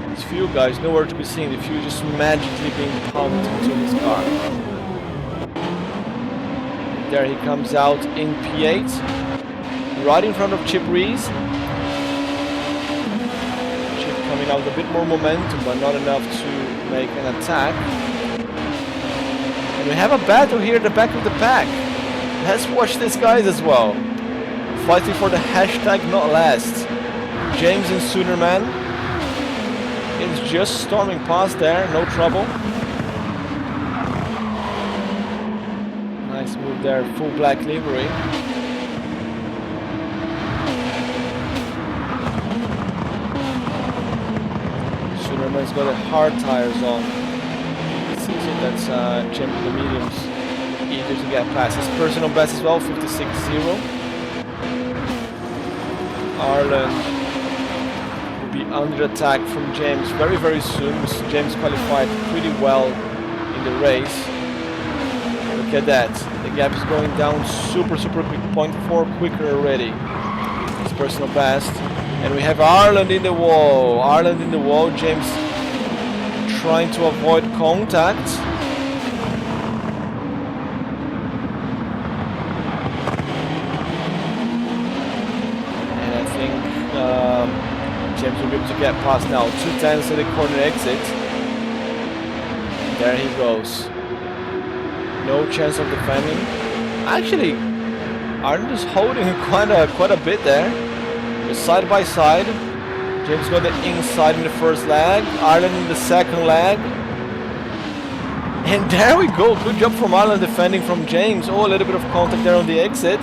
these fuel guys nowhere to be seen. The fuel just magically being pumped into his car. There he comes out in P8, right in front of Chip Reese. Coming out with a bit more momentum, but not enough to make an attack. And we have a battle here at the back of the pack. Let's watch these guys as well. Fighting for the hashtag not last. James and Soonerman It's just storming past there, no trouble. Nice move there, full black livery. Suderman's got the hard tires on. So that's jumping the mediums. Easier to get past. His personal best as well, 56.0. Ireland will be under attack from James very, very soon. James qualified pretty well in the race. Look at that. The gap is going down super, super quick. 0.4 quicker already. His personal best. And we have Ireland in the wall. Ireland in the wall. James trying to avoid contact. And I think James will be able to get past now. 2/10 at the corner exit. There he goes. No chance of defending. Actually, Ireland is holding quite a bit there. We're side by side. James got the inside in the first leg, Ireland in the second leg. And there we go, good job from Ireland defending from James. Oh, a little bit of contact there on the exit.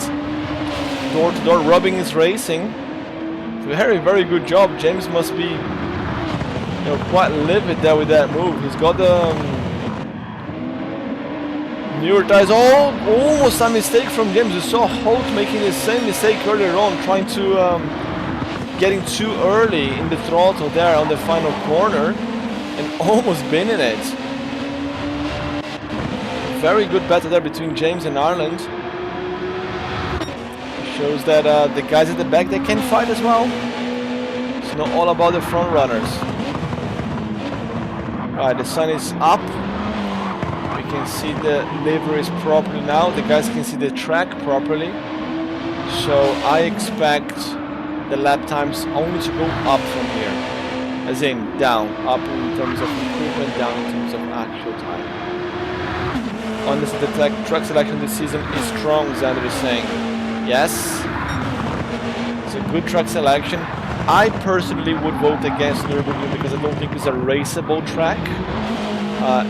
Door to door, rubbing is racing. Very, very good job. James must be, quite livid there with that move. He's got the newer tires. Oh, almost a mistake from James. You saw Holt making the same mistake earlier on, trying to getting too early in the throttle there on the final corner and almost binning it. Very good battle there between James and Ireland. Shows that the guys at the back, they can fight as well. It's not all about the front runners. Right, the sun is up. We can see the liveries properly now. The guys can see the track properly. So I expect the lap times only to go up from here, as in down, up in terms of improvement, down in terms of actual time. Honestly, the track selection this season is strong, Xander is saying. Yes, it's a good track selection. I personally would vote against Nürburgring because I don't think it's a raceable track,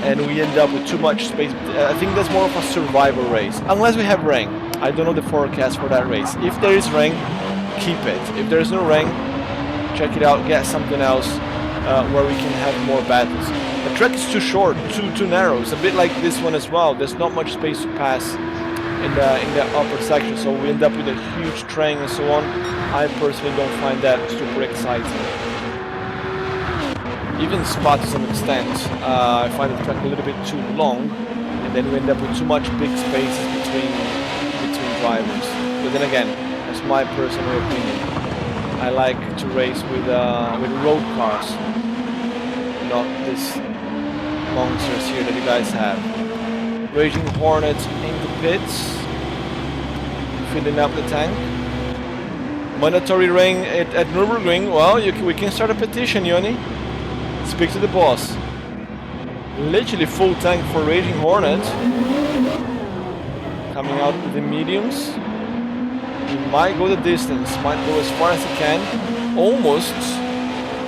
and we end up with too much space. I think that's more of a survival race, unless we have rain. I don't know the forecast for that race. If there is rain, keep it. If there's no rain, check it out, get something else where we can have more battles. The track is too short, too narrow. It's a bit like this one as well. There's not much space to pass in the upper section, so we end up with a huge train and so on. I personally don't find that super exciting. Even Spa to some extent, I find the track a little bit too long, and then we end up with too much big spaces between drivers. But then again, that's my personal opinion. I like to race with road cars, not these monsters here that you guys have. Raging Hornet in the pits, filling up the tank. Mandatory rain at Nürburgring. Well, we can start a petition, Yoni. Speak to the boss. Literally full tank for Raging Hornet. Coming out with the mediums. He might go the distance, might go as far as he can. Almost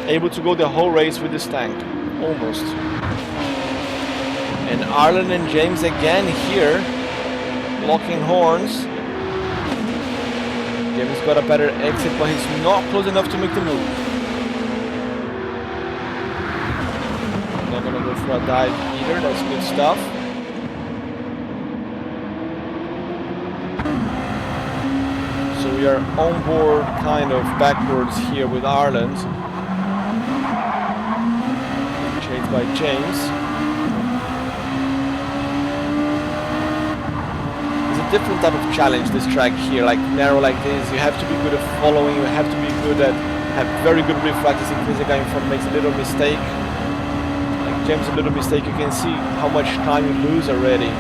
able to go the whole race with this tank. Almost. And Ireland and James again here, locking horns. James got a better exit, but he's not close enough to make the move. Not gonna go for a dive either, that's good stuff. So we are on board kind of backwards here with Ireland. Chased by James. Different type of challenge, this track here, like narrow like this. You have to be good at following, you have to be good at, have very good reflexes in case the guy in front makes a little mistake. Like James, a little mistake, you can see how much time you lose already.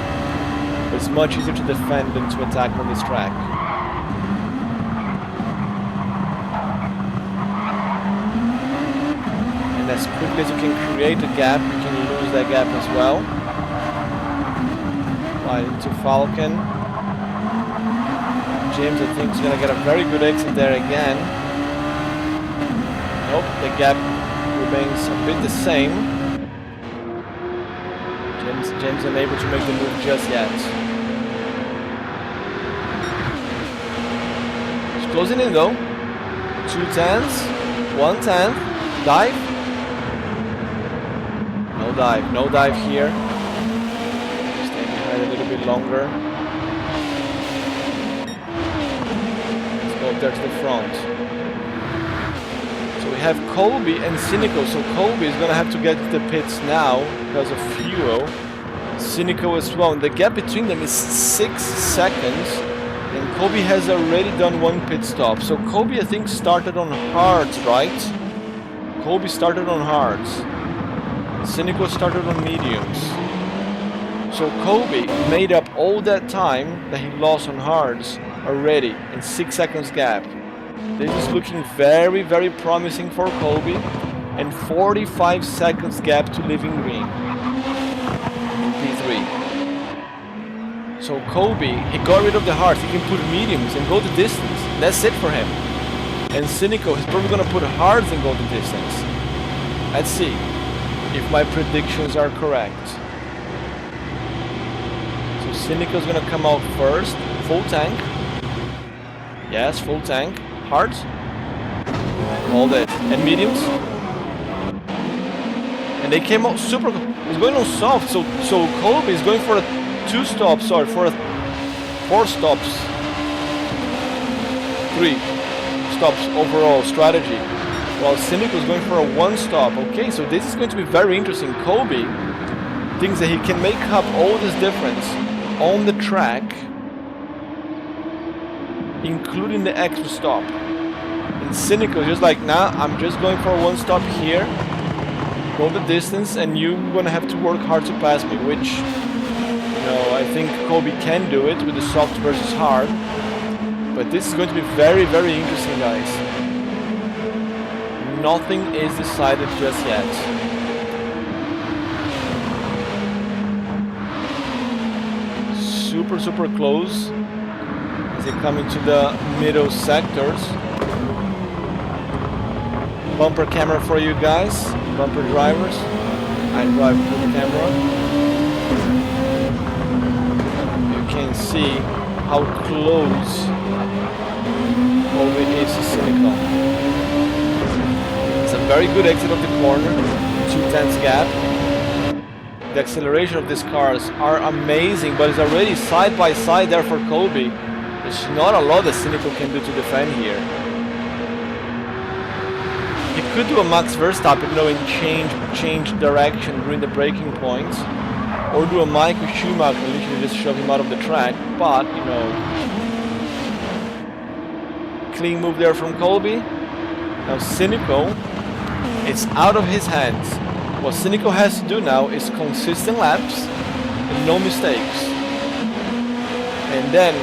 It's much easier to defend than to attack on this track. And as quickly as you can create a gap, you can lose that gap as well. Right into Falcon. James, I think, is going to get a very good exit there again. Nope, the gap remains a bit the same. James unable to make the move just yet. He's closing in though. 2 tenths, 1 tenth, dive. No dive here. Staying behind a little bit longer. Let's go up there to the front. So we have Colby and Cynical. So Colby is gonna have to get to the pits now because of fuel. Cynical as well. And the gap between them is 6 seconds. And Colby has already done 1 pit stop. So Colby, I think, started on hards, right? Colby started on hards. Cynical started on mediums. So Colby made up all that time that he lost on hards already in 6 seconds gap. This is looking very, very promising for Colby. And 45 seconds gap to Living Green in P3. So Colby, he got rid of the hards. He can put mediums and go the distance. That's it for him. And Cynical, he's probably gonna put hards and go the distance. Let's see if my predictions are correct. So Cynical's gonna come out first. Full tank. Yes, full tank. Hards. Hold it. And mediums. And they came out super. He's going on soft. So Colby is going for a 2 stops. Sorry, for a 4 stops. 3 stops overall strategy. While Cynical is going for a 1 stop. Okay, so this is going to be very interesting. Colby thinks that he can make up all this difference on the track, including the extra stop. And Cynical is just like, nah, I'm just going for a 1 stop here, go the distance, and you're gonna have to work hard to pass me, which, you know, I think Colby can do it with the soft versus hard. But this is going to be very, very interesting, guys. Nothing is decided just yet. Super, super close as they come into the middle sectors. Bumper camera for you guys, bumper drivers. I drive with the camera. You can see how close Colby is to Cynical. It's a very good exit of the corner, 2 tenths gap. The acceleration of these cars are amazing, but it's already side by side there for Colby. There's not a lot that Cynical can do to defend here. He could do a Max Verstappen, you know, and change direction during the braking points, or do a Michael Schumacher and literally just shove him out of the track. But you know, clean move there from Colby. Now Cynical, it's out of his hands. What Cynical has to do now is consistent laps and no mistakes. And then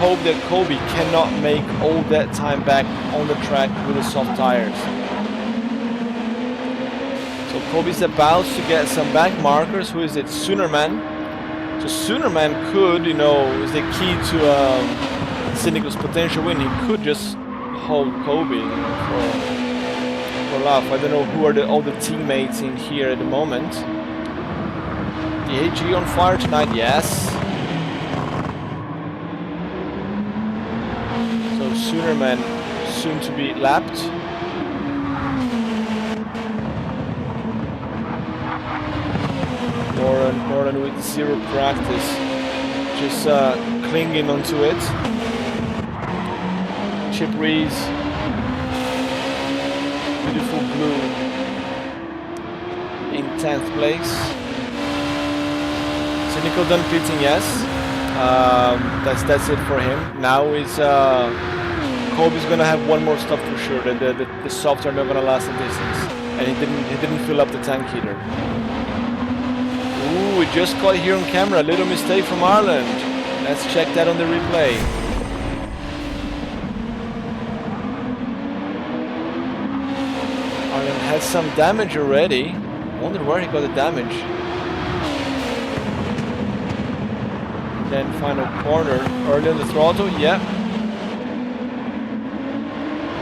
hope that Colby cannot make all that time back on the track with the soft tires. So Colby's about to get some back markers. Who is it? Soonerman. So Soonerman could, you know, is the key to Cynical's potential win. He could just hold Colby, you know, for laugh. I don't know who are all the teammates in here at the moment. The AG on fire tonight, yes. So Soonerman soon to be lapped. Moran with 0 practice, just clinging onto it. Chip Rees, beautiful blue, in 10th place. Cynical done pitting, yes. That's it for him. Now is Colby's gonna have 1 more stop for sure. The softs are not gonna last a distance, and he didn't fill up the tank heater. Ooh, we just caught it here on camera. A little mistake from Ireland. Let's check that on the replay. Ireland has some damage already. I wonder where he got the damage. Then final corner. Early on the throttle, yeah.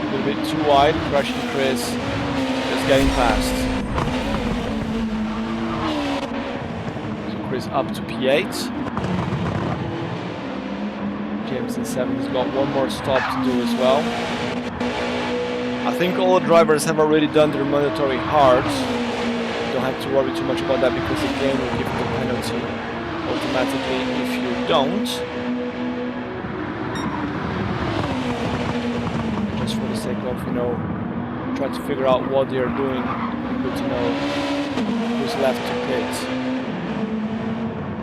A little bit too wide. Crushing Chris. Chris getting past. So Chris up to P8. James in 7th has got one more stop to do as well. I think all the drivers have already done their mandatory hards. Don't have to worry too much about that because the game will give you the penalty automatically if you don't. Just for the sake of, you know, trying to figure out what they're doing, good to know who's left to pit.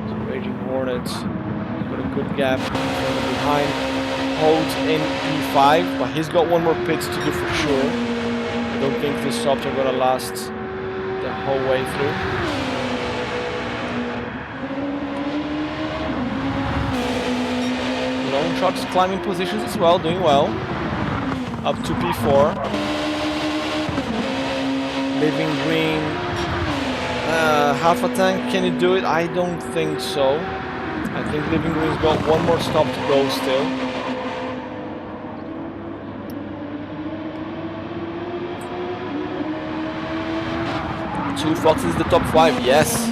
So Raging Hornet got a good gap behind. Holds in P5, but he's got one more pit to do for sure. I don't think these stops are gonna last the whole way through. Long shots climbing positions as well, doing well. Up to P4. Living Green. Half a tank, can you do it? I don't think so. I think Living Green's got one more stop to go still. Two Foxes the top 5, yes.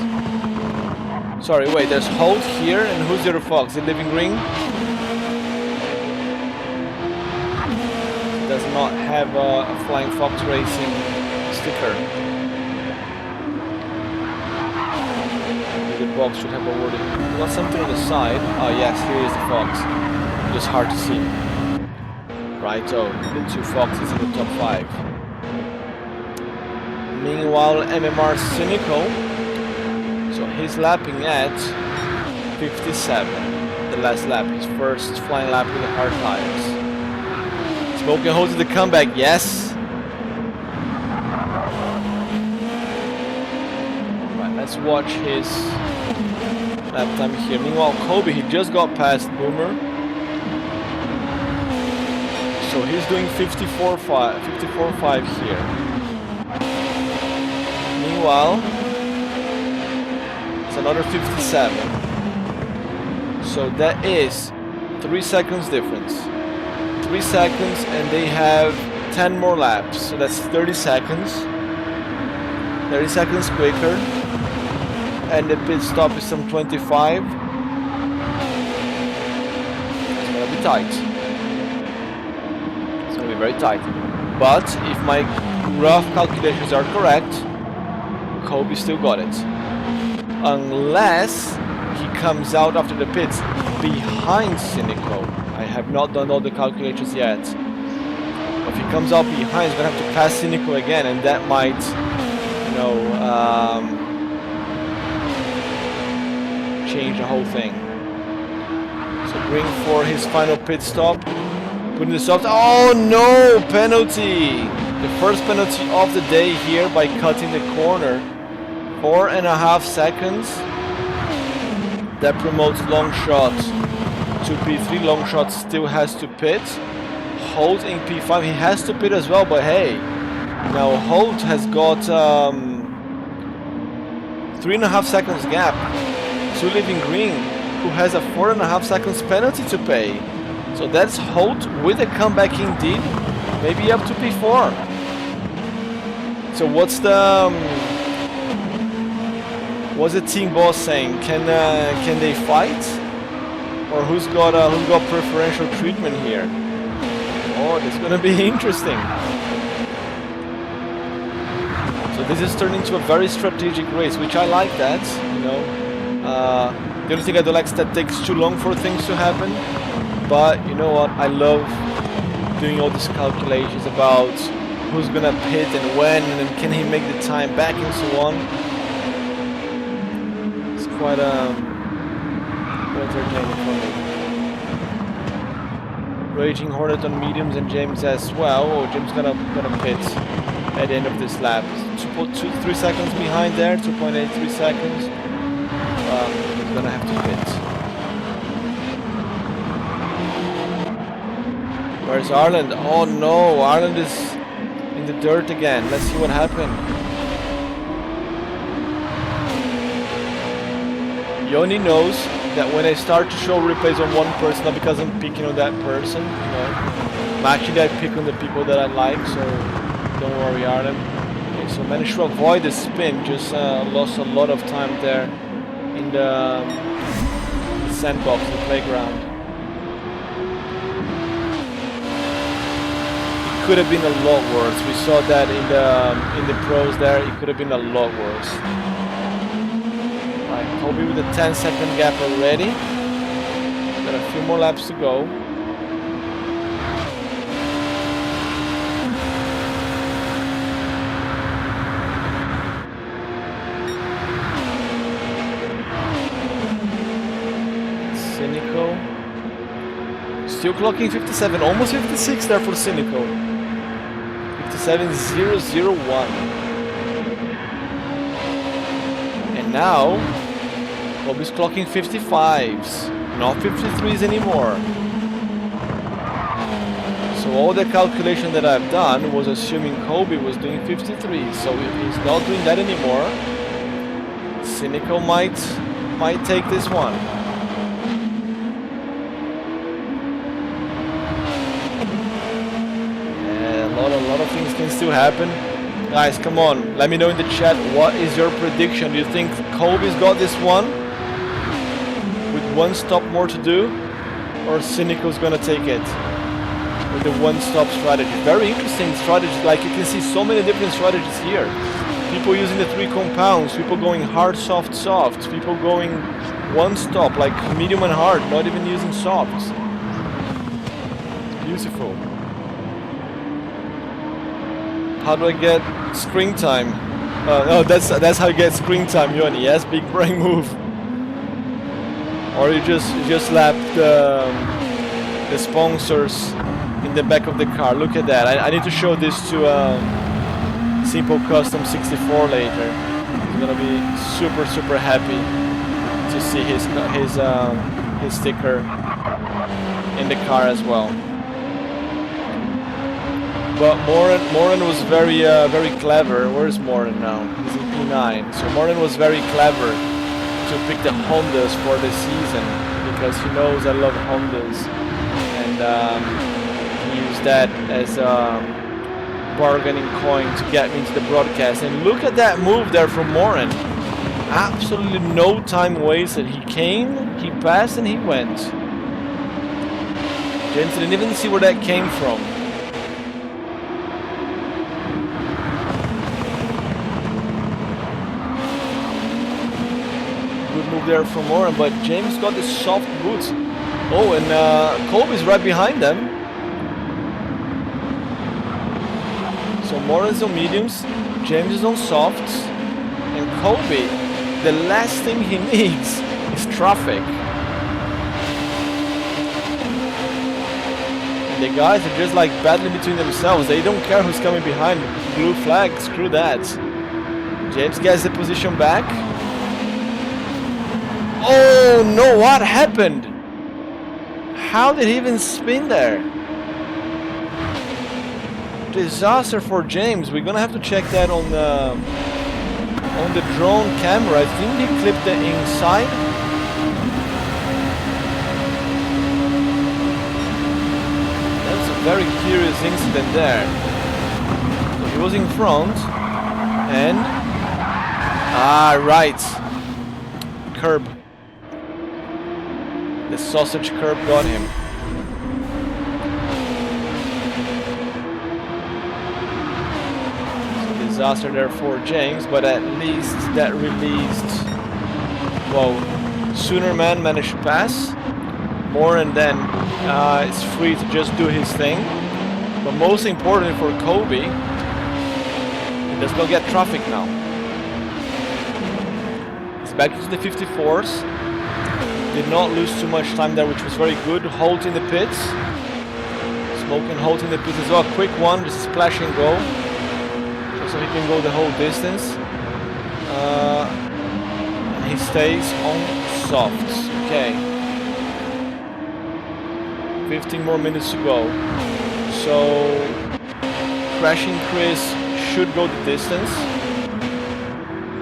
Sorry, wait, there's Holt here, and who's the other Fox? The Living Green? Does not have a Flying Fox Racing sticker. The box should have a wording. Got something on the side. Oh yes, here is the Fox. Just hard to see. Righto, the two Foxes in the top 5. Meanwhile, MMR Cynical, so he's lapping at 57, the last lap, his first flying lap with the hard tires. Smoking holds the comeback, yes. Right, let's watch his lap time here. Meanwhile, Kobe, he just got past Boomer. So he's doing 54.5 here. Meanwhile, it's another 57. So that is 3 seconds difference. 3 seconds and they have 10 more laps. So that's 30 seconds. 30 seconds quicker. And the pit stop is some 25. It's gonna be tight. It's gonna be very tight. But if my rough calculations are correct, Kobe still got it. Unless he comes out after the pits behind Cynical. I have not done all the calculations yet. If he comes out behind, he's gonna have to pass Cynical again, and that might, you know, change the whole thing. So bring for his final pit stop. Putting the soft. Oh no! Penalty! The first penalty of the day here by cutting the corner. 4.5 seconds. That promotes long shot to P3. Long shot still has to pit. Holt in P5. He has to pit as well, but hey. Now Holt has got 3.5 seconds gap to Living Green, who has a 4.5 seconds penalty to pay. So that's Holt with a comeback indeed. Maybe up to P4. So what's the team boss saying? Can they fight, or who's got preferential treatment here? Oh, this is gonna be interesting. So this is turning into a very strategic race, which I like that. You know, the only thing I don't like is that it takes too long for things to happen. But you know what? I love doing all these calculations about who's gonna pit and when, and then can he make the time back and so on. Quite entertaining for me. Raging Hornet on mediums and James as well. Oh, James gonna pit at the end of this lap. 3 seconds behind there, 2.83 seconds. He's gonna have to pit. Where's Ireland? Oh no, Ireland is in the dirt again. Let's see what happened. Yoni knows that when I start to show replays on one person, not because I'm picking on that person, you know. Actually, I pick on the people that I like, so don't worry, Arlen. Okay, so managed to avoid the spin, just lost a lot of time there in the sandbox, the playground. It could have been a lot worse. We saw that in the pros there. It could have been a lot worse. Right, Kobe with a 10-second gap already. Got a few more laps to go. Cynical. Still clocking 57, almost 56 there for Cynical. 57.001. And now, Kobe's clocking 55s, not 53s anymore. So all the calculation that I've done was assuming Kobe was doing 53, so if he's not doing that anymore, Cynical might take this one. A lot of things can still happen. Guys, come on, let me know in the chat, what is your prediction? Do you think Kobe's got this one with one stop more to do, or Cynical's gonna take it with the one-stop strategy? Very interesting strategy. Like, you can see so many different strategies here. People using the 3 compounds, people going hard, soft, soft, people going one stop, like medium and hard, not even using softs. It's beautiful. How do I get screen time? Oh, that's how you get screen time, Yoni. Yes, big brain move. Or you just lap the sponsors in the back of the car. Look at that. I need to show this to Simple Custom 64 later. He's gonna be super happy to see his sticker in the car as well. But Morin was very clever. Where's Morin now? He's in P9. So Morin was very clever to pick the Hondas for the season because he knows I love Hondas, and he used that as a bargaining coin to get me into the broadcast. And look at that move there from Morin. Absolutely no time wasted. He came, he passed, and he went. James didn't even see where that came from. There from Morin, but James got the soft boots. Oh, and Kobe's right behind them. So Morin's on mediums, James is on softs, and Kobe, the last thing he needs is traffic. And the guys are just like battling between themselves. They don't care who's coming behind. Blue flag, screw that. James gets the position back. Oh no, what happened? How did he even spin there? Disaster for James. We're gonna have to check that on the drone camera. I think he clipped the inside. That's a very curious incident there. So he was in front and right. Curb. The sausage curb got him. So disaster there for James, but at least that released. Well, Soonerman managed to pass. Morin then is free to just do his thing. But most importantly for Kobe, he does not get traffic now. He's back into the 54s. Did not lose too much time there, which was very good. Halt in the pits. Smoke and halt in the pits as well. Quick one, just splash and go. Just so he can go the whole distance. And he stays on softs. Okay. 15 more minutes to go. So Crashing Chris should go the distance.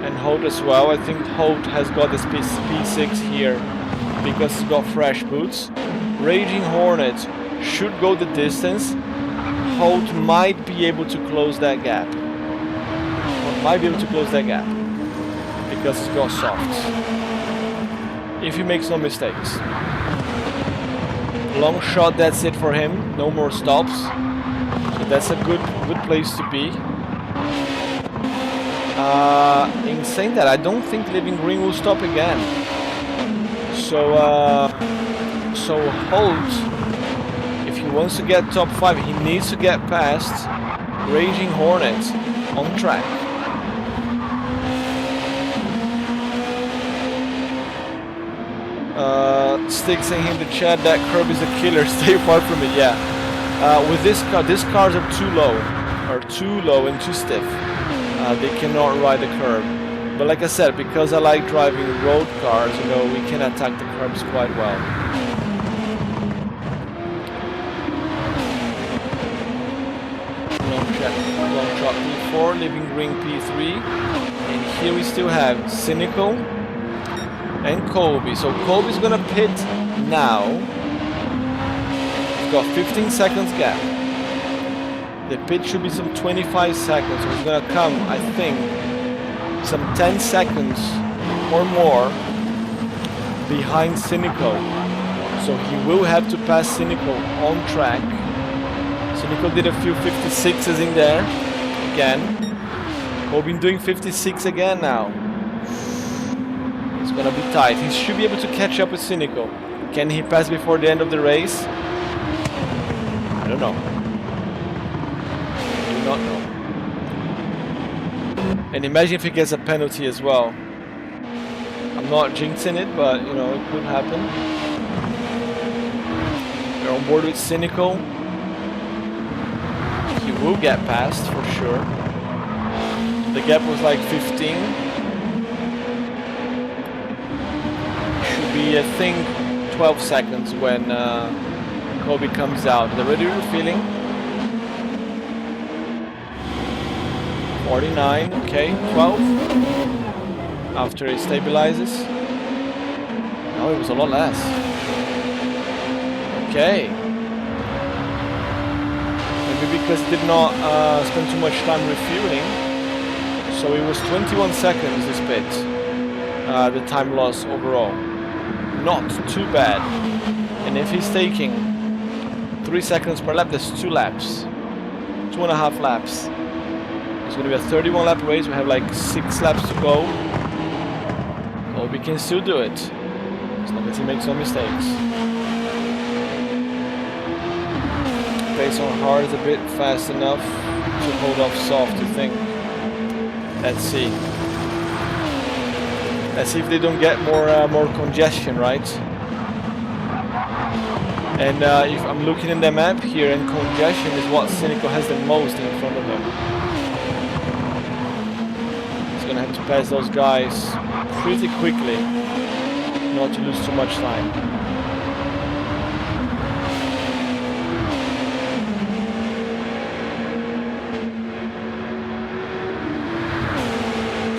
And Holt as well. I think Holt has got this P6 here because he's got fresh boots. Raging Hornet should go the distance. Holt might be able to close that gap. might be able to close that gap because it's got softs. If he makes no mistakes. Long shot, that's it for him. No more stops. So that's a good place to be. In saying that, I don't think Living Green will stop again. So Holt, if he wants to get top 5, he needs to get past Raging Hornet on track. Stick saying in the chat that curb is a killer. Stay far from it. Yeah. With this car, these cars are too low and too stiff. They cannot ride the curb. But like I said, because I like driving road cars, you know, we can attack the curbs quite well. Long shot P4, Living Green P3, and here we still have Cynical and Colby. So Colby's gonna pit now. He's got 15 seconds gap. The pit should be some 25 seconds, so he's gonna come, I think, some 10 seconds or more behind Cynical. So he will have to pass Cynical on track. Cynical did a few 56s in there again. Colby doing 56 again now. It's gonna be tight. He should be able to catch up with Cynical. Can he pass before the end of the race? I don't know. I do not know. And imagine if he gets a penalty as well. I'm not jinxing it, but you know, it could happen. We're on board with Cynical. He will get past for sure. The gap was like 15. Should be, I think, 12 seconds when Colby comes out. They're already refueling. 49, okay, 12. After it stabilizes. No, it was a lot less. Okay. Maybe because it did not spend too much time refueling. So it was 21 seconds this pit. The time loss overall. Not too bad. And if he's taking 3 seconds per lap, that's 2 laps. 2.5 laps. It's going to be a 31 lap race. We have like 6 laps to go. Well, we can still do it. As long as he makes no mistakes. Pace on hard is a bit fast enough to hold off soft, I think. Let's see. Let's see if they don't get more congestion, right? And if I'm looking in the map here, and congestion is what Cynical has the most in front of him. He's gonna have to pass those guys pretty quickly, not to lose too much time.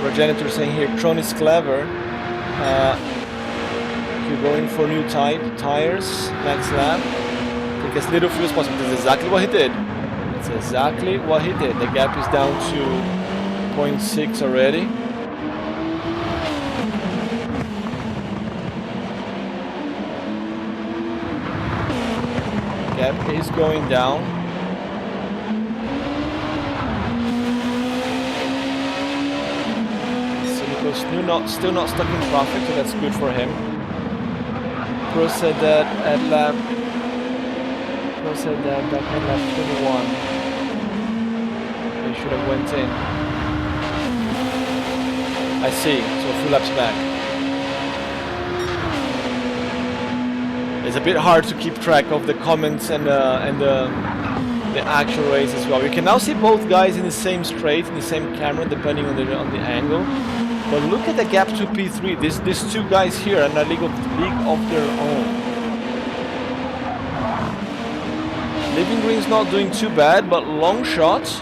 Progenitor saying here, Tron is clever. You're going for new tires next lap. Take as little fuel as possible. That's exactly what he did. That's exactly what he did. The gap is down to 0.6 already. Gap is going down. Still not stuck in traffic, so that's good for him. Pro said that back at lap 21 they should have went in. I see, so a few laps back. It's a bit hard to keep track of the comments and the actual race as well. You can now see both guys in the same straight, in the same camera, depending on the angle. But look at the gap to P3. These two guys here are in a league of their own. Living Green's not doing too bad, but long shot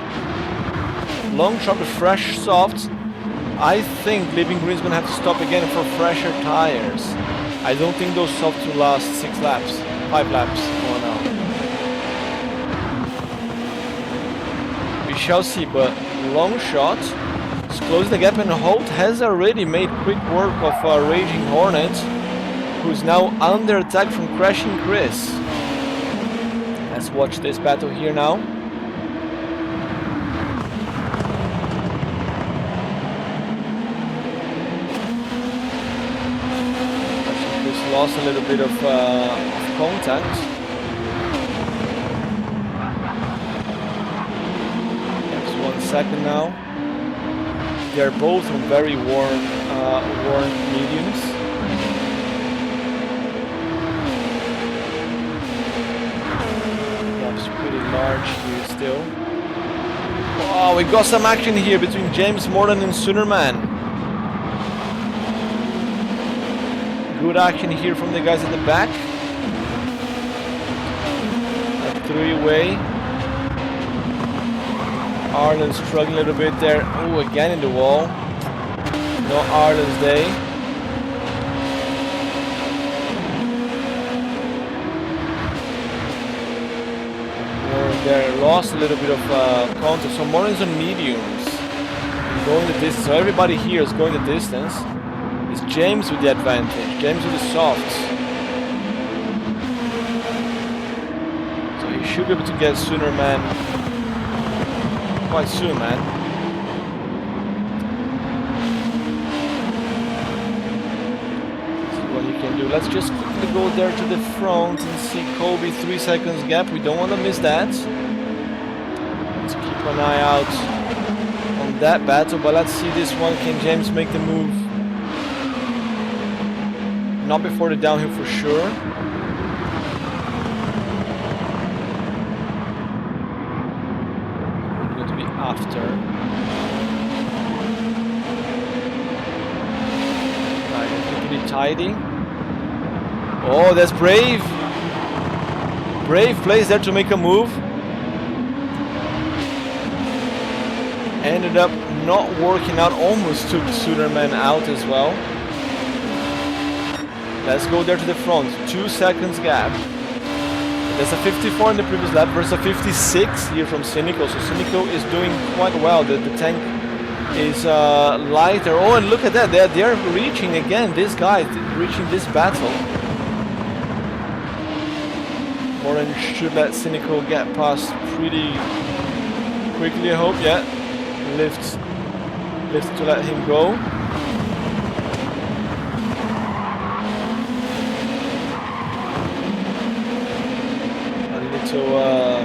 with fresh softs. I think Living Green's gonna have to stop again for fresher tires. I don't think those softs will last 6 laps, 5 laps. Oh no. We shall see, but long shot It's closing the gap, and Holt has already made quick work of Raging Hornet, who's now under attack from Crashing Chris. Let's watch this battle here now. Crashing Chris lost a little bit of contact. Next 1 second now. They're both on very worn mediums. Gap's pretty large here still. Oh, we got some action here between James Morton and Soonerman. Good action here from the guys at the back. A three-way. Arlen struggling a little bit there. Oh, again in the wall. No Arlen's day. Warren there lost a little bit of contact. So Warren's on mediums. Going the distance. So everybody here is going the distance. It's James with the advantage. James with the softs. So he should be able to get Soonerman quite soon, man. See what you can do. Let's just quickly go there to the front and see Kobe 3 seconds gap. We don't want to miss that. Let's keep an eye out on that battle, but let's see this one. Can James make the move? Not before the downhill for sure. After. Right, pretty tidy. Oh, that's Brave. Brave plays there to make a move. Ended up not working out, almost took Soonerman out as well. Let's go there to the front. 2 seconds gap. There's a 54 in the previous lap versus a 56 here from Cynical. So Cynical is doing quite well. The tank is lighter. Oh, and look at that. They're reaching again. This guy reaching this battle. Moran should let Cynical get past pretty quickly, I hope. Yeah. Lifts to let him go. So a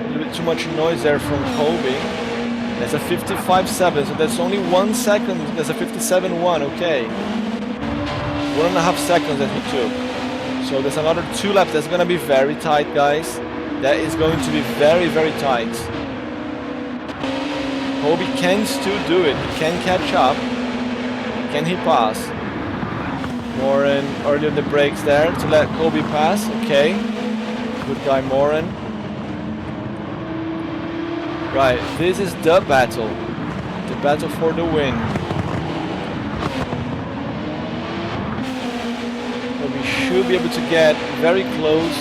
little bit too much noise there from Kobe. There's a 55.7, so that's only 1 second. There's a 57.1, okay. 1.5 seconds that he took. So there's another 2 laps. That's gonna be very tight, guys. That is going to be very, very tight. Kobe can still do it. He can catch up. Can he pass? Moran early on the brakes there to let Kobe pass, okay. Good guy Moran. Right, this is the battle. The battle for the win. But we should be able to get very close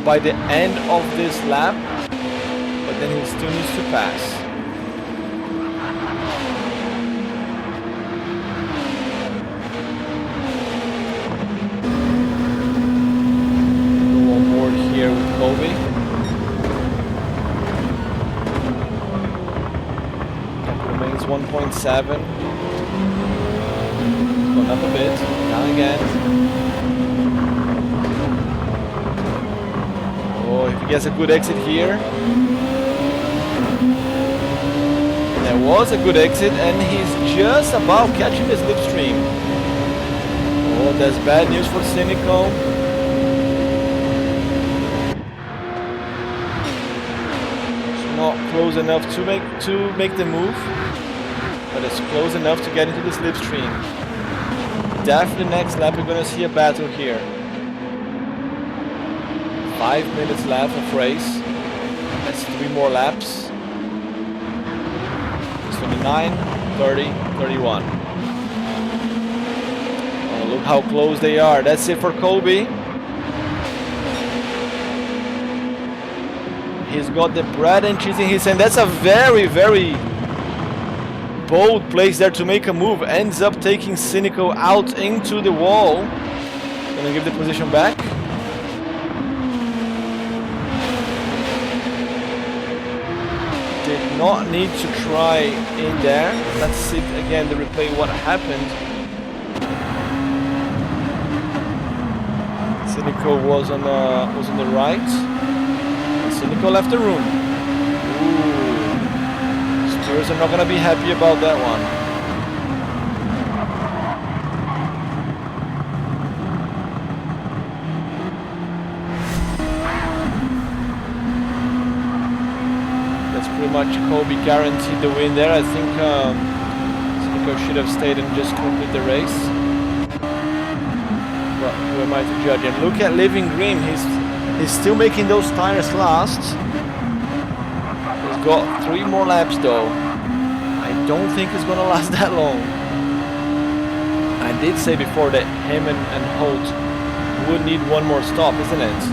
by the end of this lap. But then he still needs to pass. Here with Kobe. Remains 1.7. Going up a bit. Down again. Oh, if he gets a good exit here. There was a good exit, and he's just about catching the slipstream. Oh, that's bad news for Cynical. Not close enough to make the move, but it's close enough to get into the slipstream. Definitely next lap we're gonna see a battle here. 5 minutes left of race. That's 3 more laps. It's 29, 30, 31. Oh, look how close they are. That's it for Kobe. He's got the bread and cheese in his hand. That's a very, very bold place there to make a move. Ends up taking Cynical out into the wall. Gonna give the position back. Did not need to try in there. Let's see again the replay what happened. Cynical was on the right. And Cynical left the room. Ooh. Stewards are not gonna be happy about that one. Pretty much Kobe guaranteed the win there. I think Cynical should have stayed and just complete the race. But who am I to judge? And look at Living Green. He's still making those tires last. He's got 3 more laps though. I don't think it's gonna last that long. I did say before that him and Holt would need one more stop, isn't it?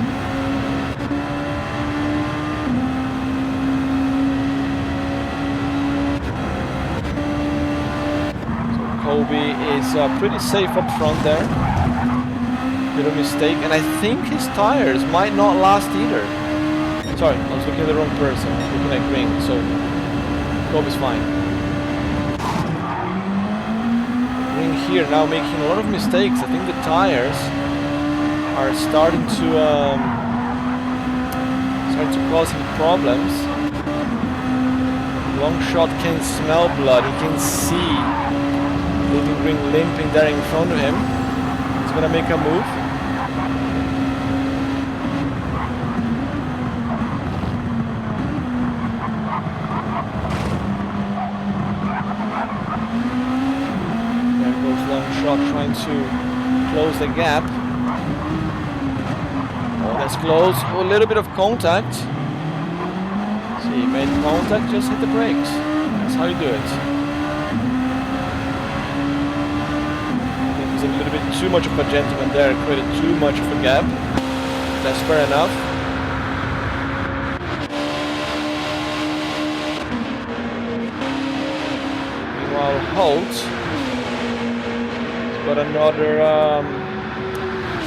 Kobe is pretty safe up front there. Bit of mistake, and I think his tires might not last either. Sorry, I was looking at the wrong person. Looking at Green, so Kobe's fine. Green here now making a lot of mistakes. I think the tires are starting to cause him problems. Long shot can smell blood. He can see Living Green limping there in front of him. He's gonna make a move. There goes Long Shot trying to close the gap. Oh, that's close. Oh, a little bit of contact. See, he made contact, just hit the brakes. That's how you do it. A little bit too much of a gentleman there, created too much of a gap. That's fair enough. Meanwhile, Holt has got another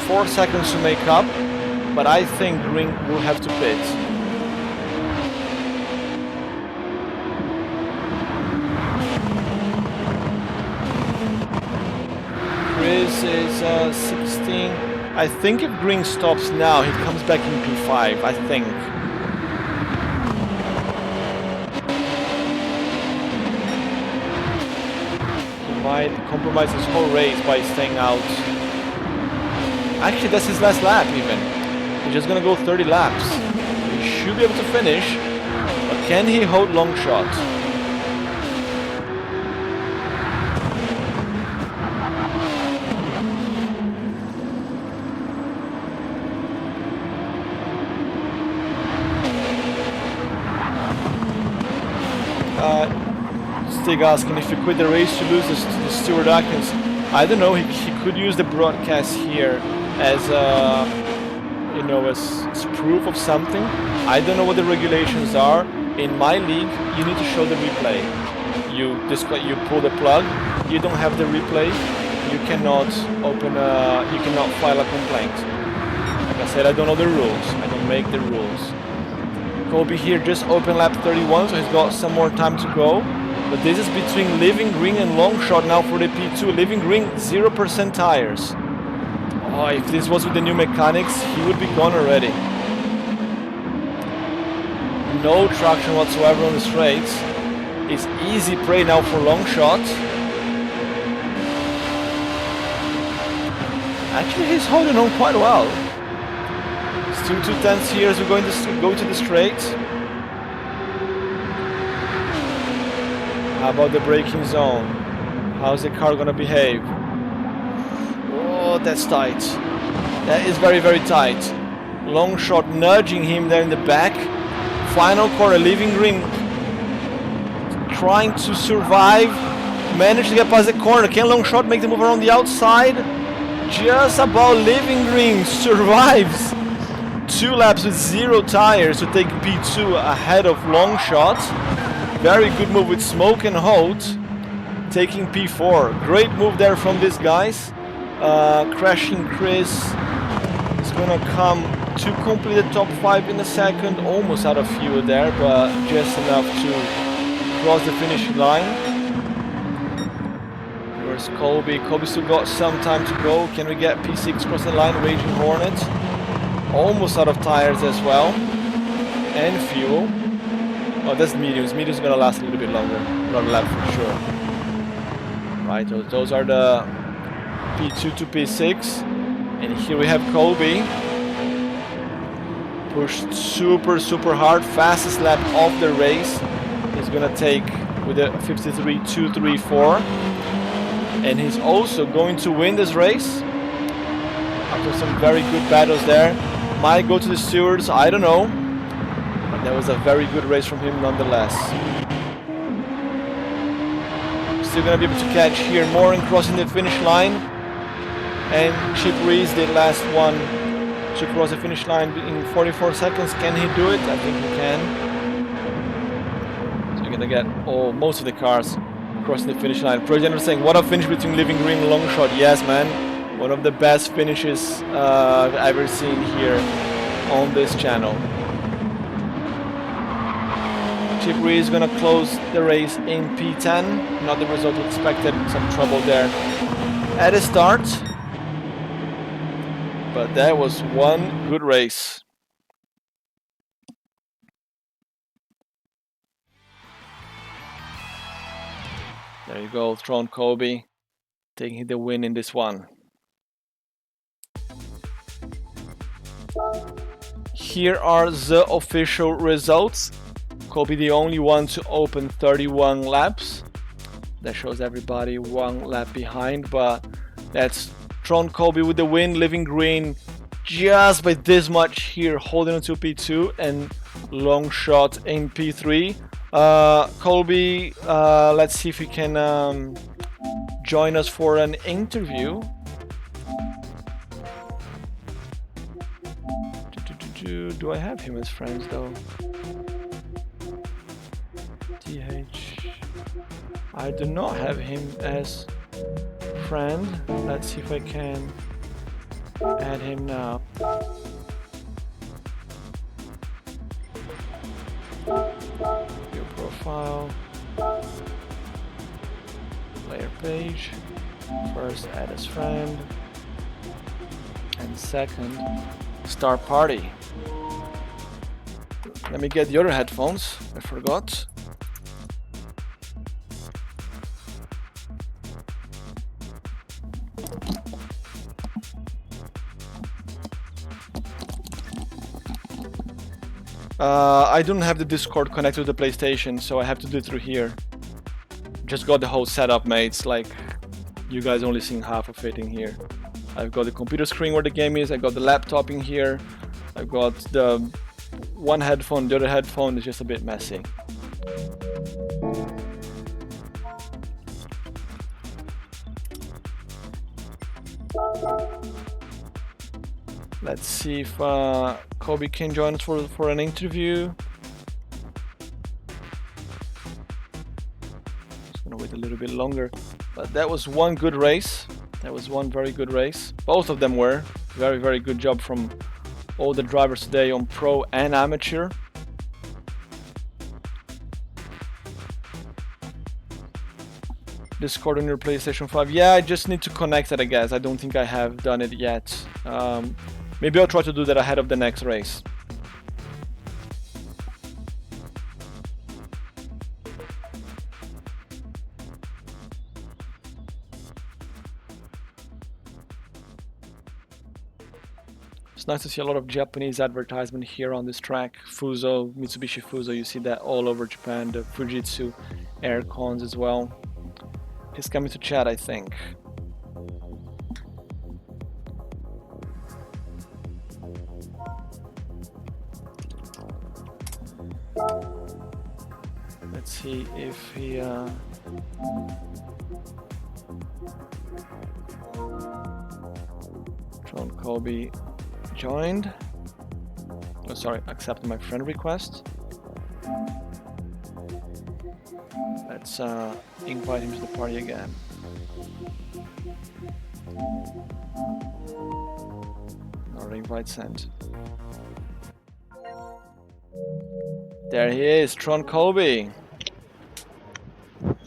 4 seconds to make up, but I think Green will have to pit. Chris is 16. I think if Green stops now, he comes back in P5, I think. He might compromise his whole race by staying out. Actually, that's his last lap even. He's just gonna go 30 laps. He should be able to finish, but can he hold Long Shot? Stig asking if you quit the race to lose the Stewart Atkins. I don't know, he could use the broadcast here as you know, as proof of something. I don't know what the regulations are. In my league, you need to show the replay. You pull the plug, you don't have the replay, you cannot you cannot file a complaint. Like I said, I don't know the rules. I don't make the rules. Kobe here just open lap 31, so he's got some more time to go. But this is between Living Green and Long Shot now for the P2. Living Green, 0% tires. Oh, if this was with the new mechanics, he would be gone already. No traction whatsoever on the straights. It's easy prey now for Long Shot. Actually, he's holding on quite well. Still 2 tenths here as we're going to go to the straight. How about the braking zone? How's the car gonna behave? Oh, that's tight. That is very, very tight. Long Shot nudging him there in the back. Final corner, Living Green trying to survive. Managed to get past the corner. Can Long Shot make the move around the outside? Just about. Living Green survives 2 laps with 0 tires to take P2 ahead of Long Shot. Very good move with Smoke and Holt. taking P4. Great move there from these guys. Crashing Chris is gonna come to complete the top 5 in a second. Almost out of fuel there, but just enough to cross the finish line. Where's Colby? Colby still got some time to go. Can we get P6 crossing the line? Raging Hornet. Almost out of tires as well. And fuel. Oh, that's mediums. Mediums gonna last a little bit longer. Another lap for sure. Right, those are the P2 to P6. And here we have Colby. Pushed super hard. Fastest lap of the race. He's gonna take with a 53.234. And he's also going to win this race. After some very good battles there. Might go to the stewards, I don't know. But that was a very good race from him nonetheless. Still gonna be able to catch here Morin crossing the finish line. And Chip Reese, the last one to cross the finish line in 44 seconds. Can he do it? I think he can. So you're gonna get most of the cars crossing the finish line. Progener saying, what a finish between Living Green and Longshot. Yes, man. One of the best finishes I've ever seen here on this channel. Chip Reese is gonna close the race in P10. Not the result expected. Some trouble there at the start. But that was one good race. There you go, Tron Colby taking the win in this one. Here are the official results. Colby the only one to open 31 laps. That shows everybody one lap behind, but that's Tron Colby with the win. Living Green just by this much here, holding on to P2, and Longshot in P3. Colby, let's see if he can join us for an interview. Do I have him as friends though? TH. I do not have him as friend. Let's see if I can add him now. Your profile. Player page. First, add as friend. And second, start party. Let me get the other headphones. I forgot. I don't have the Discord connected to the PlayStation, so I have to do it through here. Just got the whole setup, mates. Like, you guys only seeing half of it in here. I've got the computer screen where the game is. I got the laptop in here. I've got the one headphone. The other headphone is just a bit messy. Let's see if Colby can join us for an interview. Just gonna wait a little bit longer. But that was one good race. That was one very good race. Both of them were. Very, very good job from all the drivers today on Pro and Amateur. Discord on your PlayStation 5. Yeah, I just need to connect it, I guess. I don't think I have done it yet. Maybe I'll try to do that ahead of the next race. It's nice to see a lot of Japanese advertisement here on this track. Fuso, Mitsubishi Fuso, you see that all over Japan. The Fujitsu air cons as well. He's coming to chat, I think. Let's see if he John Colby joined. Oh, sorry, accepted my friend request. Let's invite him to the party again. Another invite sent. There he is, Tron Kobe.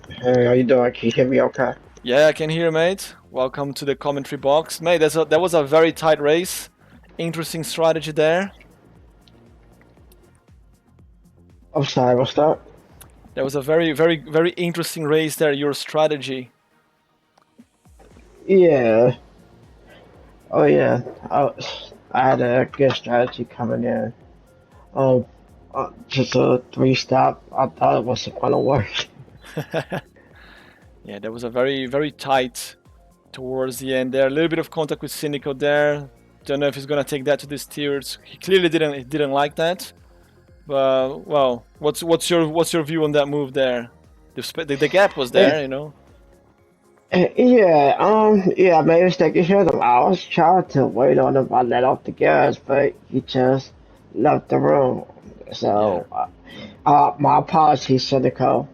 Hey, how you doing? Can you hear me okay? Yeah, I can hear, mate. Welcome to the commentary box. Mate, that was a very tight race. Interesting strategy there. I'm sorry, what's that? There was a very, very, very interesting race there, your strategy. Yeah. Oh yeah. I had a good strategy coming in. Um, just a 3-stop. I thought it wasn't gonna work. Yeah, there was a very, very tight towards the end there. A little bit of contact with Cynical there. Don't know if he's gonna take that to the steers. He clearly didn't like that. But well, what's your view on that move there? The gap was there, you know. Yeah, I made a mistake. You heard him. I was trying to wait on him. I let off the gas, but he just left the room. So, my apologies, Cynical.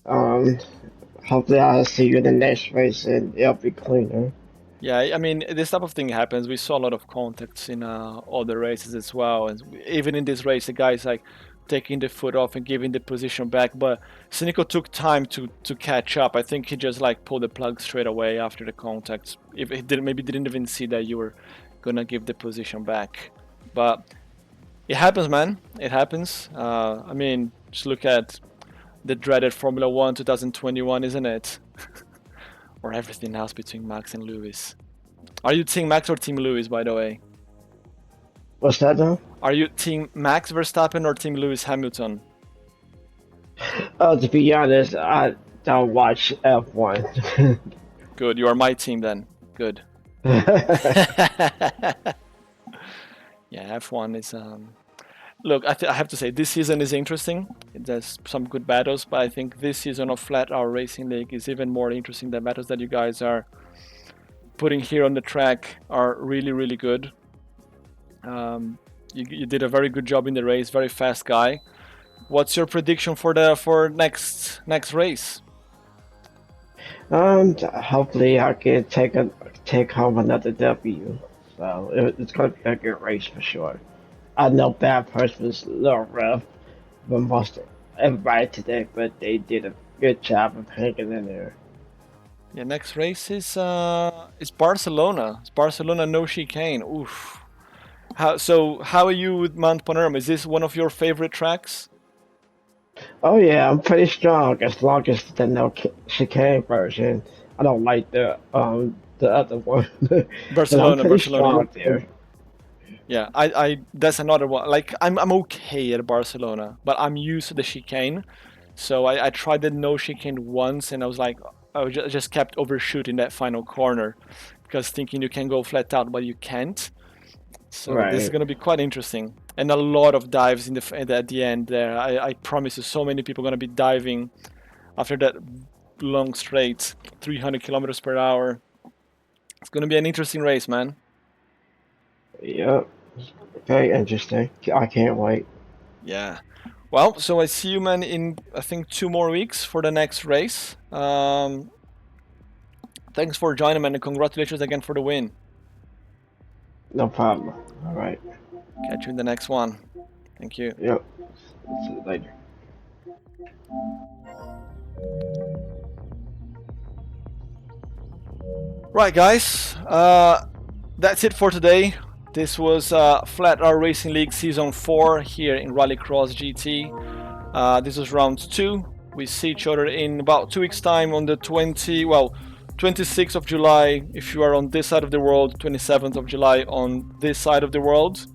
Um, Hopefully I'll see you in the next race and it'll be cleaner. Yeah, I mean, this type of thing happens. We saw a lot of contacts in other races as well, and even in this race, the guy's like taking the foot off and giving the position back. But Cynical took time to catch up. I think he just like pulled the plug straight away after the contacts. If he didn't, maybe didn't even see that you were gonna give the position back. But it happens, man. It happens. I mean, just look at the dreaded Formula One 2021, isn't it? Or everything else between Max and Lewis. Are you Team Max or Team Lewis, by the way? What's that now? Are you Team Max Verstappen or Team Lewis Hamilton? To be honest, I don't watch F1. Good, you are my team then. Good. Yeah, F1 is look, I have to say, this season is interesting. There's some good battles, but I think this season of Flatout Racing League is even more interesting. The battles that you guys are putting here on the track are really, really good. You did a very good job in the race, very fast guy. What's your prediction for next race? Hopefully I can take home another W. So it's going to be a good race for sure. I know Bad Purse was a little rough for most of everybody today, but they did a good job of hanging in there. Yeah, next race is Barcelona. It's Barcelona, no chicane. Oof. How are you with Mount Panorama? Is this one of your favorite tracks? Oh yeah, I'm pretty strong as long as the no chicane version. I don't like the other one. Barcelona, I'm pretty Barcelona. strong there. Yeah, I that's another one. Like I'm okay at Barcelona, but I'm used to the chicane. So I tried the no chicane once, and I was like, just kept overshooting that final corner, because thinking you can go flat out, but you can't. So this is Right. gonna be quite interesting, and a lot of dives at the end there. I promise you, so many people gonna be diving after that long straight, 300 kilometers per hour. It's gonna be an interesting race, man. Yep. Very interesting. I can't wait. Yeah. Well, so I see you, man, in I think 2 more weeks for the next race. Thanks for joining, man, and congratulations again for the win. No problem. All right. Catch you in the next one. Thank you. Yep. See you later. Right, guys. That's it for today. This was Flat Out Racing League Season 4 here in Rallycross GT. This was round 2. We see each other in about 2 weeks' time on the 26th of July if you are on this side of the world, 27th of July on this side of the world.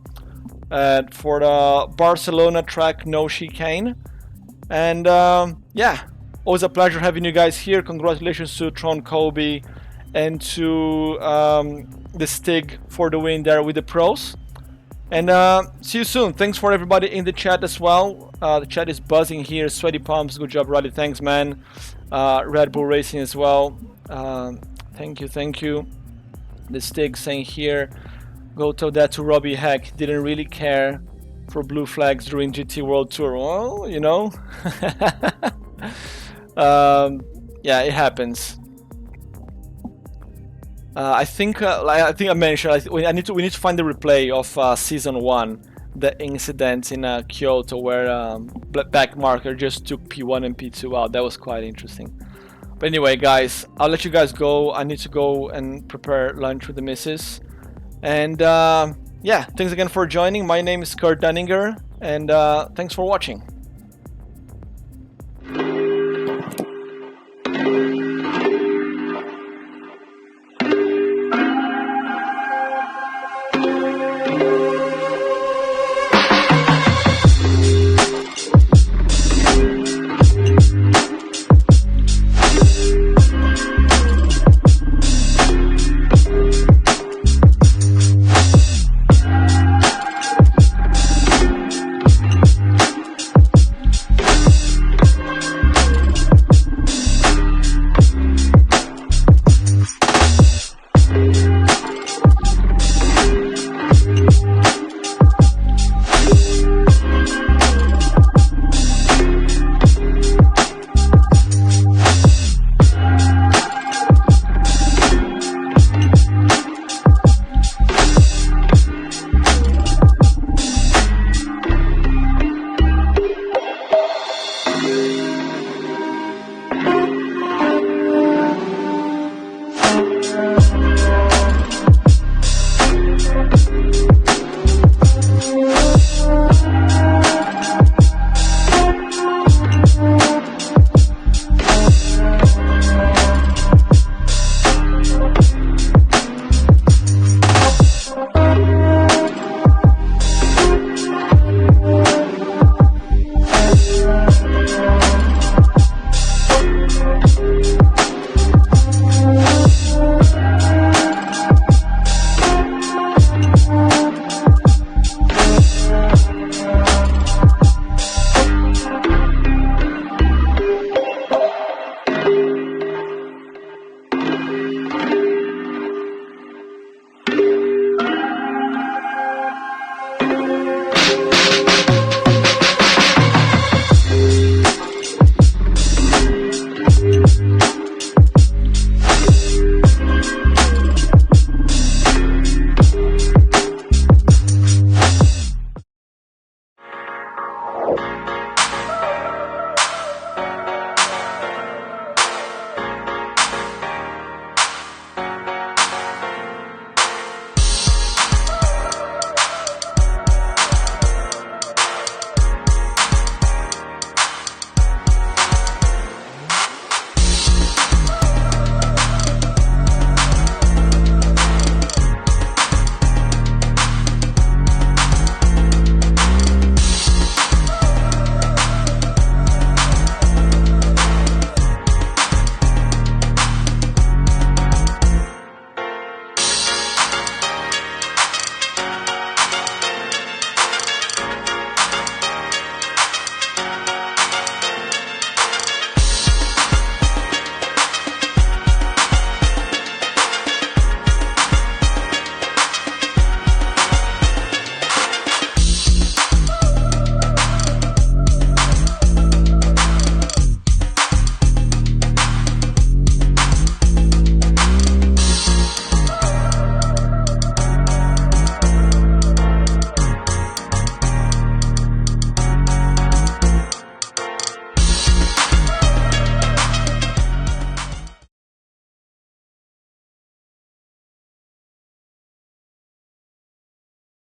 For the Barcelona track, no chicane. And yeah, always a pleasure having you guys here. Congratulations to Tron Kobe and to the Stig for the win there with the pros. And see you soon. Thanks for everybody in the chat as well. The chat is buzzing here. Sweaty Palms, good job, Rally. Thanks, man. Red Bull Racing as well. Thank you. The Stig saying here, go tell that to Robbie Heck. Didn't really care for blue flags during GT World Tour. Well, you know. Yeah, it happens. I think I mentioned we need to find the replay of season 1, the incident in Kyoto where Black Marker just took P1 and P2 out. That was quite interesting. But anyway, guys, I'll let you guys go. I need to go and prepare lunch with the missus. And yeah, thanks again for joining. My name is Kurt Dunninger, and thanks for watching.